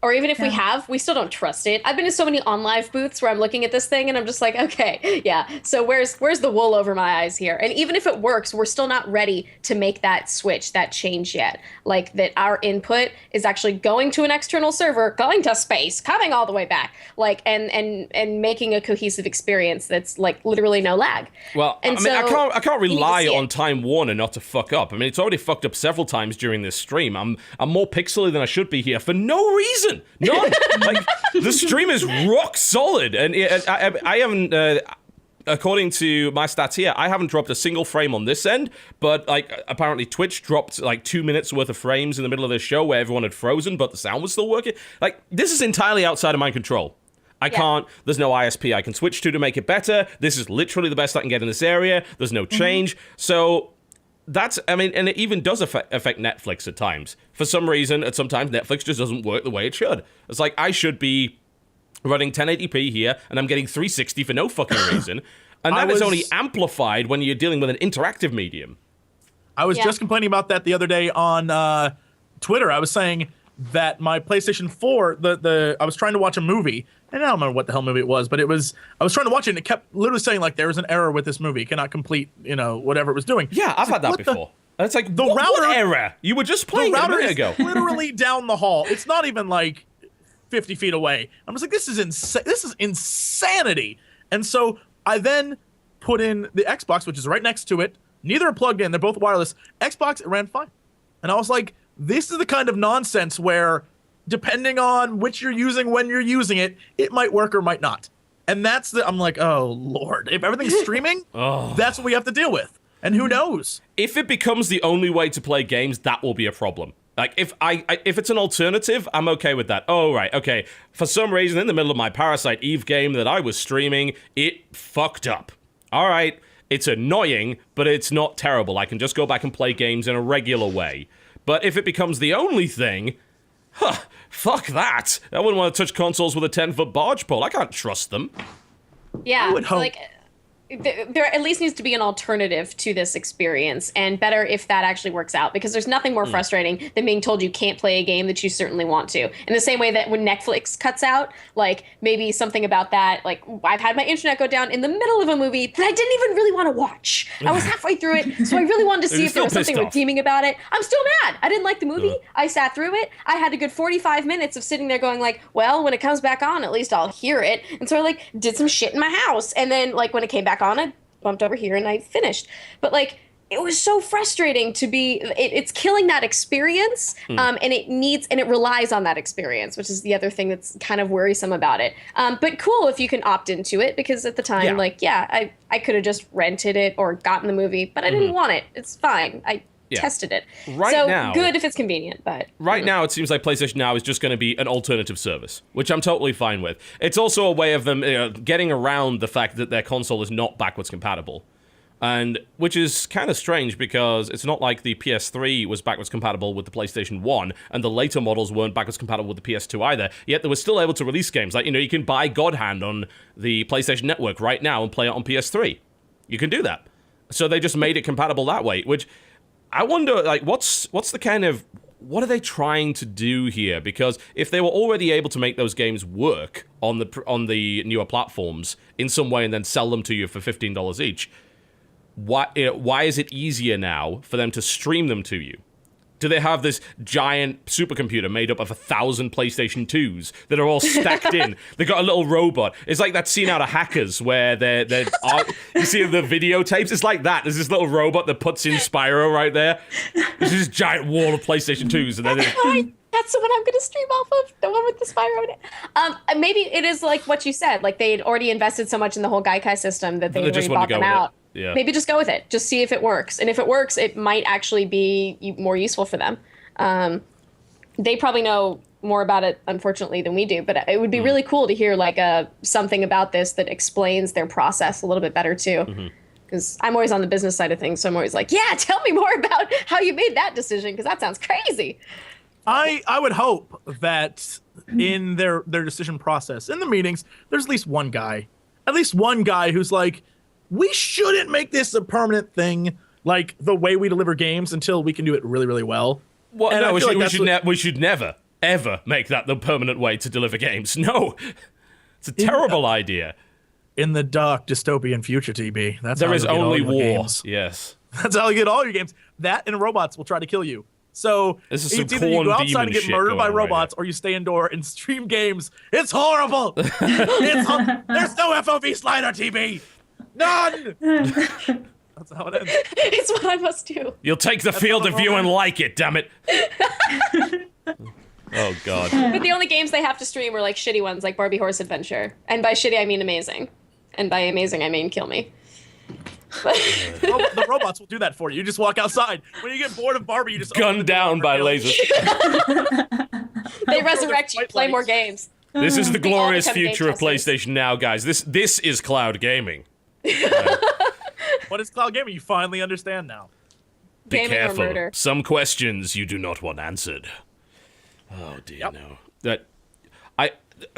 Or even if we have, we still don't trust it. I've been to so many OnLive booths where I'm looking at this thing and I'm just like, okay, yeah. So where's the wool over my eyes here? And even if it works, we're still not ready to make that switch, that change yet. Like that our input is actually going to an external server, going to space, coming all the way back, like and making a cohesive experience that's like literally no lag. Well, I mean, I can't rely on Time Warner not to fuck up. I mean, it's already fucked up several times during this stream. I'm more pixely than I should be here for no reason. None. Like, the stream is rock solid, and I haven't, according to my stats here, I haven't dropped a single frame on this end, but like apparently Twitch dropped like 2 minutes worth of frames in the middle of this show where everyone had frozen, but the sound was still working. Like, this is entirely outside of my control. I can't, there's no ISP I can switch to make it better. This is literally the best I can get in this area. There's no change. So that's, I mean, and it even does affect Netflix at times. For some reason, at sometimes Netflix just doesn't work the way it should. It's like, I should be running 1080p here, and I'm getting 360 for no fucking reason. And that is only amplified when you're dealing with an interactive medium. I was just complaining about that the other day on Twitter. I was saying that my PlayStation 4, I was trying to watch a movie, and I don't remember what the hell movie it was, but I was trying to watch it and it kept literally saying like, there's an error with this movie, cannot complete, whatever it was doing. Yeah, I've had that before. And it's like, what error? You were just playing it a minute ago. Literally down the hall. It's not even like 50 feet away. I'm just like, this is insanity. And so I then put in the Xbox, which is right next to it. Neither are plugged in. They're both wireless. Xbox, it ran fine. And I was like, this is the kind of nonsense where, depending on which you're using, when you're using it, it might work or might not. And I'm like, oh, Lord. If everything's streaming, that's what we have to deal with. And who knows? If it becomes the only way to play games, that will be a problem. Like, if it's an alternative, I'm okay with that. Oh, right, okay. For some reason, in the middle of my Parasite Eve game that I was streaming, it fucked up. All right, it's annoying, but it's not terrible. I can just go back and play games in a regular way. But if it becomes the only thing, fuck that. I wouldn't want to touch consoles with a 10-foot barge pole. I can't trust them. Yeah, I would hope. like there at least needs to be an alternative to this experience, and better if that actually works out, because there's nothing more frustrating than being told you can't play a game that you certainly want to. In the same way that when Netflix cuts out, like maybe something about that, like I've had my internet go down in the middle of a movie that I didn't even really want to watch. I was halfway through it, so I really wanted to see if there was something redeeming about it. I'm still mad. I didn't like the movie. I sat through it. I had a good 45 minutes of sitting there going like, well, when it comes back on, at least I'll hear it. And so I like did some shit in my house, and then like when it came back on, I bumped over here and I finished. But like, it was so frustrating to be, it's killing that experience. And it relies on that experience, which is the other thing that's kind of worrisome about it. But cool if you can opt into it, because at the time, I could have just rented it or gotten the movie, but I didn't want it. It's fine. I tested it. Now, good if it's convenient, but right now it seems like PlayStation Now is just going to be an alternative service, which I'm totally fine with. It's also a way of them getting around the fact that their console is not backwards compatible, and which is kind of strange because it's not like the PS3 was backwards compatible with the PlayStation 1, and the later models weren't backwards compatible with the PS2 either. Yet they were still able to release games like you can buy God Hand on the PlayStation Network right now and play it on PS3. You can do that. So they just made it compatible that way, which I wonder, like, what's the kind of, what are they trying to do here? Because if they were already able to make those games work on the newer platforms in some way and then sell them to you for $15 each, why is it easier now for them to stream them to you? Do they have this giant supercomputer made up of 1,000 PlayStation 2s that are all stacked in? They got a little robot. It's like that scene out of Hackers where you see the videotapes? It's like that. There's this little robot that puts in Spyro right there. There's this giant wall of PlayStation 2s. And then that's the one I'm going to stream off of, the one with the Spyro in it. Maybe it is like what you said. Like they had already invested so much in the whole Gaikai system that they already bought them out. Yeah. Maybe just go with it. Just see if it works. And if it works, it might actually be more useful for them. They probably know more about it, unfortunately, than we do. But it would be really cool to hear like something about this that explains their process a little bit better, too. Because I'm always on the business side of things. So I'm always like, yeah, tell me more about how you made that decision, because that sounds crazy. I would hope that in their decision process, in the meetings, there's at least one guy who's like, we shouldn't make this a permanent thing, like the way we deliver games, until we can do it really, really well. Well, no, we should never, ever make that the permanent way to deliver games. No, it's a terrible idea. In the dark dystopian future, TB, there is only war. Games. Yes, that's how you get all your games. That and robots will try to kill you. So it's either you go outside and get murdered by robots, or you stay indoor and stream games. It's horrible. There's no FOV slider, TB. None! That's how it ends. It's what I must do. You'll take the field of view and like it, damn it. Oh, God. But the only games they have to stream are like shitty ones, like Barbie Horse Adventure. And by shitty, I mean amazing. And by amazing, I mean kill me. The robots will do that for you. You just walk outside. When you get bored of Barbie, you just gunned down by lasers. They resurrect you, play more games. This is the glorious future of PlayStation Now, guys. This is cloud gaming. What is cloud gaming? You finally understand now. Be Gaming or careful. murder. Some questions you do not want answered. Oh dear, no.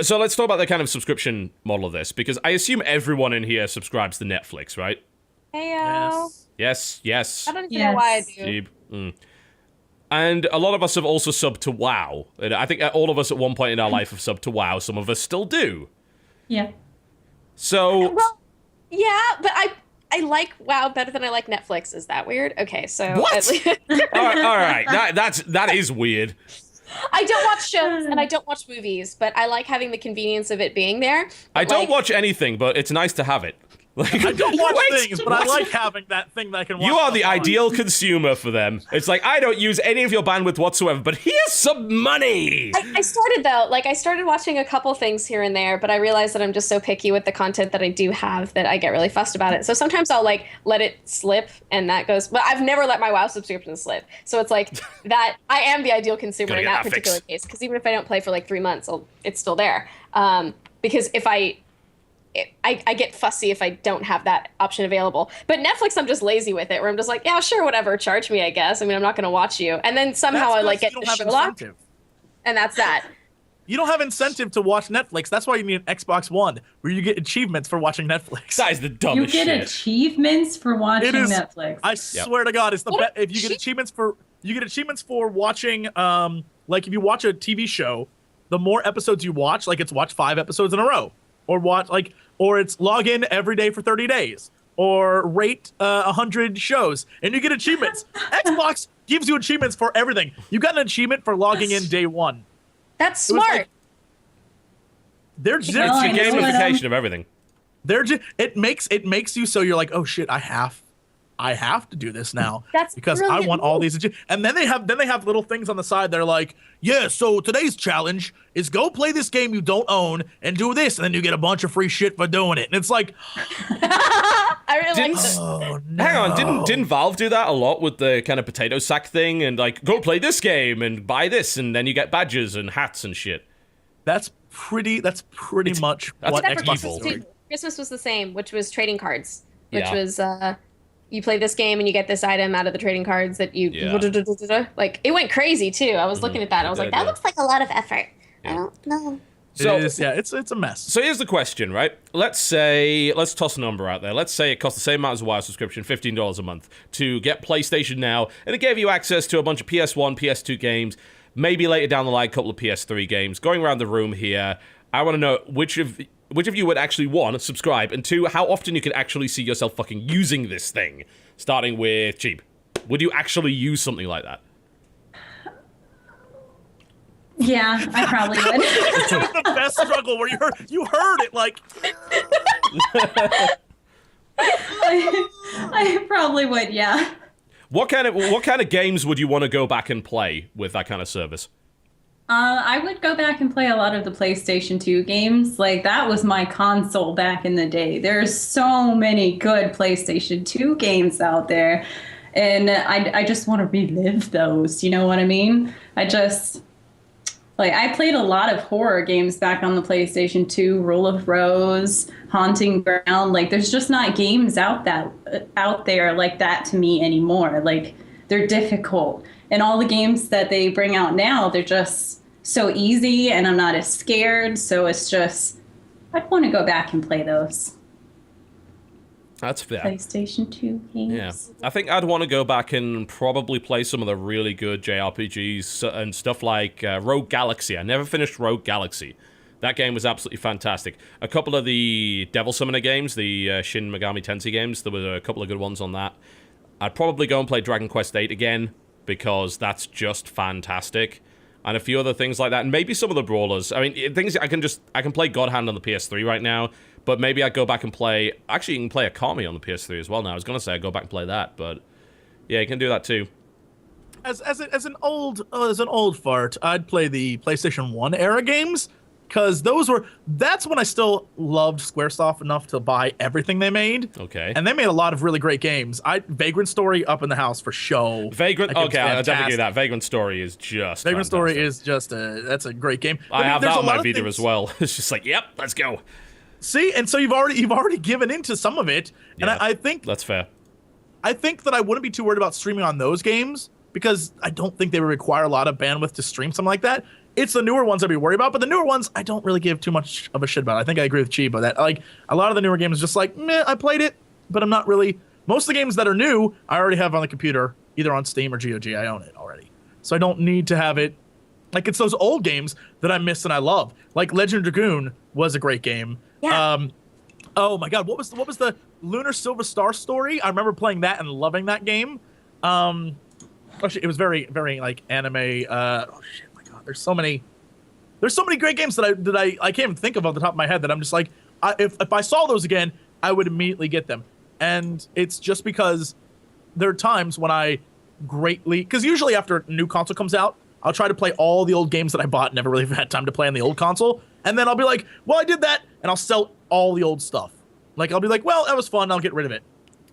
So let's talk about the kind of subscription model of this, because I assume everyone in here subscribes to Netflix, right? Heyo. Yes. I don't even know why I do. And a lot of us have also subbed to WoW. And I think all of us at one point in our life have subbed to WoW. Some of us still do. Yeah. So, Well, yeah, but I like WoW better than I like Netflix. Is that weird? Okay, so What? all right. That is weird. I don't watch shows and I don't watch movies, but I like having the convenience of it being there. I But, don't like, watch anything, but it's nice to have it. Like, I don't watch Wait, things, but I like having that thing that I can watch. You are the stuff on. ideal consumer for them. It's like, I don't use any of your bandwidth whatsoever, but here's some money. I started though, like I started watching a couple things here and there, but I realized that I'm just so picky with the content that I do have that I get really fussed about it. So sometimes I'll like let it slip, and that goes. But I've never let my WoW subscription slip. So it's like that. I am the ideal consumer Gotta in get that that particular fixed. case, because even if I don't play for like 3 months, it's still there. Because if I get fussy if I don't have that option available. But Netflix, I'm just lazy with it, where I'm just like, yeah, sure, whatever, charge me, I guess. I mean, I'm not going to watch you. And then somehow I like get you to don't have Sherlock, incentive. and that's that. You don't have incentive to watch Netflix. That's why you need an Xbox One, where you get achievements for watching Netflix. That is the You dumbest get shit. achievements for watching It is- Netflix. I swear to God, it's the What best. If you get achievements for watching, like if you watch a TV show, the more episodes you watch, like it's watch 5 episodes in a row, or it's log in every day for 30 days, or rate 100 shows, and you get achievements. Xbox gives you achievements for everything. You got an achievement for logging in day 1. That's It was smart. like- They're just, Well, I It's the know what, gamification of everything. they're just, it makes you so you're like, oh shit, I have to do this now. That's because I brilliant want all move. these. And then they have little things on the side. They're like, yeah, so today's challenge is go play this game you don't own and do this, and then you get a bunch of free shit for doing it. And it's like, I really like this. oh no. Hang on, didn't Valve do that a lot with the kind of potato sack thing and like go play this game and buy this and then you get badges and hats and shit? That's pretty much that's what evil. Xbox is doing. Christmas was the same, which was trading cards, which Yeah. was you play this game and you get this item out of the trading cards that you Yeah. like. It went crazy too. I was looking at that. I was It like, did, that yeah. looks like a lot of effort. I don't know. So, It is, yeah, it's a mess. So here's the question, right? Let's toss a number out there. Let's say it costs the same amount as a WoW subscription, $15 a month, to get PlayStation Now, and it gave you access to a bunch of PS1, PS2 games, maybe later down the line, a couple of PS3 games. Going around the room here, I want to know which of you would actually, one, subscribe, and two, how often you could actually see yourself fucking using this thing. Starting with Chiib. Would you actually use something like that? Yeah, I probably would. It's the best struggle where you heard it like. I probably would, yeah. What kind of games would you want to go back and play with that kind of service? I would go back and play a lot of the PlayStation 2 games. Like, that was my console back in the day. There's so many good PlayStation 2 games out there. And I just want to relive those. You know what I mean? I played a lot of horror games back on the PlayStation 2, Rule of Rose, Haunting Ground. Like, there's just not games out there like that to me anymore. Like, they're difficult. And all the games that they bring out now, they're just so easy, and I'm not as scared. So it's just, I'd want to go back and play those That's fair. PlayStation 2 games. Yeah, I think I'd want to go back and probably play some of the really good JRPGs and stuff like Rogue Galaxy. I never finished Rogue Galaxy. That game was absolutely fantastic. A couple of the Devil Summoner games, the Shin Megami Tensei games, there were a couple of good ones on that. I'd probably go and play Dragon Quest VIII again, because that's just fantastic. And a few other things like that, and maybe some of the brawlers. I mean, things I can play God Hand on the PS3 right now, but maybe I'd go back and play. Actually, you can play Akami on the PS3 as well now. I was gonna say I'd go back and play that, but yeah, you can do that too. As an old fart, I'd play the PlayStation 1 era games, because that's when I still loved Squaresoft enough to buy everything they made. Okay. And they made a lot of really great games. Vagrant Story up in the house for show. Vagrant. That game's Okay, I'll definitely fantastic. give you that. Vagrant Story is just. Vagrant Story fantastic. is just that's a great game. I have that there's a on my lot of Vita things- as well. It's just like, yep, let's go. See, and so you've already given into some of it, and Yeah, I think that's fair. I think that I wouldn't be too worried about streaming on those games, because I don't think they would require a lot of bandwidth to stream something like that. It's the newer ones I'd be worried about, but the newer ones I don't really give too much of a shit about. I think I agree with Chiib on that. Like, a lot of the newer games, just like, meh, I played it, but I'm not really. Most of the games that are new, I already have on the computer, either on Steam or GOG. I own it already, so I don't need to have it Like, it's those old games that I miss and I love. Like Legend of Dragoon was a great game. Yeah. Oh my God, what was the Lunar Silver Star story? I remember playing that and loving that game. It was very, very like anime. Oh shit, my God, there's so many great games that I can't even think of off the top of my head that I'm just like, if I saw those again, I would immediately get them. And it's just because there are times when because usually after a new console comes out, I'll try to play all the old games that I bought and never really had time to play on the old console. And then I'll be like, well, I did that, and I'll sell all the old stuff. Like, I'll be like, well, that was fun, I'll get rid of it.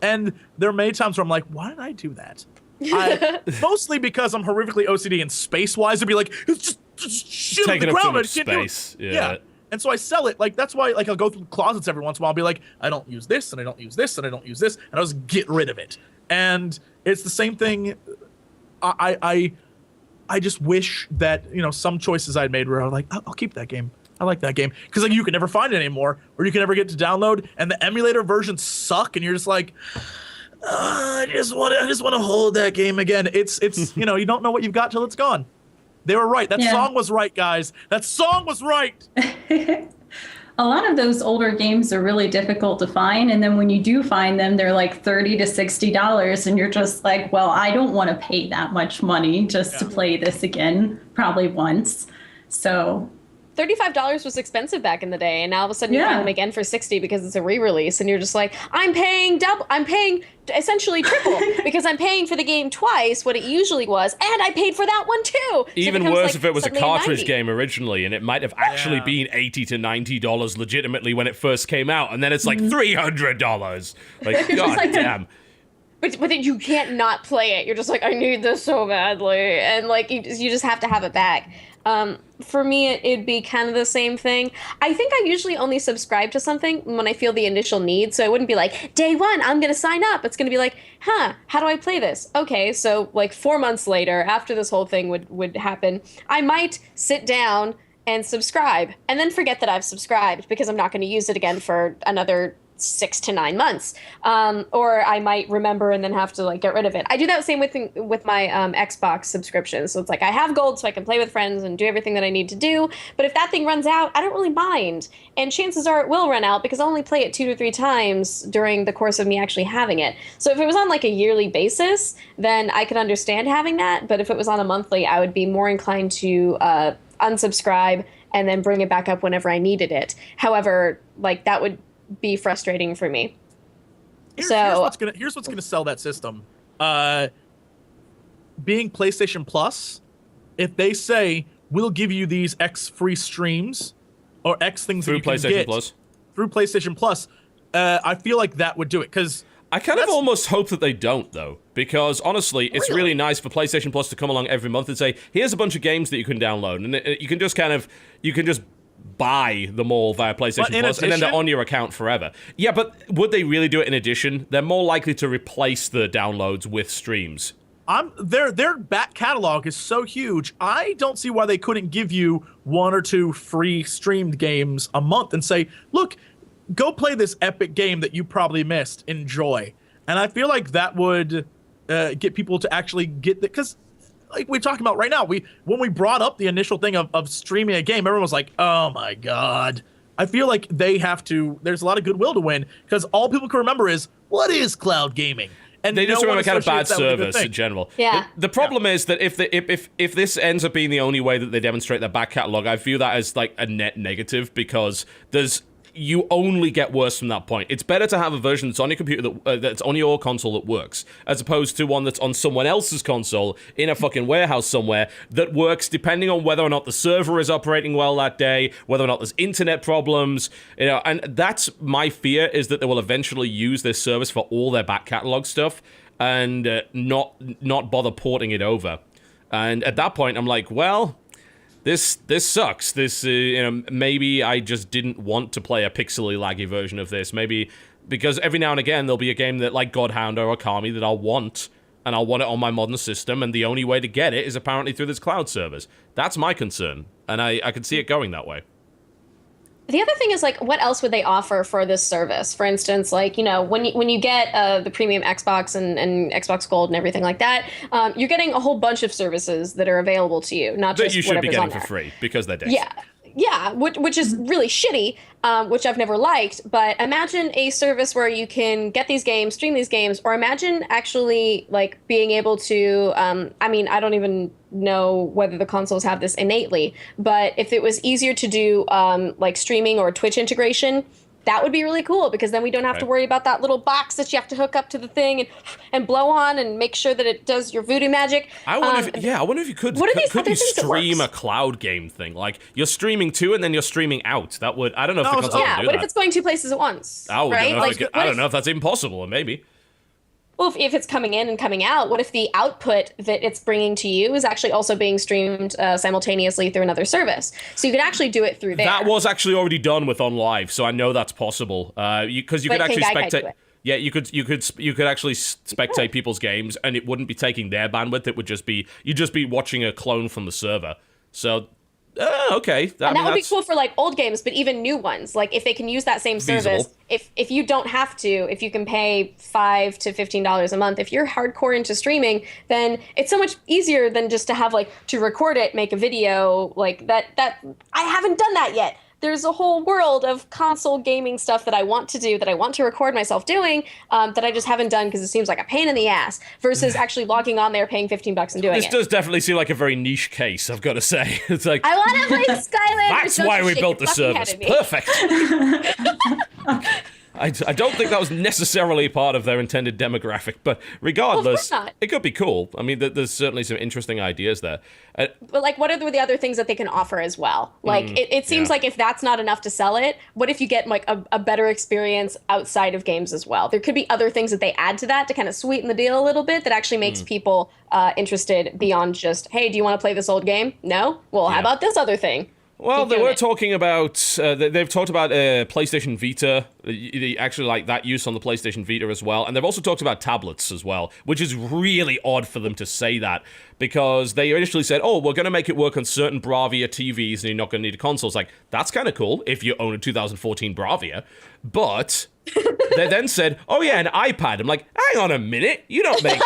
And there are many times where I'm like, why did I do that? Mostly because I'm horrifically OCD and space-wise, I'd be like, it's just shit on the ground. Taking up too much space. Yeah. And so I sell it. Like, that's why, like, I'll go through closets every once in a while. I'll be like, I don't use this, and I don't use this, and I don't use this, and I'll just get rid of it. And it's the same thing. I just wish that, some choices I'd made where I'm like, I'll keep that game. I like that game. Because, like, you can never find it anymore, or you can never get to download, and the emulator versions suck, and you're just like, I just want to hold that game again. It's you don't know what you've got till it's gone. They were right. That song was right, guys. That song was right. A lot of those older games are really difficult to find, and then when you do find them, they're like $30 to $60, and you're just like, well, I don't want to pay that much money just to play this again, probably once. So $35 was expensive back in the day, and now all of a sudden you find them again for $60 because it's a re-release, and you're just like, I'm paying essentially triple because I'm paying for the game twice what it usually was, and I paid for that one too. So even worse if it was a cartridge game originally, and it might have actually been $80 to $90 legitimately when it first came out, and then it's like $300. Like, god damn. But then you can't not play it. You're just like, I need this so badly, and like you just have to have it back. For me, it'd be kind of the same thing. I think I usually only subscribe to something when I feel the initial need. So it wouldn't be like, day one, I'm going to sign up. It's going to be like, how do I play this? Okay, so like 4 months later, after this whole thing would happen, I might sit down and subscribe and then forget that I've subscribed because I'm not going to use it again for another 6 to 9 months, or I might remember and then have to like get rid of it. I do that same with my Xbox subscription. So it's like I have gold so I can play with friends and do everything that I need to do. But if that thing runs out, I don't really mind. And chances are it will run out because I'll only play it 2 to 3 times during the course of me actually having it. So if it was on like a yearly basis, then I could understand having that. But if it was on a monthly, I would be more inclined to unsubscribe and then bring it back up whenever I needed it. However, like that would be frustrating for me. Here's what's gonna sell that system. Being PlayStation Plus, if they say we'll give you these X free streams or X things through that you PlayStation can get Plus. Through PlayStation Plus, I feel like that would do it because I kind of almost hope that they don't, though, because honestly, it's really nice for PlayStation Plus to come along every month and say, here's a bunch of games that you can download, and you can just buy them all via PlayStation Plus, and then they're on your account forever. Yeah, but would they really do it in addition? They're more likely to replace the downloads with streams. Their back catalog is so huge. I don't see why they couldn't give you 1 or 2 free streamed games a month and say, look, go play this epic game that you probably missed. Enjoy. And I feel like that would get people to actually get that, because like we're talking about right now, when we brought up the initial thing of streaming a game, everyone was like, oh my god. I feel like there's a lot of goodwill to win, because all people can remember is, what is cloud gaming? And they just remember kind of bad service in general. Yeah. The problem is that if this ends up being the only way that they demonstrate their back catalog, I view that as like a net negative, because you only get worse from that point. It's better to have a version that's on your computer that's on your console that works, as opposed to one that's on someone else's console in a fucking warehouse somewhere that works depending on whether or not the server is operating well that day, whether or not there's internet problems, and that's my fear, is that they will eventually use this service for all their back catalog stuff and not bother porting it over. And at that point, I'm like, well, This sucks. Maybe I just didn't want to play a pixely laggy version of this. Maybe because every now and again there'll be a game that like Godhounder or Kami that I'll want, and I'll want it on my modern system, and the only way to get it is apparently through this cloud service. That's my concern, and I can see it going that way. The other thing is like, what else would they offer for this service? For instance, like, when you get the premium Xbox and Xbox Gold and everything like that, you're getting a whole bunch of services that are available to you, not just that you should be whatever's getting on for there. free because they're dicks. Yeah, which is really shitty, which I've never liked. But imagine a service where you can get these games, stream these games, or imagine actually like being able to. I mean, I don't even know whether the consoles have this innately, but if it was easier to do like streaming or Twitch integration. That would be really cool because then we don't have to worry about that little box that you have to hook up to the thing and blow on and make sure that it does your voodoo magic. I wonder if you could. What are these could other you things that stream a works? cloud game thing? Like you're streaming to and then you're streaming out. That would. I don't know if the console Yeah, can do what that. if it's going two places at once? I right? don't know if that's impossible. Maybe. Well, if it's coming in and coming out, what if the output that it's bringing to you is actually also being streamed simultaneously through another service? So you could actually do it through there. That was actually already done with OnLive, so I know that's possible. Because you could actually spectate. Yeah, you could actually spectate people's games, and it wouldn't be taking their bandwidth. It would just be you'd just be watching a clone from the server. So. Okay. That would be cool for like old games, but even new ones. Like if they can use that same service, if you don't have to, if you can pay $5 to $15 a month, if you're hardcore into streaming, then it's so much easier than just to have like to record it, make a video like that. I haven't done that yet. There's a whole world of console gaming stuff that I want to do, that I want to record myself doing, that I just haven't done because it seems like a pain in the ass versus actually logging on there, paying $15 and doing it. This does definitely seem like a very niche case, I've got to say. It's like I want to play Skylanders. That's why we built the service. Perfect. I don't think that was necessarily part of their intended demographic, but regardless, it could be cool. I mean, there's certainly some interesting ideas there. But like, what are the other things that they can offer as well? Like, it seems like if that's not enough to sell it, what if you get like a better experience outside of games as well? There could be other things that they add to that to kind of sweeten the deal a little bit that actually makes people interested beyond just, hey, do you want to play this old game? No? Well, how about this other thing? Well, they were talking about, they've talked about PlayStation Vita, actually like that use on the PlayStation Vita as well, and they've also talked about tablets as well, which is really odd for them to say that, because they initially said, oh, we're going to make it work on certain Bravia TVs and you're not going to need a console. It's like, that's kind of cool if you own a 2014 Bravia, but they then said, oh yeah, an iPad. I'm like, hang on a minute, you don't make,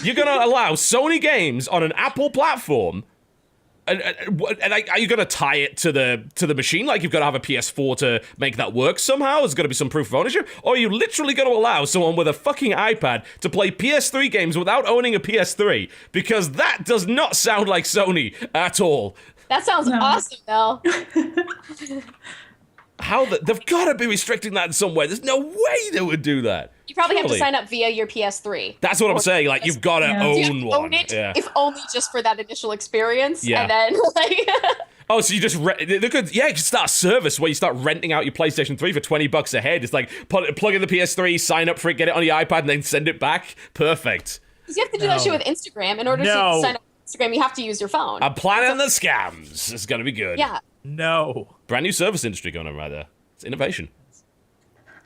you're going to allow Sony games on an Apple platform. And are you going to tie it to the machine? Like you've got to have a PS4 to make that work somehow? There's got to be some proof of ownership? Or are you literally going to allow someone with a fucking iPad to play PS3 games without owning a PS3? Because that does not sound like Sony at all. That sounds awesome, though. They've got to be restricting that in some way. There's no way they would do that. You probably have to sign up via your PS3 That's what I'm saying. Like, you've got to own one. Own it, if only just for that initial experience. Yeah. And then, like... Oh, so you just you could start a service where you start renting out your PlayStation 3 for $20 a head. It's like plug in the PS3, sign up for it, get it on your iPad, and then send it back. Perfect. Because you have to do that shit with Instagram. In order to sign up for Instagram, you have to use your phone. I'm planning the scams. It's gonna be good. Yeah. No. Brand new service industry going on right there. It's innovation.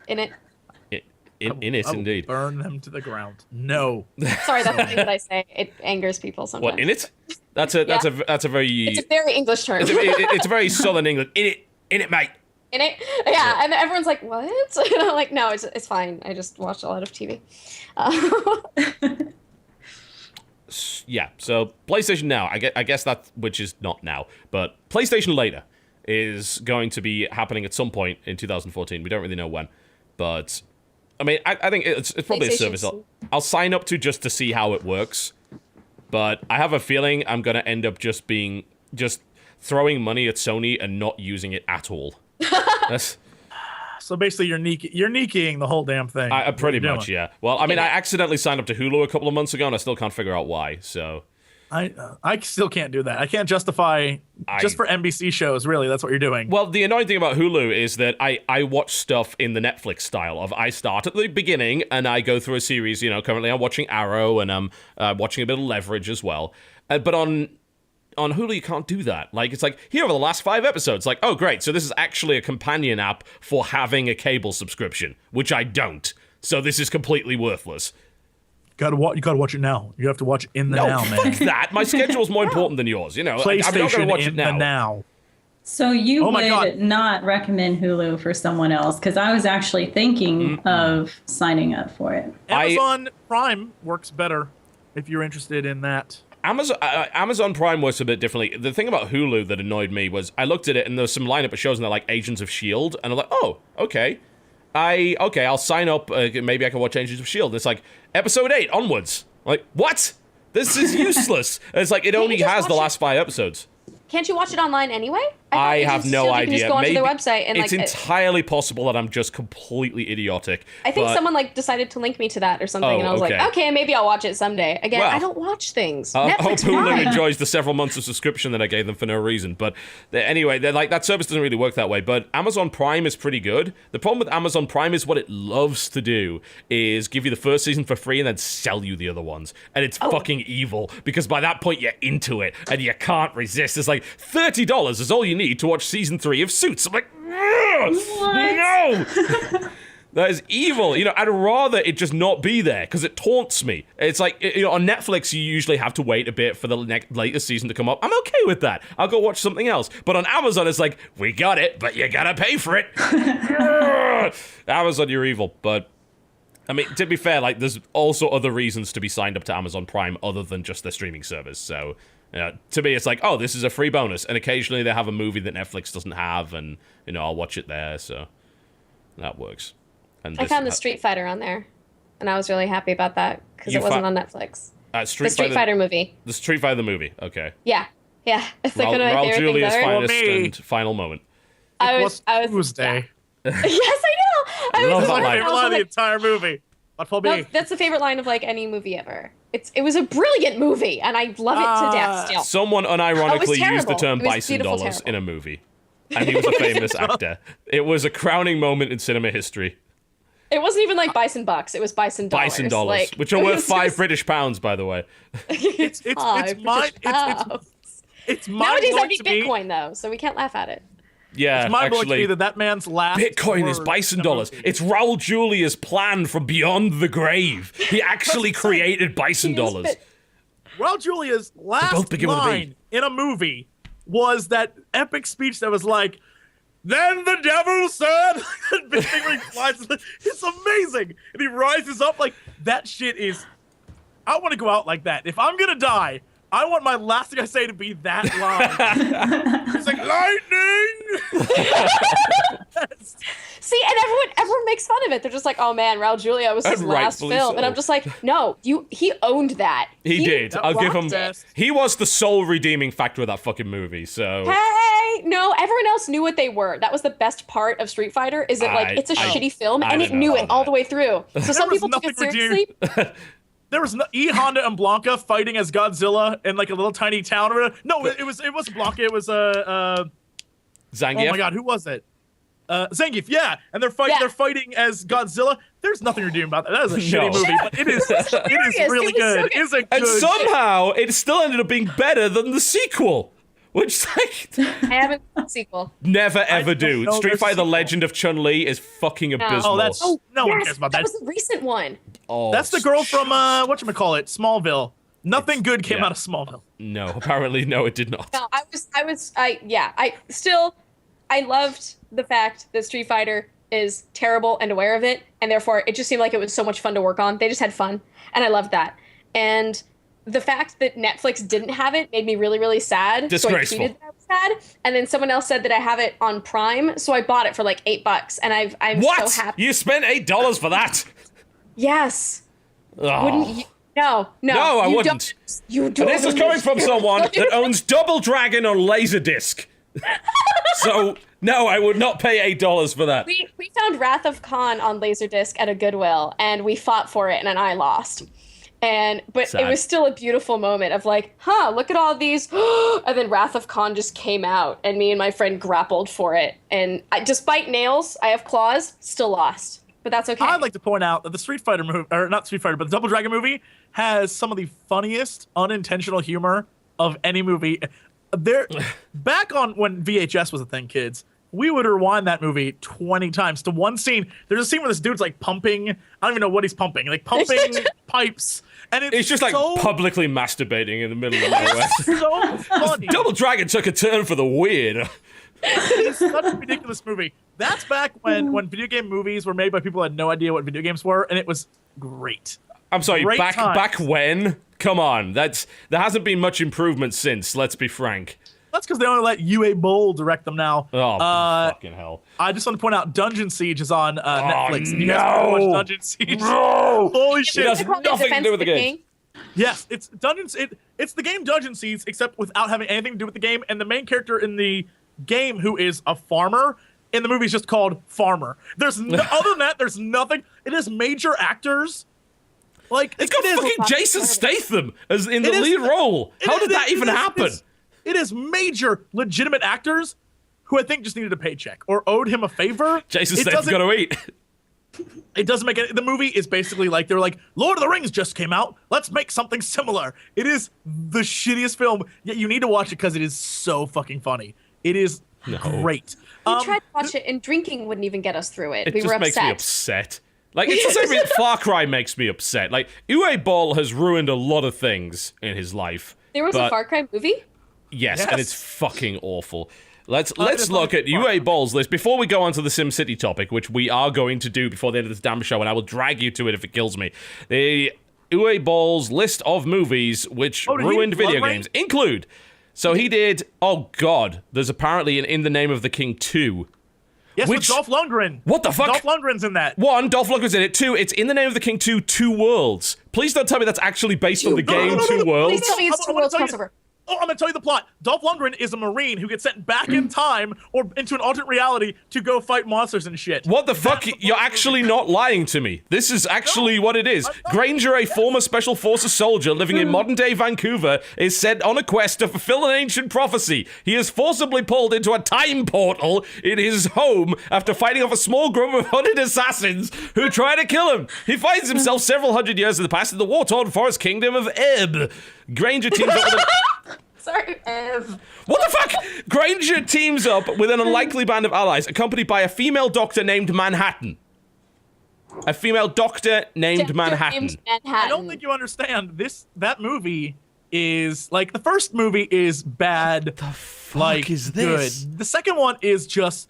In it. In it, indeed. Burn them to the ground. No. Sorry, that's the thing that I say. It angers people sometimes. What, in it? That's a very. It's a very English term. It's a very Southern English. In it, mate. In it, yeah, and everyone's like, "What?" And I'm like, "No, it's fine. I just watch a lot of TV." Yeah. So PlayStation Now, I guess that, which is not now, but PlayStation Later is going to be happening at some point in 2014. We don't really know when, but. I mean, I think it's probably a service I'll sign up to just to see how it works. But I have a feeling I'm going to end up just throwing money at Sony and not using it at all. So basically, you're Nikeing the whole damn thing. Pretty much, yeah. Well, I mean, I accidentally signed up to Hulu a couple of months ago, and I still can't figure out why, so... I still can't do that. I can't justify just for NBC shows, really. That's what you're doing. Well, the annoying thing about Hulu is that I watch stuff in the Netflix style of I start at the beginning and I go through a series. You know, currently I'm watching Arrow and I'm watching a bit of Leverage as well. But on Hulu, you can't do that. Like, it's like, here are the last 5 episodes. Like, oh, great. So this is actually a companion app for having a cable subscription, which I don't. So this is completely worthless. You gotta watch it now. You have to watch it in the now, man. Fuck that. My schedule's more important than yours. You know, PlayStation I'm not gonna watch in it now. the now. So you Oh my would God. not recommend Hulu for someone else, because I was actually thinking of signing up for it. Amazon Prime works better if you're interested in that. Amazon Prime works a bit differently. The thing about Hulu that annoyed me was I looked at it and there was some lineup of shows and they're like Agents of S.H.I.E.L.D. and I'm like, oh, okay. I'll sign up. Maybe I can watch Agents of S.H.I.E.L.D. It's like episode 8 onwards. Like, what? This is useless. It's like it only has the last 5 episodes. Can't you watch it online anyway? I have no idea. You can just go onto Maybe their website and it's entirely possible that I'm just completely idiotic. I think but- someone decided to link me to that or something, Oh, and I was okay. like, okay, maybe I'll watch it someday. Again, Well, I don't watch things. I hope Netflix, Hulu why? enjoys the several months of subscription that I gave them for no reason. But anyway, they're like that service doesn't really work that way. But Amazon Prime is pretty good. The problem with Amazon Prime is what it loves to do is give you the first season for free and then sell you the other ones. And it's fucking evil because by that point you're into it and you can't resist. It's like $30 is all you need to watch season 3 of Suits. I'm like, no! That is evil. I'd rather it just not be there because it taunts me. It's like, on Netflix, you usually have to wait a bit for the latest season to come up. I'm okay with that. I'll go watch something else. But on Amazon, it's like, we got it, but you gotta pay for it. Amazon, you're evil. But, I mean, to be fair, like, there's also other reasons to be signed up to Amazon Prime other than just their streaming service. So, to me, it's like, oh, this is a free bonus. And occasionally they have a movie that Netflix doesn't have, and, I'll watch it there. So, that works. And I found the Street Fighter on there, and I was really happy about that because it wasn't on Netflix. The Street Fighter movie. The Street Fighter movie. Okay. Yeah, it's like one of my Raul favorite Julia's things ever. finest Me. and final moment. I was Tuesday. Yeah. Yes, I know. I Love was that just line. Favorite line of the entire movie. What for me? that's the favorite line of like any movie ever. It was a brilliant movie, and I love it to death still. Someone unironically used the terrible. term It was bison beautiful, dollars terrible. in a movie. And he was a famous actor. It was a crowning moment in cinema history. It wasn't even like bison bucks. It was bison dollars. Bison dollars, like, which are it worth was £5 just- British pounds, by the way. It's Five mind British pounds. it's Nowadays I mind-blowing need to me. Bitcoin though, so we can't laugh at it. Yeah, It's mind-blowing to me actually, that man's last Bitcoin is word bison in a dollars. movie. It's Raul Julia's plan from beyond the grave. He actually created bison dollars. Raul Julia's both last begin with a B. line in a movie was that epic speech that was like, "Then the devil said," that big thing where he flies. It's amazing, and he rises up like that. Shit is. I want to go out like that. If I'm gonna die, I want my last thing I say to be that line. It's like lightning. See, and everyone makes fun of it. They're just like, "Oh man, Raul Julia was his And last rightfully film," and so. I'm just like, "No, he owned that. He did. that I'll give him. rocked it. He was the sole redeeming factor of that fucking movie. So Hey, no, everyone else knew what they were. That was the best part of Street Fighter. Is it like it's a shitty film, I and it didn't knew know it all that. the way through. So some was people took it nothing seriously. There was E. Honda and Blanca fighting as Godzilla in like a little tiny town. No, it wasn't Blanca. It was Zangief. oh my god, who was it? Zangief, yeah. And they're fighting. Yeah. They're fighting as Godzilla. There's nothing redeeming about that. That is a No. shitty movie, but it is really It was so good. good. It's a And good. somehow it still ended up being better than the sequel, which like I haven't seen the sequel. never ever don't do. know Street their Fighter: The sequel. Legend of Chun-Li is fucking abysmal. Oh, that's no one Yes, cares about that that. was the recent one. Oh, That's the girl from whatchamacallit, Smallville. Nothing good came yeah. out of Smallville. No, apparently no, it did not. No, I loved the fact that Street Fighter is terrible and aware of it, and therefore it just seemed like it was so much fun to work on. They just had fun, and I loved that. And the fact that Netflix didn't have it made me really, really sad. Disgraceful. So I tweeted that I was sad, and then someone else said that I have it on Prime, so I bought it for like $8, and I'm What? so happy. You spent $8 for that? Yes. Oh. Wouldn't you? No, No, I you wouldn't. You don't. And this is coming from someone that owns Double Dragon on Laserdisc. So, no, I would not pay $8 for that. We found Wrath of Khan on Laserdisc at a Goodwill, and we fought for it, and I lost. But Sad. it was still a beautiful moment of like, look at all these. And then Wrath of Khan just came out, and me and my friend grappled for it. And despite nails, I have claws, still lost. But that's okay. I'd like to point out that the Street Fighter movie, or not Street Fighter, but the Double Dragon movie has some of the funniest unintentional humor of any movie. Back on when VHS was a thing, kids, we would rewind that movie 20 times to one scene. There's a scene where this dude's like pumping. I don't even know what he's pumping. Like pumping pipes. And It's just like so, publicly masturbating in the middle of nowhere. so funny. Double Dragon took a turn for the weird. It is such a ridiculous movie. That's back when video game movies were made by people who had no idea what video games were, and it was great. I'm sorry, Great back times. when? Come on, there hasn't been much improvement since, let's be frank. That's because they only let UA Bowl direct them now. Oh, fucking hell. I just want to point out Dungeon Siege is on Netflix. If you guys no. want to watch Dungeon Siege? No! Holy It shit. has nothing to do with the game. King. Yes, it's it's the game Dungeon Siege, except without having anything to do with the game. And the main character in the game, who is a farmer, in the movie is just called Farmer. There's other than that, there's nothing. It is major actors. Like It's got fucking Jason Statham as in the It is- lead role. How it did is- that even happen? It is major, legitimate actors who I think just needed a paycheck or owed him a favor. Jason It Statham's doesn't- got to eat. It doesn't make it. The movie is basically like they're like, Lord of the Rings just came out. Let's make something similar. It is the shittiest film, yet you need to watch it because it is so fucking funny. It is great. We tried to watch it, and drinking wouldn't even get us through it. It We just were makes upset. me upset. Like, it's the same reason Far Cry makes me upset. Like, Uwe Boll has ruined a lot of things in his life. There was a but- Far Cry movie? Yes, and Yes. it's fucking awful. Let's is look like at Uwe Boll's list before we go on to the SimCity topic, which we are going to do before the end of this damn show, and I will drag you to it if it kills me. The Uwe Boll's list of movies which Oh, did he ruined do Blood video Rain? games include. So he did. Oh God, there's apparently an In the Name of the King 2. Yes, Which- with Dolph Lundgren. What the fuck? Dolph Lundgren's in that. One, Dolph Lundgren's in it. Two, it's In the Name of the King 2, Two Worlds. Please don't tell me that's actually based on the game Two Please Worlds. tell me it's I Two wanna Worlds tell you- crossover. Oh, I'm gonna tell you the plot. Dolph Lundgren is a Marine who gets sent back in time or into an alternate reality to go fight monsters and shit. What the fuck? That's the You're plot. actually not lying to me. This is actually what it is. I'm not. Granger, a former Special Forces soldier living in modern-day Vancouver, is sent on a quest to fulfill an ancient prophecy. He is forcibly pulled into a time portal in his home after fighting off a small group of hunted assassins who try to kill him. He finds himself several hundred years in the past in the war-torn forest kingdom of Ebb. Granger teams up with a... Sorry, Ev. What the fuck? Granger teams up with an unlikely band of allies, accompanied by a female doctor named Manhattan. A female doctor named Manhattan. Named Manhattan. I don't think you understand. That movie is like the first movie is bad. The fuck is this? Good. The second one is just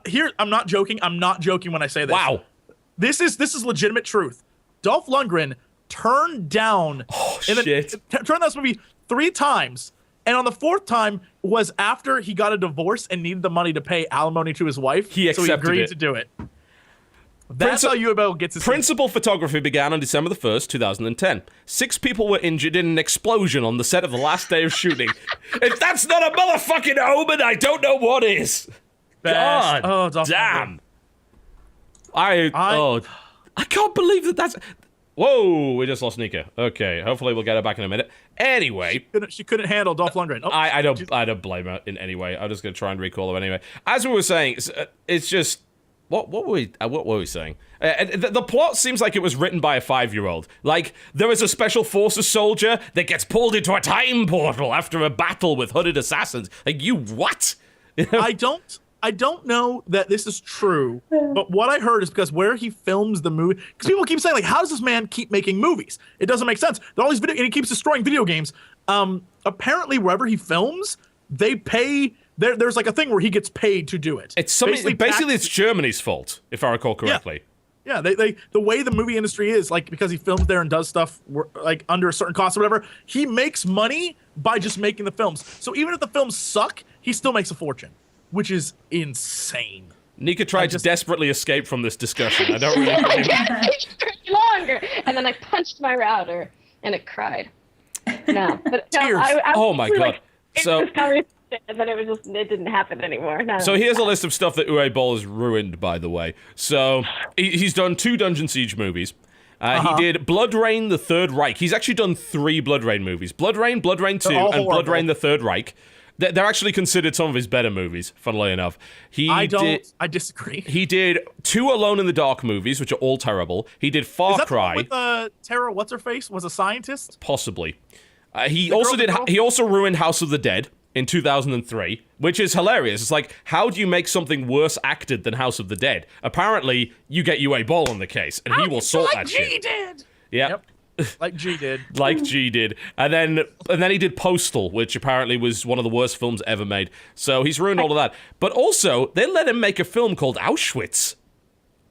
here. I'm not joking. I'm not joking when I say this. Wow. This is legitimate truth. Dolph Lundgren turned down shit. turned down this movie 3 times, and on the 4th time was after he got a divorce and needed the money to pay alimony to his wife. He so he accepted agreed it. to do it. That's how UABL gets his Principal photography began on December the 1st, 2010. 6 people were injured in an explosion on the set of the last day of shooting. If that's not a motherfucking omen, I don't know what is. God Oh, Dolph damn. I can't believe that's... Whoa, we just lost Nika. Okay, hopefully we'll get her back in a minute. Anyway... She couldn't handle Dolph Lundgren. Oh, I don't blame her in any way. I'm just gonna try and recall her anyway. As we were saying, it's just what were we saying? The plot seems like it was written by a 5-year-old. Like there is a special forces soldier that gets pulled into a time portal after a battle with hooded assassins. Like you what? I don't know that this is true, but what I heard is because where he films the movie, because people keep saying like, how does this man keep making movies? It doesn't make sense. There are all these and he keeps destroying video games. Apparently, wherever he films, they pay. There's like a thing where he gets paid to do it. It's something. Basically, it's Germany's fault, if I recall correctly. Yeah, they the way the movie industry is, like because he films there and does stuff like under a certain cost or whatever, he makes money by just making the films. So even if the films suck, he still makes a fortune, which is insane. Nika tried to desperately escape from this discussion. I don't really blame her. It took longer, and then I punched my router, and it cried. No, but no, Tears. I Oh my really, God. like, So- this conversation, and then it didn't happen anymore. No. So here's a list of stuff that Uwe Boll has ruined, by the way. So he's done 2 Dungeon Siege movies. He did Blood Rain, The Third Reich. He's actually done 3 Blood Rain movies. Blood Rain 2, all and Blood horrible. Rain, The Third Reich. They're actually considered some of his better movies, funnily enough. I disagree. He did 2 Alone in the Dark movies, which are all terrible. He did Far Is that Cry. the one with Tara, what's her face, was a scientist? Possibly. He The also girl- He also ruined House of the Dead in 2003, which is hilarious. It's like, how do you make something worse acted than House of the Dead? Apparently, you get Uwe Boll on the case, and he will sort that shit. did. Yeah. Yep. Like G did. Like G did. And then he did Postal, which apparently was one of the worst films ever made. So he's ruined all of that. But also, they let him make a film called Auschwitz.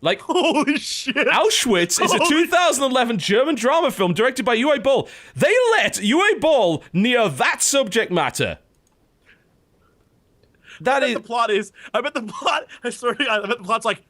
Like, Holy shit. Auschwitz is a 2011 German drama film directed by Uwe Boll. They let Uwe Boll near that subject matter. I bet the plot, I swear to God, I bet the plot's like,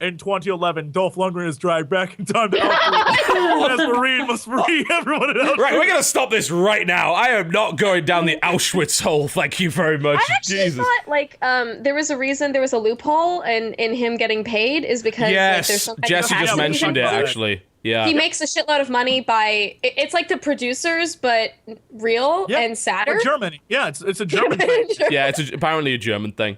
in 2011, Dolph Lundgren is dragged back in time to Auschwitz. As Marine must free everyone else. Right, we're gonna stop this right now. I am not going down the Auschwitz hole. Thank you very much. I actually thought like there was a reason, there was a loophole in him getting paid is because like, there's some Jesse just mentioned it actually. Yeah, he makes a shitload of money by it's like the producers, but real and sadder. Germany, yeah, it's a German thing. Yeah, it's apparently a German thing.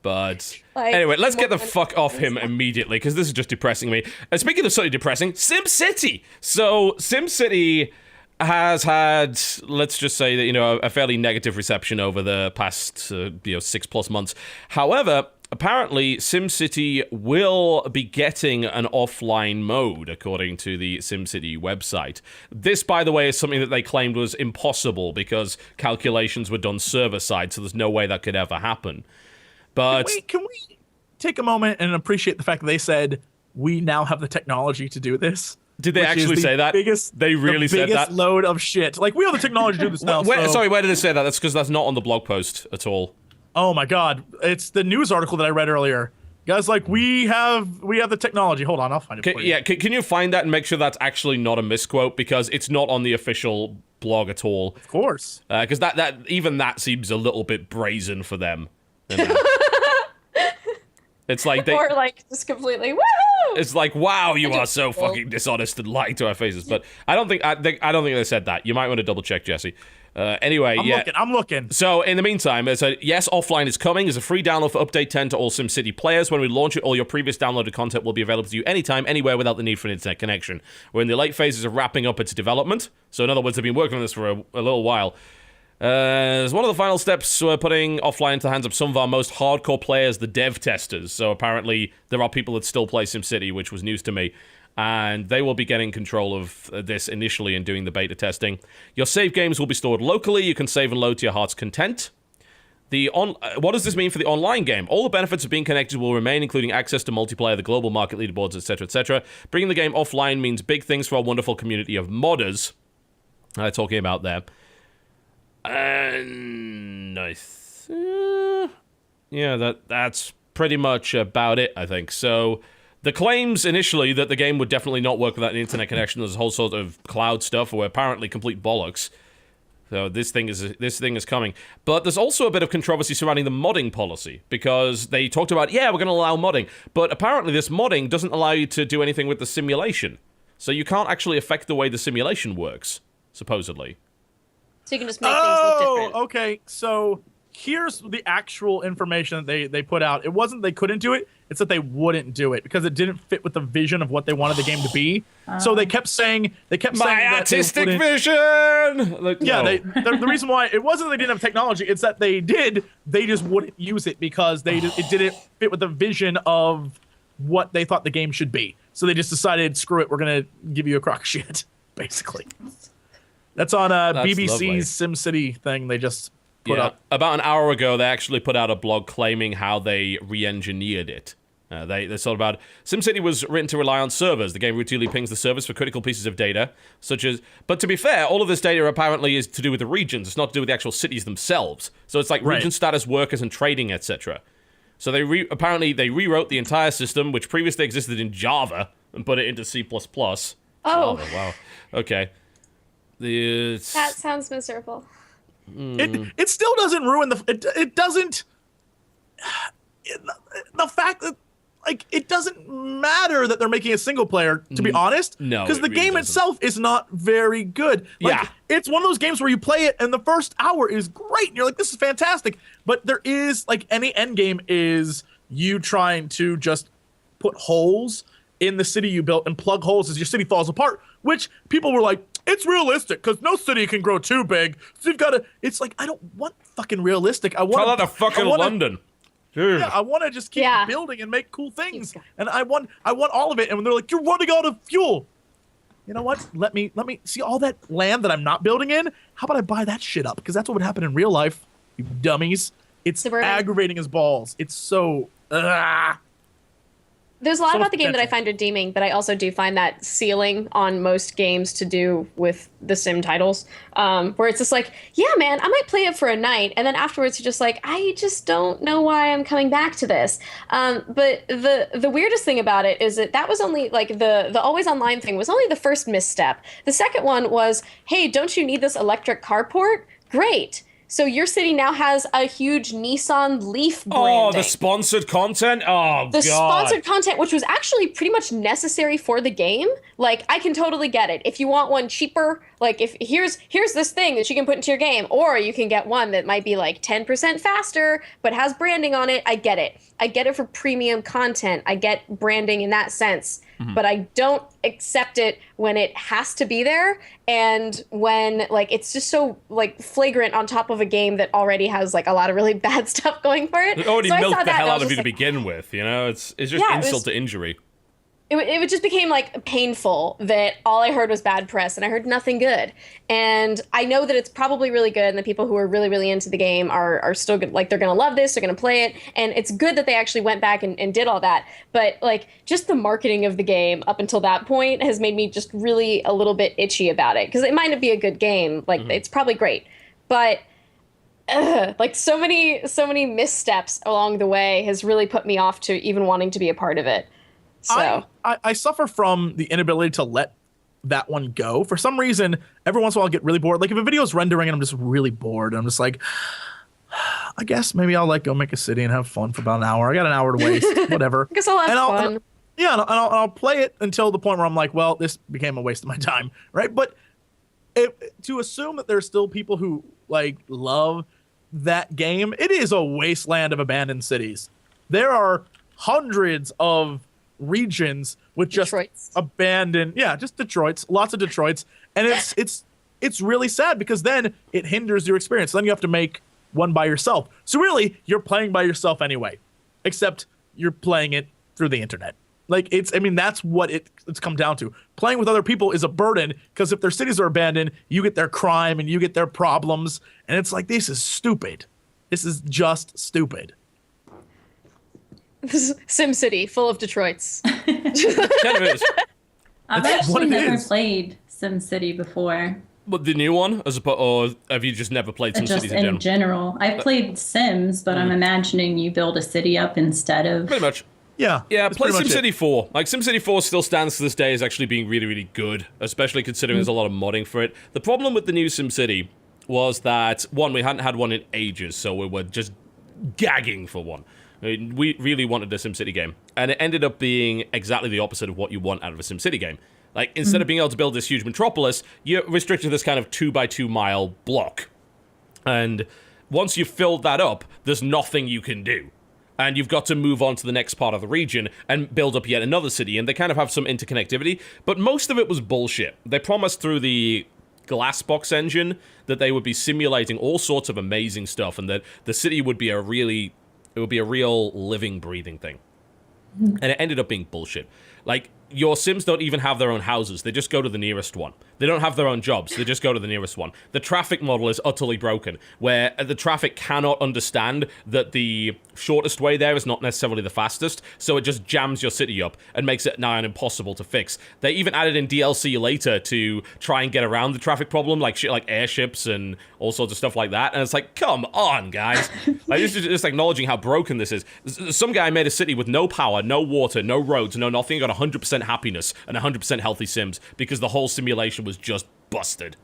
But anyway, let's get the fuck off him immediately, because this is just depressing me. Speaking of something depressing, SimCity. So SimCity has had, let's just say that, a fairly negative reception over the past, 6+ months. However, apparently SimCity will be getting an offline mode, according to the SimCity website. This, by the way, is something that they claimed was impossible because calculations were done server-side, so there's no way that could ever happen. But can we take a moment and appreciate the fact that they said we now have the technology to do this? Did they actually say that? They really said that? The biggest load of shit. Like, we have the technology to do this now. Sorry, where did they say that? That's because that's not on the blog post at all. Oh my God. It's the news article that I read earlier. Guys, like, we have the technology. Hold on, I'll find it for you. Yeah, can you find that and make sure that's actually not a misquote? Because it's not on the official blog at all. Of course. Because even that seems a little bit brazen for them. It's like or like just completely woohoo! It's like, wow, you are so fucking dishonest and lying to our faces. But I don't think they said that. You might want to double check, Jesse. Anyway, I'm looking. So in the meantime, yes, offline is coming. There's a free download for Update 10 to all SimCity players. When we launch it, all your previous downloaded content will be available to you anytime, anywhere, without the need for an internet connection. We're in the late phases of wrapping up its development. So in other words, they've been working on this for a little while. As one of the final steps, we're putting offline into the hands of some of our most hardcore players, the dev testers. So apparently there are people that still play SimCity, which was news to me. And they will be getting control of this initially and doing the beta testing. Your save games will be stored locally. You can save and load to your heart's content. What does this mean for the online game? All the benefits of being connected will remain, including access to multiplayer, the global market leaderboards, etc., etc. Bringing the game offline means big things for our wonderful community of modders. Talking about there. And that's pretty much about it, I think. So the claims initially that the game would definitely not work without an internet connection, there's a whole sort of cloud stuff, were apparently complete bollocks. So this thing is coming. But there's also a bit of controversy surrounding the modding policy, because they talked about, we're going to allow modding, but apparently this modding doesn't allow you to do anything with the simulation. So you can't actually affect the way the simulation works, supposedly. So you can just make things look different. Okay. So here's the actual information that they put out. It wasn't they couldn't do it. It's that they wouldn't do it because it didn't fit with the vision of what they wanted the game to be. So they kept saying my artistic vision. The reason why it wasn't they didn't have technology. It's that they just wouldn't use it because it didn't fit with the vision of what they thought the game should be. So they just decided, screw it, we're gonna give you a crock of shit, basically. That's on BBC's SimCity thing they just put up. About an hour ago, they actually put out a blog claiming how they re-engineered it. They thought about SimCity was written to rely on servers. The game routinely pings the servers for critical pieces of data, but to be fair, all of this data apparently is to do with the regions. It's not to do with the actual cities themselves. So it's like region status, workers, and trading, etc. So apparently they rewrote the entire system, which previously existed in Java, and put it into C++. Oh, Java, wow. Okay. That sounds miserable. It still doesn't ruin it doesn't the fact that it doesn't matter that they're making a single player, to be honest. No, because the game itself is not very good. It's one of those games where you play it and the first hour is great and you're like, this is fantastic, but there is any end game is you trying to just put holes in the city you built and plug holes as your city falls apart, which people were like, it's realistic because no city can grow too big. So you've got to. It's like, I don't want fucking realistic. I want. Call out fucking London. Yeah, I want to just keep building and make cool things, and I want all of it. And when they're like, you're running out of fuel, you know what? Let me see all that land that I'm not building in. How about I buy that shit up? Because that's what would happen in real life, you dummies. It's aggravating as balls. It's so. There's a lot about the game that I find redeeming, but I also do find that ceiling on most games to do with the sim titles, where it's just like, yeah, man, I might play it for a night, and then afterwards you're just like, I just don't know why I'm coming back to this. But the weirdest thing about it is that was only like the always online thing was only the first misstep. The second one was, hey, don't you need this electric carport? Great. So your city now has a huge Nissan Leaf branding. Oh, the sponsored content? Oh, the God. Sponsored content, which was actually pretty much necessary for the game. Like, I can totally get it. If you want one cheaper, like, if here's this thing that you can put into your game, or you can get one that might be like 10% faster, but has branding on it, I get it. I get it for premium content. I get branding in that sense. But I don't accept it when it has to be there, and when like it's just so like flagrant on top of a game that already has like a lot of really bad stuff going for it. It already So milked the hell out of you to like, begin with, you know? It's just insult to injury. It just became like painful that all I heard was bad press and I heard nothing good. And I know that it's probably really good, and the people who are really, really into the game are still good. Like, they're going to love this, they're going to play it. And it's good that they actually went back and did all that. But like, just the marketing of the game up until that point has made me just really a little bit itchy about it. Because it might not be a good game. Like, it's probably great. But like so many missteps along the way has really put me off to even wanting to be a part of it. So I suffer from the inability to let that one go. For some reason, every once in a while I get really bored. Like if a video is rendering and I'm just really bored, I'm just like, I guess maybe I'll like go make a city and have fun for about an hour. I got an hour to waste, whatever. I guess I'll have fun. I'll play it until the point where I'm like, well, this became a waste of my time, right? But to assume that there's still people who like love that game, it is a wasteland of abandoned cities. There are hundreds of regions with just Detroits. abandoned, just Detroits, lots of Detroits, and it's really sad because then it hinders your experience. Then you have to make one by yourself. So really, you're playing by yourself anyway, except you're playing it through the internet. Like that's what it's come down to. Playing with other people is a burden because if their cities are abandoned, you get their crime and you get their problems, and it's like, this is stupid. This is just stupid. This is SimCity, full of Detroits. Kind of is. I've actually never played SimCity before. But the new one, or have you just never played SimCity Just in general? I've played Sims, but I'm imagining you build a city up instead of... Pretty much. Yeah, play SimCity 4. Like, SimCity 4 still stands to this day as actually being really, really good, especially considering there's a lot of modding for it. The problem with the new SimCity was that, one, we hadn't had one in ages, so we were just gagging for one. I mean, we really wanted a SimCity game, and it ended up being exactly the opposite of what you want out of a SimCity game. Like, instead of being able to build this huge metropolis, you're restricted to this kind of 2x2 mile block. And once you've filled that up, there's nothing you can do. And you've got to move on to the next part of the region and build up yet another city, and they kind of have some interconnectivity, but most of it was bullshit. They promised through the Glassbox engine that they would be simulating all sorts of amazing stuff, and that the city would be a real living, breathing thing. And it ended up being bullshit. Like, your Sims don't even have their own houses. They just go to the nearest one. They don't have their own jobs. They just go to the nearest one. The traffic model is utterly broken, where the traffic cannot understand that the shortest way there is not necessarily the fastest, so it just jams your city up and makes it nigh on impossible to fix. They even added in DLC later to try and get around the traffic problem, like shit like airships and all sorts of stuff like that, and it's like, come on, guys. Like, this is just acknowledging how broken this is. Some guy made a city with no power, no water, no roads, no nothing, got 100% happiness and 100% healthy Sims because the whole simulation was just busted.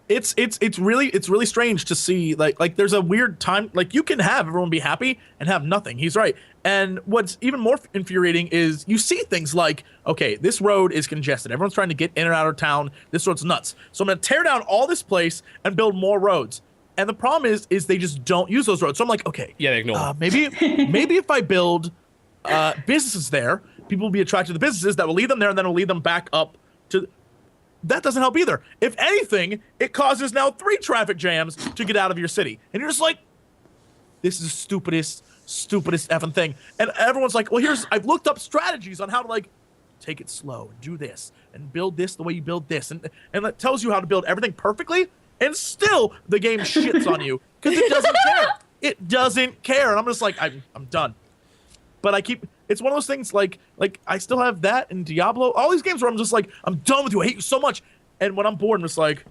It's really strange to see like there's a weird time, like you can have everyone be happy and have nothing. He's right. And what's even more infuriating is you see things like, okay, this road is congested. Everyone's trying to get in and out of town. This road's nuts. So I'm going to tear down all this place and build more roads. And the problem is they just don't use those roads. So I'm like, okay, yeah, they ignore them. maybe if I build businesses there, people will be attracted to the businesses that will lead them there, and then will lead them back up to. That doesn't help either. If anything, it causes now 3 traffic jams to get out of your city. And you're just like, this is the stupidest effing thing. And everyone's like, well, I've looked up strategies on how to like take it slow and do this and build this the way you build this, and it tells you how to build everything perfectly, and still the game shits on you because it doesn't care. It doesn't care, and I'm just like, I'm done. But it's one of those things like I still have that in Diablo, all these games where I'm just like, I'm done with you, I hate you so much, and when I'm bored, I'm just like,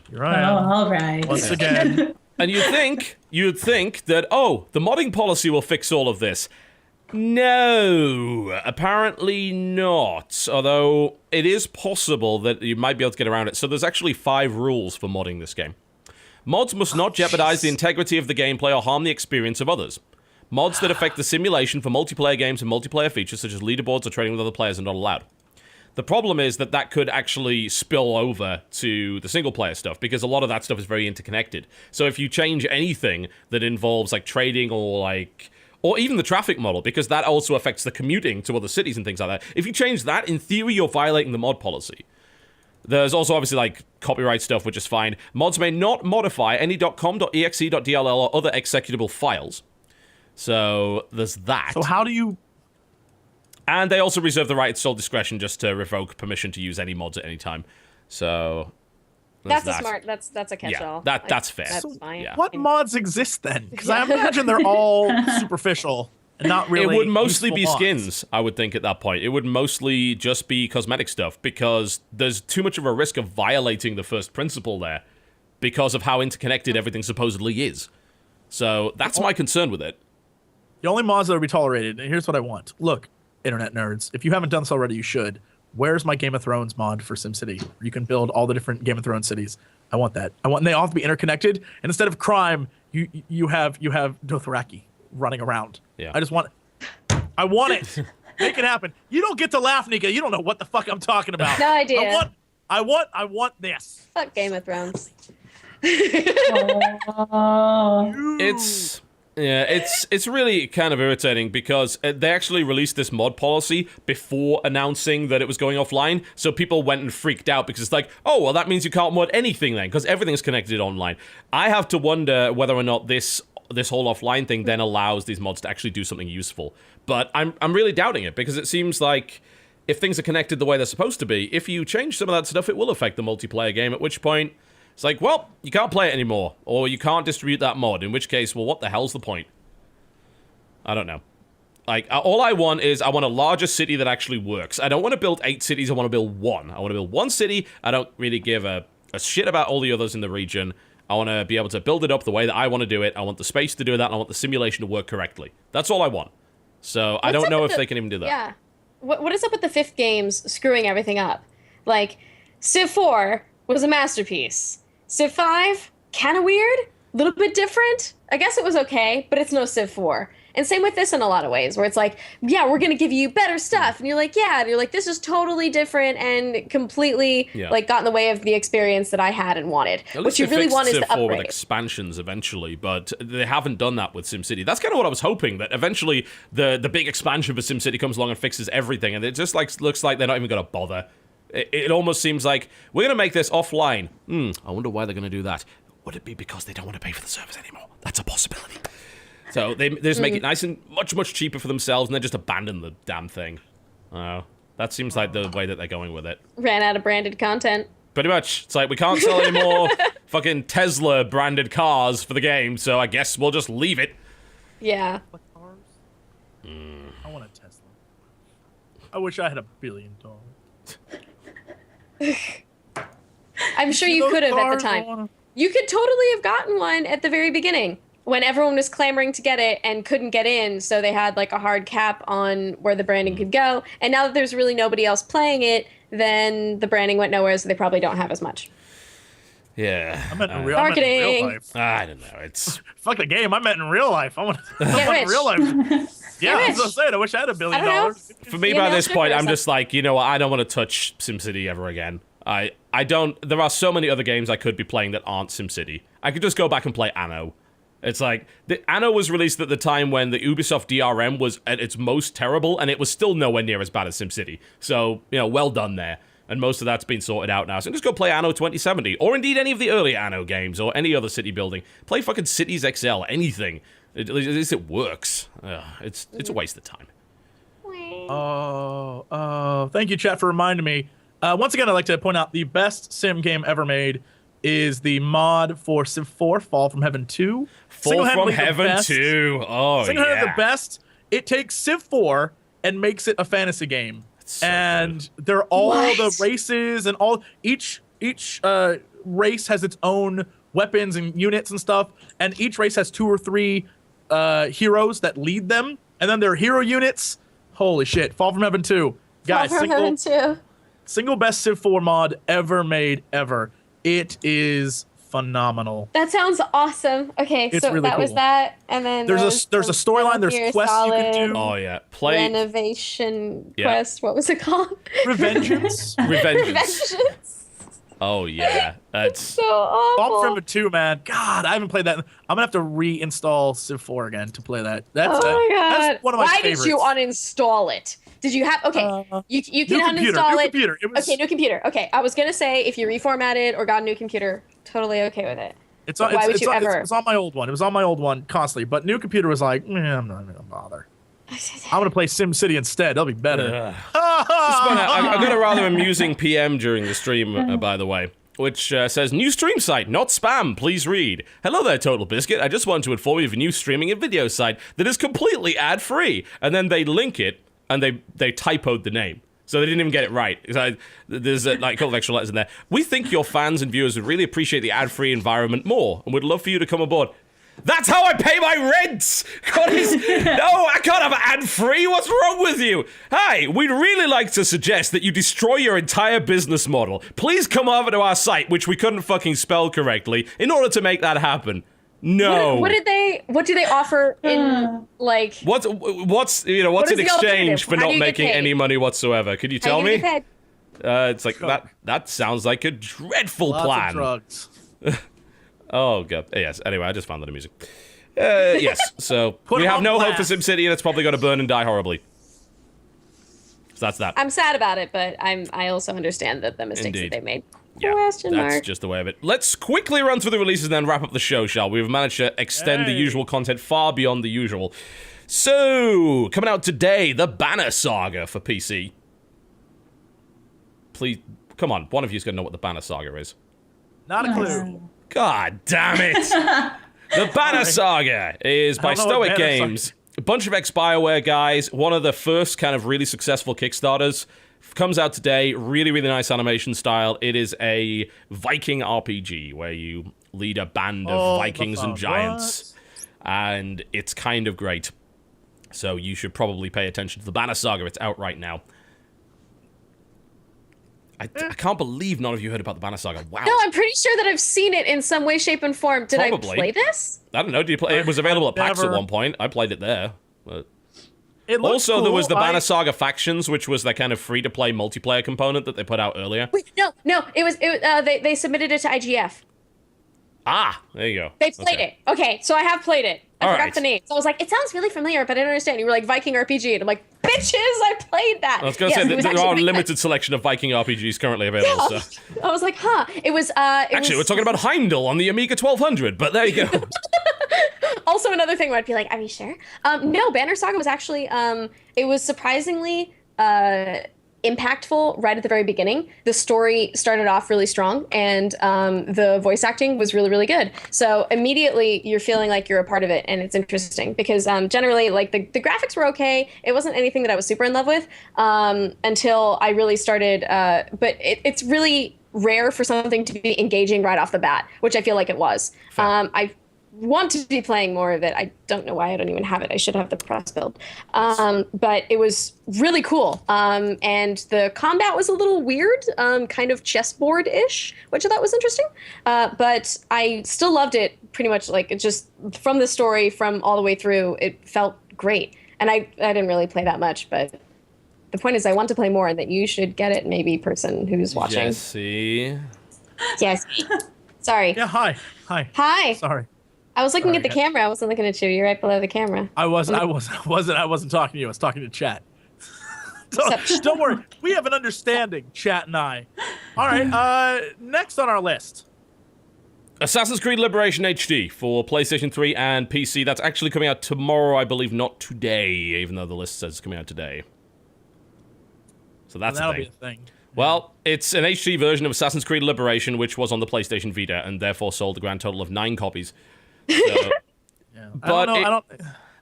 here I am. Oh, all right. Once again. And you'd think that, the modding policy will fix all of this. No, apparently not. Although it is possible that you might be able to get around it. So there's actually 5 rules for modding this game. Mods must not jeopardize the integrity of the gameplay or harm the experience of others. Mods that affect the simulation for multiplayer games and multiplayer features such as leaderboards or trading with other players are not allowed. The problem is that could actually spill over to the single-player stuff, because a lot of that stuff is very interconnected. So if you change anything that involves, like, trading or even the traffic model, because that also affects the commuting to other cities and things like that, if you change that, in theory, you're violating the mod policy. There's also, obviously, like, copyright stuff, which is fine. Mods may not modify any .com, .exe, .dll, or other executable files. So there's that. So how do you... And they also reserve the right at sole discretion just to revoke permission to use any mods at any time. So that's a catch-all. Yeah, that's fair. That's fine. Yeah. What mods exist then? Because I imagine they're all superficial and not really. It would mostly be useful skins, mods. I would think, at that point. It would mostly just be cosmetic stuff, because there's too much of a risk of violating the first principle there because of how interconnected everything supposedly is. So that's my concern with it. The only mods that would be tolerated, and here's what I want. Look, internet nerds, if you haven't done this already, you should. Where's my Game of Thrones mod for SimCity? Where you can build all the different Game of Thrones cities. I want that. And they all have to be interconnected. And instead of crime, you have Dothraki running around. Yeah. I want it. Make it happen. You don't get to laugh, Nika. You don't know what the fuck I'm talking about. No idea. I want this. Fuck Game of Thrones. It's really kind of irritating, because they actually released this mod policy before announcing that it was going offline, so people went and freaked out because it's like, oh, well, that means you can't mod anything then, because everything's connected online. I have to wonder whether or not this whole offline thing then allows these mods to actually do something useful. But I'm really doubting it, because it seems like if things are connected the way they're supposed to be, if you change some of that stuff, it will affect the multiplayer game, at which point it's like, well, you can't play it anymore, or you can't distribute that mod, in which case, well, what the hell's the point? I don't know. Like, all I want is, I want a larger city that actually works. I don't want to build 8 cities, I want to build 1. I want to build 1 city, I don't really give a shit about all the others in the region. I want to be able to build it up the way that I want to do it, I want the space to do that, and I want the simulation to work correctly. That's all I want. So, I don't know if they can even do that. Yeah. What is up with the 5th games screwing everything up? Like, Civ 4 was a masterpiece. Civ 5, kind of weird, a little bit different. I guess it was okay, but it's no Civ 4. And same with this in a lot of ways, where it's like, yeah, we're going to give you better stuff. And you're like, yeah. And you're like, this is totally different and completely, like, got in the way of the experience that I had and wanted. What you really want is the Civ 4 with upgrade. expansions eventually, but they haven't done that with SimCity. That's kind of what I was hoping, that eventually the big expansion for SimCity comes along and fixes everything. And it just looks like they're not even going to bother. It almost seems like, we're going to make this offline. I wonder why they're going to do that. Would it be because they don't want to pay for the servers anymore? That's a possibility. So they just make it nice and much, much cheaper for themselves, and then just abandon the damn thing. That seems like the way that they're going with it. Ran out of branded content. Pretty much. It's like, we can't sell any more fucking Tesla branded cars for the game, so I guess we'll just leave it. Yeah. I want a Tesla. I wish I had $1 billion. I'm sure you could have at the time. You could totally have gotten one at the very beginning, when everyone was clamoring to get it and couldn't get in, so they had like a hard cap on where the branding could go. And now that there's really nobody else playing it, then the branding went nowhere, so they probably don't have as much. Yeah. I meant in real Marketing. life. I don't know. It's Fuck the game. I meant in real life. I want Get rich. real life. Yeah, I was gonna say it. I wish I had $1 billion. I don't know. for me, Be a by this master point, I'm person. just like, you know what? I don't want to touch SimCity ever again. I don't. There are so many other games I could be playing that aren't SimCity. I could just go back and play Anno. It's like, the Anno was released at the time when the Ubisoft DRM was at its most terrible, and it was still nowhere near as bad as SimCity. So, you know, well done there. And most of that's been sorted out now. So just go play Anno 2070, or indeed any of the early Anno games, or any other city building. Play fucking Cities XL, anything. At least it works. It's a waste of time. Thank you, chat, for reminding me. Once again, I'd like to point out the best sim game ever made is the mod for Civ 4, Fall from Heaven 2. Fall from Heaven 2. Oh, Single-handedly the best. It takes Civ 4 and makes it a fantasy game. So and good. they're all the races and all each race has its own weapons and units and stuff, and each race has 2 or 3 heroes that lead them, and then their hero units. Holy shit! Fall from Heaven 2, guys. Fall from Heaven 2. Single best Civ 4 mod ever made ever. It is phenomenal. That sounds awesome. Okay, It's so really that was cool. that, and then There's a storyline. There's quests you can do. Oh yeah, play Renovation quest. What was it called? Revengeance. Revengeance. Oh yeah, that's So awful. Fall from Heaven 2, man. God, I haven't played that. I'm gonna have to reinstall Civ 4 again to play that. That's Oh my god! That's one of my Why favorites. did you uninstall it? Did you have? Okay, you can uninstall it. Computer. It was, Okay, new computer. Okay, I was gonna say if you reformatted or got a new computer, totally okay with it. It's But on, why would it's, you on, ever? it's on my old one. It was on my old one constantly. But new computer was like, I'm not even gonna bother. I'm gonna play SimCity instead. That'll be better. I got a rather amusing PM during the stream, by the way, which says, new stream site, not spam, please read. Hello there, Total Biscuit. I just want to inform you of a new streaming and video site that is completely ad-free. And then they link it, and they typoed the name. So they didn't even get it right. There's like a couple of extra letters in there. We think your fans and viewers would really appreciate the ad-free environment more, and would love for you to come aboard. That's how I pay my rent! No, I can't have ad-free! What's wrong with you? Hi, we'd really like to suggest that you destroy your entire business model. Please come over to our site, which we couldn't fucking spell correctly, in order to make that happen. No. What do they offer in like? What's What in is the exchange alternative? for How do not you get making paid? any money whatsoever? Could you tell How you me? get paid? It's like that sounds like a dreadful Lots plan. of drugs. Oh god. Yes. Anyway, I just found that amusing. Yes. So we him have on no hope for blast. SimCity, and it's probably going to burn and die horribly. So that's that. I'm sad about it, but I also understand that the mistakes Indeed. that they made. Yeah, Question that's mark. just the way of it. Let's quickly run through the releases and then wrap up the show, shall we? We've managed to extend the Hey. usual content far beyond the usual. So, coming out today, the Banner Saga for PC. Please, come on, one of you's got to know what the Banner Saga is. Not a clue. God damn it! The Banner Saga is by I don't know what Stoic Banner Saga Games. A bunch of ex-BioWare guys. One of the first kind of really successful Kickstarters. Comes out today. Really, really nice animation style. It is a Viking RPG where you lead a band of Vikings and giants. And it's kind of great. So you should probably pay attention to the Banner Saga. It's out right now. I can't believe none of you heard about the Banner Saga. Wow. No, I'm pretty sure that I've seen it in some way, shape, and form. Did Probably. I play this? I don't know. Do you play? It was available at PAX at never- one point. I played it there. But It looks also, there cool. was the Banner Saga Factions, which was that kind of free-to-play multiplayer component that they put out earlier. Wait, no. They submitted it to IGF. Ah, there you go. They played it. Okay, so I have played it. I All forgot right. the name. So I was like, it sounds really familiar, but I didn't understand. You were like Viking RPG, and I'm like, bitches, I played that. I was going to Yes, say it was that there are a actually really limited selection of Viking RPGs currently available. good. So. I was like, huh. It was. Actually, we're talking about Heimdall on the Amiga 1200, but there you go. Also another thing where I'd be like, are you sure? No, Banner Saga was actually, it was surprisingly impactful right at the very beginning. The story started off really strong, and the voice acting was really, really good. So immediately you're feeling like you're a part of it, and it's interesting because generally, like, the graphics were okay. It wasn't anything that I was super in love with until I really started, but it's really rare for something to be engaging right off the bat, which I feel like it was. I want to be playing more of it. I don't know why I don't even have it. I should have the press build. But it was really cool. And the combat was a little weird, kind of chessboard-ish, which I thought was interesting. But I still loved it pretty much. Like, it just, from the story, from all the way through, it felt great. And I didn't really play that much, but the point is I want to play more, and that you should get it, maybe person who's watching. Jesse. Yes. Sorry. Yeah, hi. Hi. Sorry. I was looking Sorry. at the camera. I wasn't looking at you. You're right below the camera. I wasn't talking to you. I was talking to chat. Don't worry. We have an understanding, chat and I. All right. Next on our list. Assassin's Creed Liberation HD for PlayStation 3 and PC. That's actually coming out tomorrow, I believe, not today, even though the list says it's coming out today. So that's That'll the be thing. a thing. Well, it's an HD version of Assassin's Creed Liberation, which was on the PlayStation Vita, and therefore sold a grand total of 9 copies. So, Yeah. But I don't.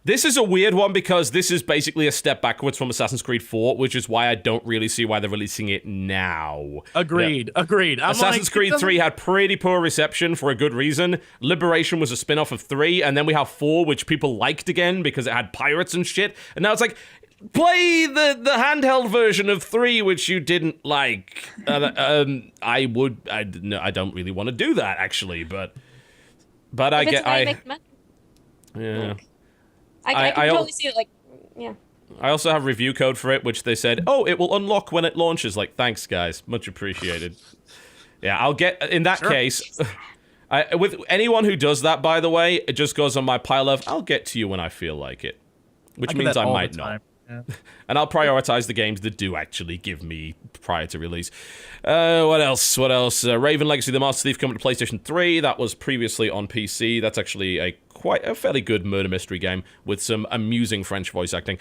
this is a weird one because this is basically a step backwards from Assassin's Creed 4, which is why I don't really see why they're releasing it now. Agreed. Agreed. Assassin's Creed 3 had pretty poor reception for a good reason. Liberation was a spin-off of 3, and then we have 4, which people liked again because it had pirates and shit. And now it's like, play the handheld version of 3, which you didn't like. I don't really want to do that, actually, but I If it's get... how you make money. Yeah. I can totally see it, like, yeah. I also have review code for it, which they said, it will unlock when it launches. Like, thanks, guys. Much appreciated. Yeah, I'll get... In that case... with anyone who does that, by the way, it just goes on my pile of, I'll get to you when I feel like it. Which means I might not. Yeah. And I'll prioritize the games that do actually give me prior to release. What else? Raven Legacy of the Master Thief coming to PlayStation 3. That was previously on PC. That's actually a fairly good murder mystery game with some amusing French voice acting.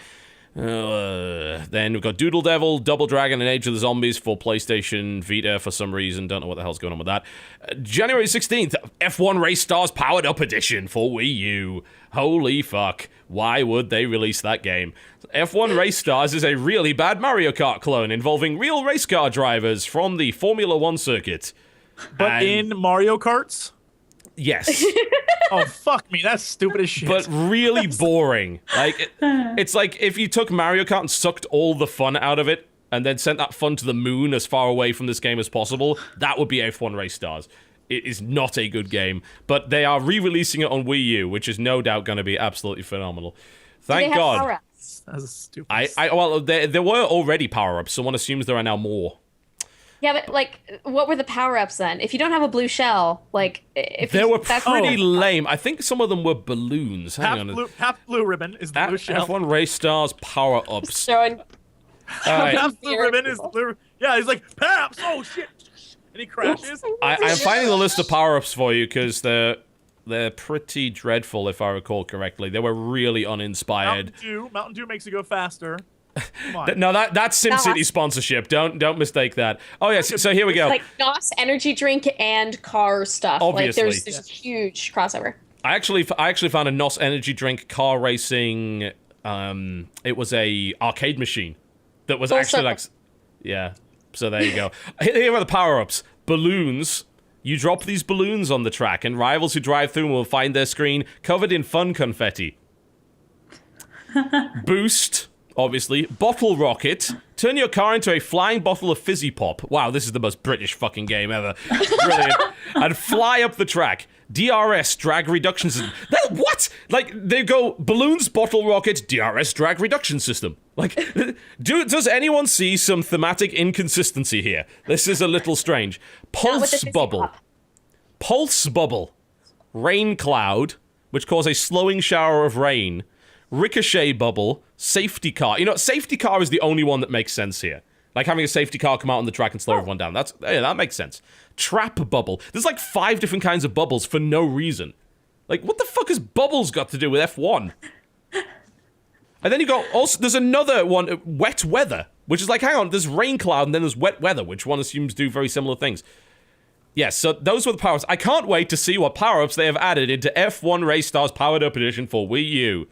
Then we've got Doodle Devil, Double Dragon, and Age of the Zombies for PlayStation Vita for some reason. Don't know what the hell's going on with that. January 16th, F1 Race Stars Powered Up Edition for Wii U. Holy fuck. Why would they release that game? F1 Race Stars is a really bad Mario Kart clone involving real race car drivers from the Formula 1 circuit. But in Mario Karts? Yes. Oh, fuck me. That's stupid as shit. But really boring. Like, it's like if you took Mario Kart and sucked all the fun out of it, and then sent that fun to the moon as far away from this game as possible, that would be F1 Race Stars. It is not a good game, but they are re-releasing it on Wii U, which is no doubt going to be absolutely phenomenal. Thank God. Power-ups? That's stupid. Well, there were already power-ups. Someone assumes there are now more. Yeah, but, like, what were the power-ups then? If you don't have a blue shell, like, if They you, were that's pretty lame. I think some of them were balloons. Hang on. Half blue ribbon is the blue shell. F1 Race Stars power-ups. showing. All right. Half blue ribbon is the blue. Yeah, he's like, Paps! Oh, shit! And he crashes. I'm finding the list of power-ups for you because they're pretty dreadful, if I recall correctly. They were really uninspired. Mountain Dew makes you go faster. Come on. No, that's SimCity sponsorship. Don't mistake that. Oh yes, so here we go. Like NOS energy drink and car stuff. Obviously. Like there's a huge crossover. I actually found a NOS energy drink car racing. It was a arcade machine that was actually like, yeah. So there you go. Here are the power-ups. Balloons. You drop these balloons on the track, and rivals who drive through will find their screen covered in fun confetti. Boost. Obviously. Bottle rocket. Turn your car into a flying bottle of fizzy pop. Wow, this is the most British fucking game ever. Brilliant. And fly up the track. DRS, drag reduction system. What? Like, they go balloons, bottle rocket, DRS, drag reduction system. Like, does anyone see some thematic inconsistency here? This is a little strange. Pulse bubble. Pulse bubble. Rain cloud, which cause a slowing shower of rain. Ricochet bubble, safety car. You know, safety car is the only one that makes sense here. Like having a safety car come out on the track and slow everyone down. That makes sense. Trap bubble. There's like 5 different kinds of bubbles for no reason. Like, what the fuck has bubbles got to do with F1? And then you got, also, there's another one, wet weather, which is like, hang on, there's rain cloud and then there's wet weather, which one assumes do very similar things. Yes, so those were the power-ups. I can't wait to see what power-ups they have added into F1 Race Stars Powered Up Edition for Wii U.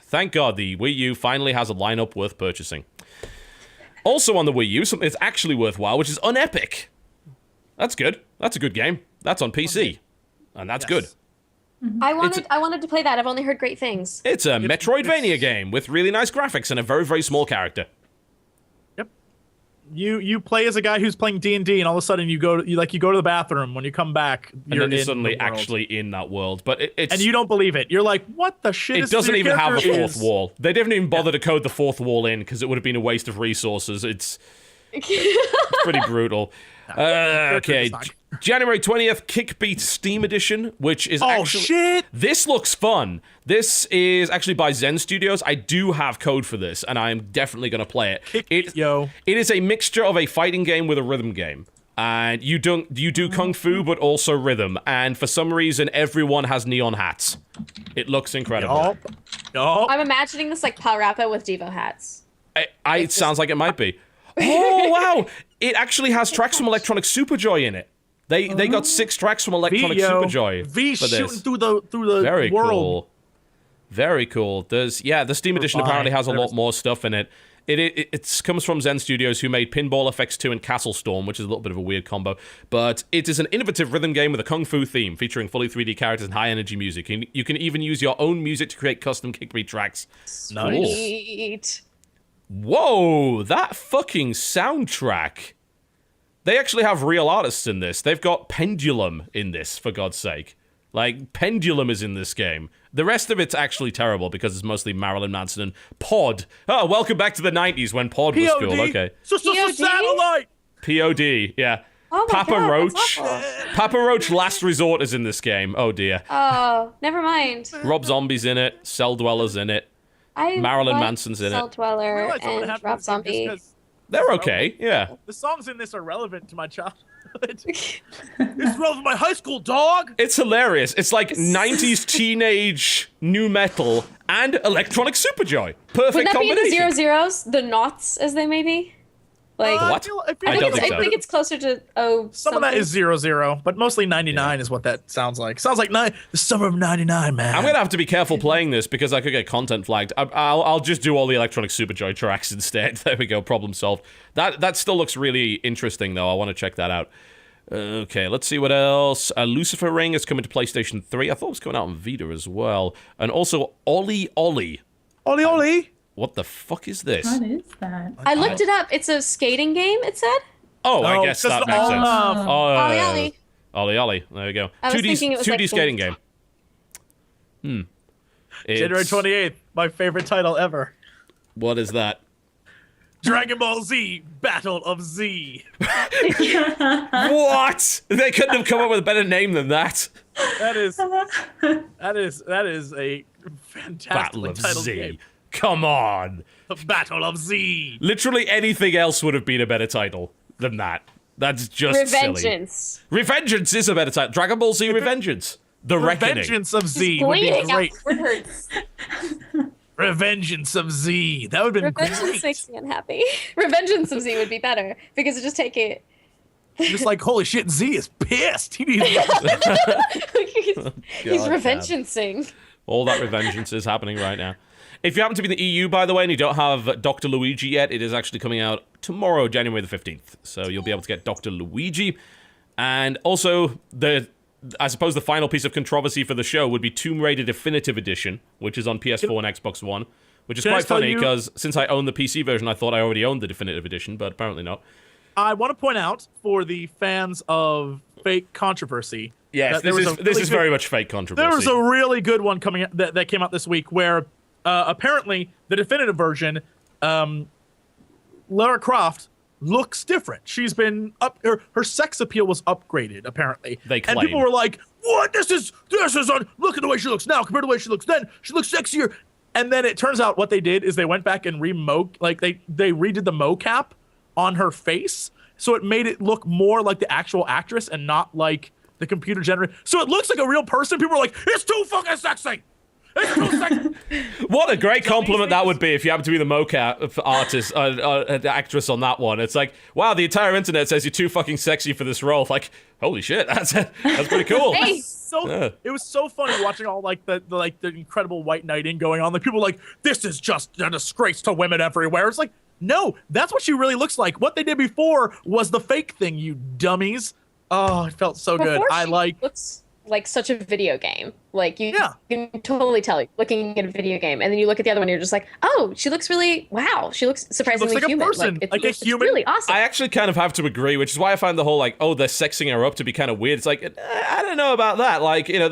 Thank God the Wii U finally has a lineup worth purchasing. Also on the Wii U, something that's actually worthwhile, which is Unepic. That's good. That's a good game. That's on PC. And that's good. I wanted to play that. I've only heard great things. It's a Metroidvania game with really nice graphics and a very, very small character. Yep. You play as a guy who's playing D&D, and all of a sudden you go to the bathroom. When you come back, you're and then in suddenly the world. actually in that world. But it's... And you don't believe it. You're like, what the shit It is doesn't your even have a character fourth is? wall. They didn't even bother to code the fourth wall in because it would have been a waste of resources. It's pretty brutal. Okay, January 20th, Kickbeat Steam Edition, which is actually... shit! This looks fun. This is actually by Zen Studios. I do have code for this, and I'm definitely going to play it. It is a mixture of a fighting game with a rhythm game. And you do kung fu, but also rhythm. And for some reason, everyone has neon hats. It looks incredible. Yup. I'm imagining this like Power Rappa with Devo hats. It sounds like it might be. Oh, wow. It actually has tracks from Electronic Superjoy in it. They got 6 tracks from Electronic Superjoy. V for shooting this. through the Very world. cool. Very cool. The Steam edition apparently has a lot more stuff in it. It comes from Zen Studios, who made Pinball FX 2 and Castle Storm, which is a little bit of a weird combo. But it is an innovative rhythm game with a kung fu theme, featuring fully 3D characters and high-energy music. You can even use your own music to create custom kickbeat tracks. Sweet. Whoa, that fucking soundtrack. They actually have real artists in this. They've got Pendulum in this, for God's sake. Like, Pendulum is in this game. The rest of it's actually terrible because it's mostly Marilyn Manson and Pod. Oh, welcome back to the 90s when Pod was cool. Okay. Satellite. POD, yeah. Oh my Papa God, Roach. that's awful. Papa Roach Last Resort is in this game. Oh, dear. Oh, never mind. Rob Zombie's in it. Cell Dweller's in it. Marilyn Manson's in Cell it. Dweller and Rob Zombie. They're okay, yeah. The songs in this are relevant to my childhood. It's relevant to my high school, dog. It's hilarious. It's like 90s teenage new metal and Electronic Superjoy. Perfect Would that combination. be the 0 zeros, the knots as they may be? Like What? I don't think so. I think it's closer to Some of that is 0, but mostly 99 is what that sounds like. Sounds like the summer of 99, man. I'm gonna have to be careful playing this because I could get content flagged. I'll just do all the Electronic Superjoy tracks instead. There we go, problem solved. That still looks really interesting though. I want to check that out. Okay, let's see what else. Lucifer Ring is coming to PlayStation 3. I thought it was coming out on Vita as well. And also Ollie Ollie. Ollie Ollie. What the fuck is this? What is that? I looked it up. It's a skating game, it said. Oh, I guess that makes sense. Ollie Ollie. Ollie Ollie. There we go. I was thinking it was 2D like skating game. January 28th, my favorite title ever. What is that? Dragon Ball Z, Battle of Z. What? They couldn't have come up with a better name than that. That is a fantastic Battle of title Z. game. Come on. Battle of Z. Literally anything else would have been a better title than that. That's just silly. Revengeance. Revengeance is a better title. Dragon Ball Z Revengeance. The Reckoning. Revengeance of Z would be Bleeding out great. words. Revengeance of Z. That would have been Revengeance great. makes me unhappy. Revengeance of Z would be better because it just take it. Just like, holy shit, Z is pissed. He needs he's God, revengeancing. All that revengeance is happening right now. If you happen to be in the EU, by the way, and you don't have Dr. Luigi yet, it is actually coming out tomorrow, January the 15th. So you'll be able to get Dr. Luigi. And also, I suppose the final piece of controversy for the show would be Tomb Raider Definitive Edition, which is on PS4 and Xbox One, which is quite funny because since I own the PC version, I thought I already owned the Definitive Edition, but apparently not. I want to point out for the fans of fake controversy. Yes, this is very much fake controversy. There was a really good one coming that came out this week where apparently the definitive version, Lara Croft looks different. She's been her sex appeal was upgraded apparently. They claim. And people were like, "What? This is look at the way she looks now compared to the way she looks then. She looks sexier." And then it turns out what they did is they went back and they redid the mocap on her face, so it made it look more like the actual actress and not like the computer generated. So it looks like a real person. People are like, "It's too fucking sexy." It's too sexy. What a great compliment that would be if you happen to be the mocap artist, actress on that one. It's like, wow, the entire internet says you're too fucking sexy for this role. Like, holy shit, that's pretty cool. Hey. It was so funny watching all like the incredible white knighting going on. Like people were like, this is just a disgrace to women everywhere. It's like, no, that's what she really looks like. What they did before was the fake thing, you dummies. Oh, it felt so good. Looks like such a video game. Like you Yeah. can totally tell looking at a video game, and then you look at the other one, and you're just like, oh, she looks really she looks surprisingly like a human. person, like a human. It's really awesome. I actually kind of have to agree, which is why I find the whole like, oh, they're sexing her up to be kind of weird. It's like, I don't know about that. Like, you know,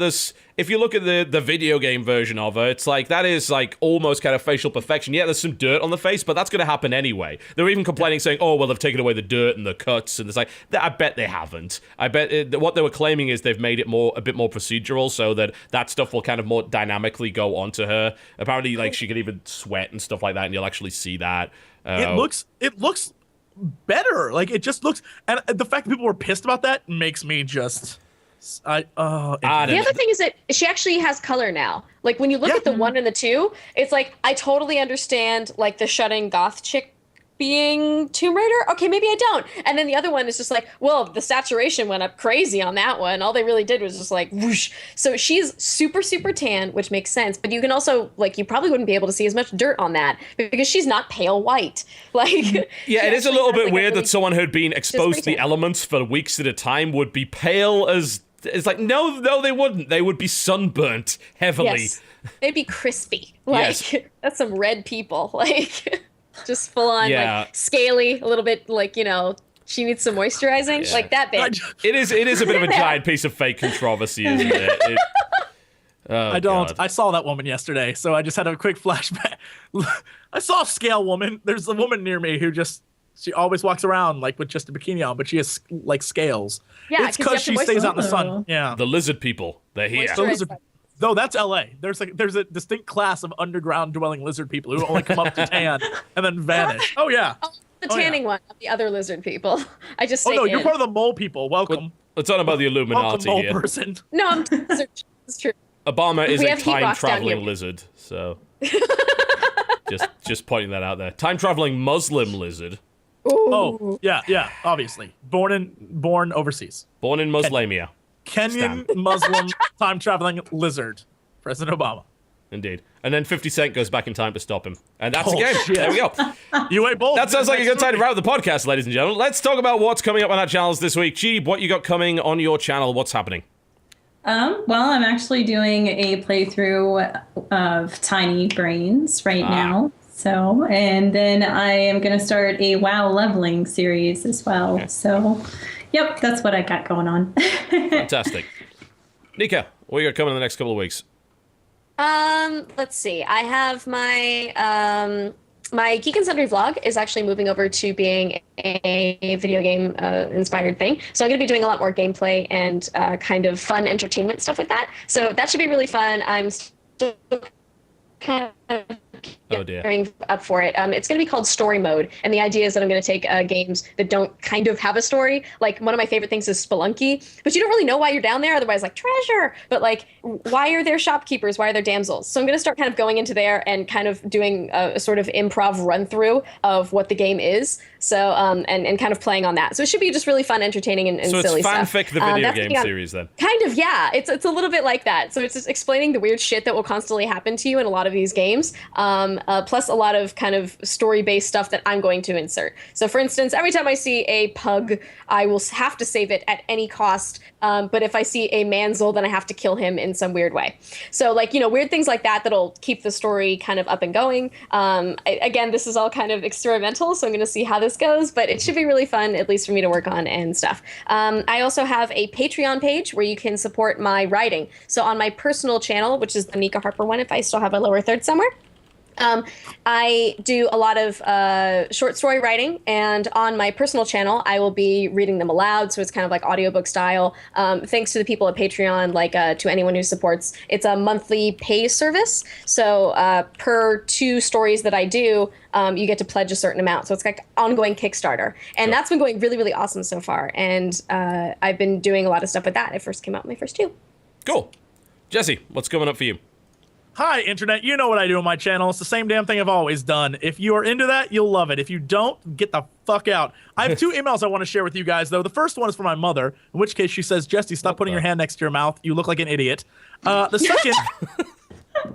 if you look at the video game version of her, it's like that is like almost kind of facial perfection. Yeah, there's some dirt on the face, but that's going to happen anyway. They were even complaining, saying, oh, well, they've taken away the dirt and the cuts, and it's like, I bet they haven't. I bet what they were claiming is they've made it a bit more procedural, so that stuff will kind of more dynamically go onto her. Apparently, like she can even sweat and stuff like that, and you'll actually see that. It looks better. Like it just looks, and the fact that people were pissed about that makes me just. I don't The know. other thing is that she actually has color now. Like when you look Yeah. at the 1 and the 2, it's like I totally understand like the shut-in goth chick being Tomb Raider. Okay, maybe I don't. And then the other one is just like, well, the saturation went up crazy on that one. All they really did was just like whoosh. So she's super, super tan, which makes sense. But you can also like you probably wouldn't be able to see as much dirt on that because she's not pale white. Like Yeah, it is a little bit weird that someone who'd been exposed to the tan. elements for weeks at a time would be pale as. It's like, no, they wouldn't. They would be sunburnt heavily. Yes, they'd be crispy. Like Yes. that's some red people. Like just full on Yeah. like scaly, a little bit like she needs some moisturizing, Yeah. like that bit. It is a bit of a giant piece of fake controversy, isn't it? Oh, I don't. God. I saw that woman yesterday, so I just had a quick flashback. I saw a scale woman. There's a woman near me who she always walks around like with just a bikini on, but she has like scales. Yeah, it's 'cause you because have she to stays out in the sun. moisturize. Yeah. The lizard people, they're here. The lizard. Though that's L.A. There's a distinct class of underground dwelling lizard people who only come up to tan and then vanish. Oh yeah. The Oh, yeah. tanning one, not the other lizard people. I just Oh stay no, in. you're part of the mole people. Welcome. We're talking about the Welcome, Illuminati mole here. person. No, I'm it's true. Obama is We a have heat rocks down time-traveling here. lizard, so just pointing that out there. Time-traveling Muslim lizard, Oh yeah, obviously. Born overseas. born in Muslimia. Kenyan Muslim time traveling lizard. President Obama. Indeed. And then 50 Cent goes back in time to stop him. And that's the Oh, game. shit. There we go. You ate both. That sounds like a good time to wrap the podcast, ladies and gentlemen. Let's talk about what's coming up on our channels this week. Chiib, what you got coming on your channel? What's happening? Well, I'm actually doing a playthrough of Tiny Brains right now. So, and then I am going to start a WoW leveling series as well. Okay. So, yep, that's what I got going on. Fantastic. Nika, what you got coming in the next couple of weeks? Let's see. I have my Geek and Sundry vlog is actually moving over to being a video game inspired thing. So I'm going to be doing a lot more gameplay and kind of fun entertainment stuff with that. So that should be really fun. I'm still kind of Oh, dear. gearing up for it. It's going to be called Story Mode, and the idea is that I'm going to take games that don't kind of have a story. Like one of my favorite things is Spelunky, but you don't really know why you're down there. Otherwise, like treasure. But like, why are there shopkeepers? Why are there damsels? So I'm going to start kind of going into there and kind of doing a sort of improv run through of what the game is. So and kind of playing on that. So it should be just really fun, entertaining, and So silly it's stuff. fanfic, the video That's game gonna be on- series, then. Kind of, yeah. It's a little bit like that. So it's just explaining the weird shit that will constantly happen to you in a lot of these games, plus a lot of kind of story-based stuff that I'm going to insert. So for instance, every time I see a pug, I will have to save it at any cost. But if I see a manzel, then I have to kill him in some weird way. So like, weird things like that that'll keep the story kind of up and going. Again, this is all kind of experimental, so I'm going to see how this goes, but it should be really fun, at least for me to work on and stuff. I also have a Patreon page where you can support my writing. So on my personal channel, which is the Nika Harper one, if I still have a lower third somewhere, I do a lot of short story writing, and on my personal channel, I will be reading them aloud, so it's kind of like audiobook style. Thanks to the people at Patreon, like to anyone who supports. It's a monthly pay service, so per 2 stories that I do, you get to pledge a certain amount. So it's like ongoing Kickstarter, and that's been going really, really awesome so far. And I've been doing a lot of stuff with that. I first came out with my first 2. Cool. Jesse, what's coming up for you? Hi, Internet. You know what I do on my channel. It's the same damn thing I've always done. If you are into that, you'll love it. If you don't, get the fuck out. I have 2 emails I want to share with you guys, though. The first one is for my mother, in which case she says, Jesse, stop putting your hand next to your mouth. You look like an idiot. The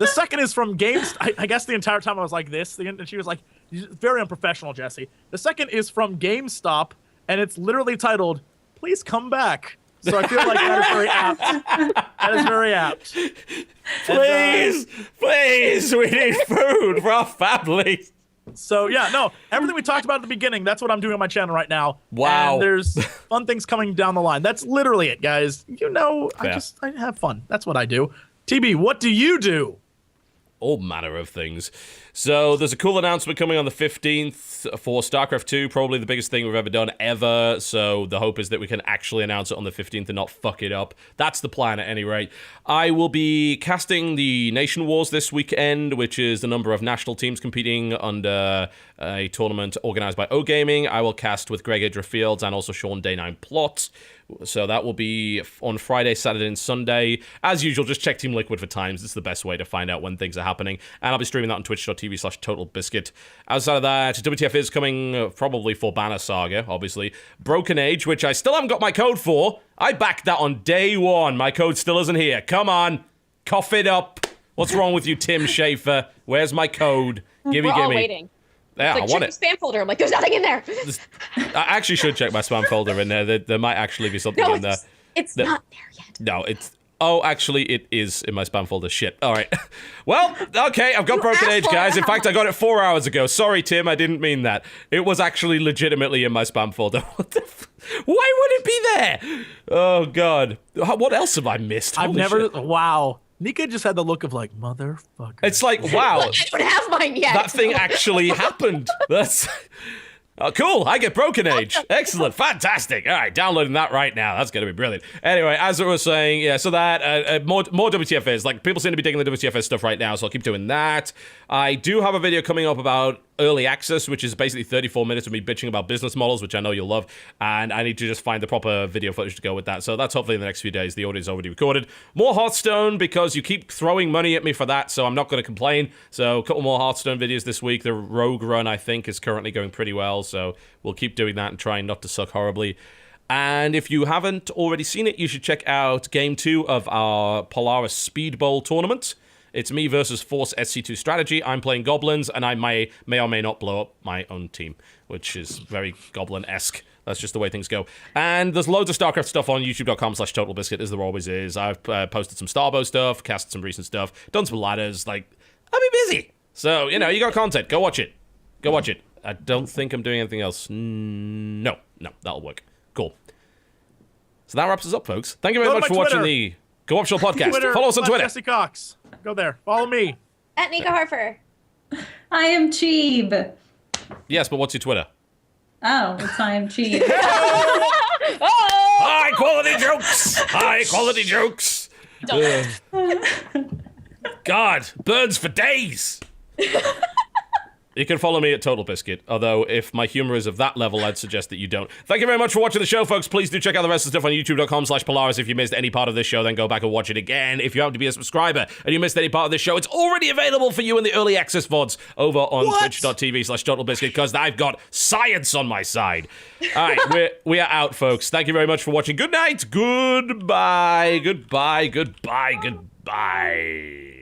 second is from Games. I guess the entire time I was like this, and she was like, very unprofessional, Jesse. The second is from GameStop, and it's literally titled, Please Come Back. So I feel like that is very apt. That is very apt. Please, we need food for our families. So yeah, no, everything we talked about at the beginning, that's what I'm doing on my channel right now. Wow. And there's fun things coming down the line. That's literally it, guys. Fair. I have fun. That's what I do. TB, what do you do? All manner of things. So there's a cool announcement coming on the 15th for StarCraft 2, probably the biggest thing we've ever done ever. So the hope is that we can actually announce it on the 15th and not fuck it up. That's the plan at any rate. I will be casting the Nation Wars this weekend, which is the number of national teams competing under a tournament organized by O Gaming. I will cast with Greg Idra Fields and also Sean Day9 Plot, So that will be on Friday, Saturday, and Sunday. As usual, just check Team Liquid for times. It's the best way to find out when things are happening. And I'll be streaming that on twitch.tv/TotalBiscuit. Outside of that, WTF is coming probably for Banner Saga, obviously. Broken Age, which I still haven't got my code for. I backed that on day one. My code still isn't here. Come on. Cough it up. What's wrong with you, Tim Schafer? Where's my code? Gimme, We're all gimme. waiting. Yeah, It's like, I want check it. the spam folder. I'm like, there's nothing in there. I actually should check my spam folder in there. There might actually be something No, in there. it's not there yet. No, it's... Oh, actually, it is in my spam folder. Shit. All right. Well, okay, I've got Broken Age, guys. In fact, I got it 4 hours ago. Sorry, Tim, I didn't mean that. It was actually legitimately in my spam folder. What the Why would it be there? Oh, God. What else have I missed? I've Holy never. shit. Wow. Nika just had the look of like, motherfucker. It's like, wow. I don't have mine yet. That thing actually happened. That's... Oh, cool. I get Broken Age. Excellent. Fantastic. All right, downloading that right now. That's going to be brilliant. Anyway, as I was saying, yeah, so that, more WTFs. Like, people seem to be digging the WTFs stuff right now, so I'll keep doing that. I do have a video coming up about early access, which is basically 34 minutes of me bitching about business models, which I know you'll love, and I need to just find the proper video footage to go with that. So that's hopefully in the next few days. The audio is already recorded. More Hearthstone, because you keep throwing money at me for that, so I'm not going to complain. So a couple more Hearthstone videos this week. The Rogue run, I think, is currently going pretty well, so we'll keep doing that and trying not to suck horribly. And if you haven't already seen it, you should check out Game 2 of our Polaris Speed Bowl tournament. It's me versus Force SC2 strategy. I'm playing goblins, and I may or may not blow up my own team, which is very goblin-esque. That's just the way things go. And there's loads of StarCraft stuff on youtube.com/TotalBiscuit, as there always is. I've posted some Starbow stuff, cast some recent stuff, done some ladders. Like, I've been busy. So, you know, you got content. Go watch it. Go watch it. I don't think I'm doing anything else. No, that'll work. Cool. So that wraps us up, folks. Thank you very much for watching the Co-optional Podcast. Follow us on Twitter. Jesse Cox. Go there. Follow me. At Nika Harper. IamChiib. Yes, but what's your Twitter? Oh, it's IamChiib. High quality jokes! High quality jokes! God, burns for days! You can follow me at Total Biscuit, although if my humor is of that level, I'd suggest that you don't. Thank you very much for watching the show, folks. Please do check out the rest of the stuff on youtube.com/Polaris. If you missed any part of this show, then go back and watch it again. If you happen to be a subscriber and you missed any part of this show, it's already available for you in the early access VODs over on twitch.tv/TotalBiscuit, because I've got science on my side. All right, we are out, folks. Thank you very much for watching. Good night. Goodbye. Goodbye. Goodbye. Goodbye.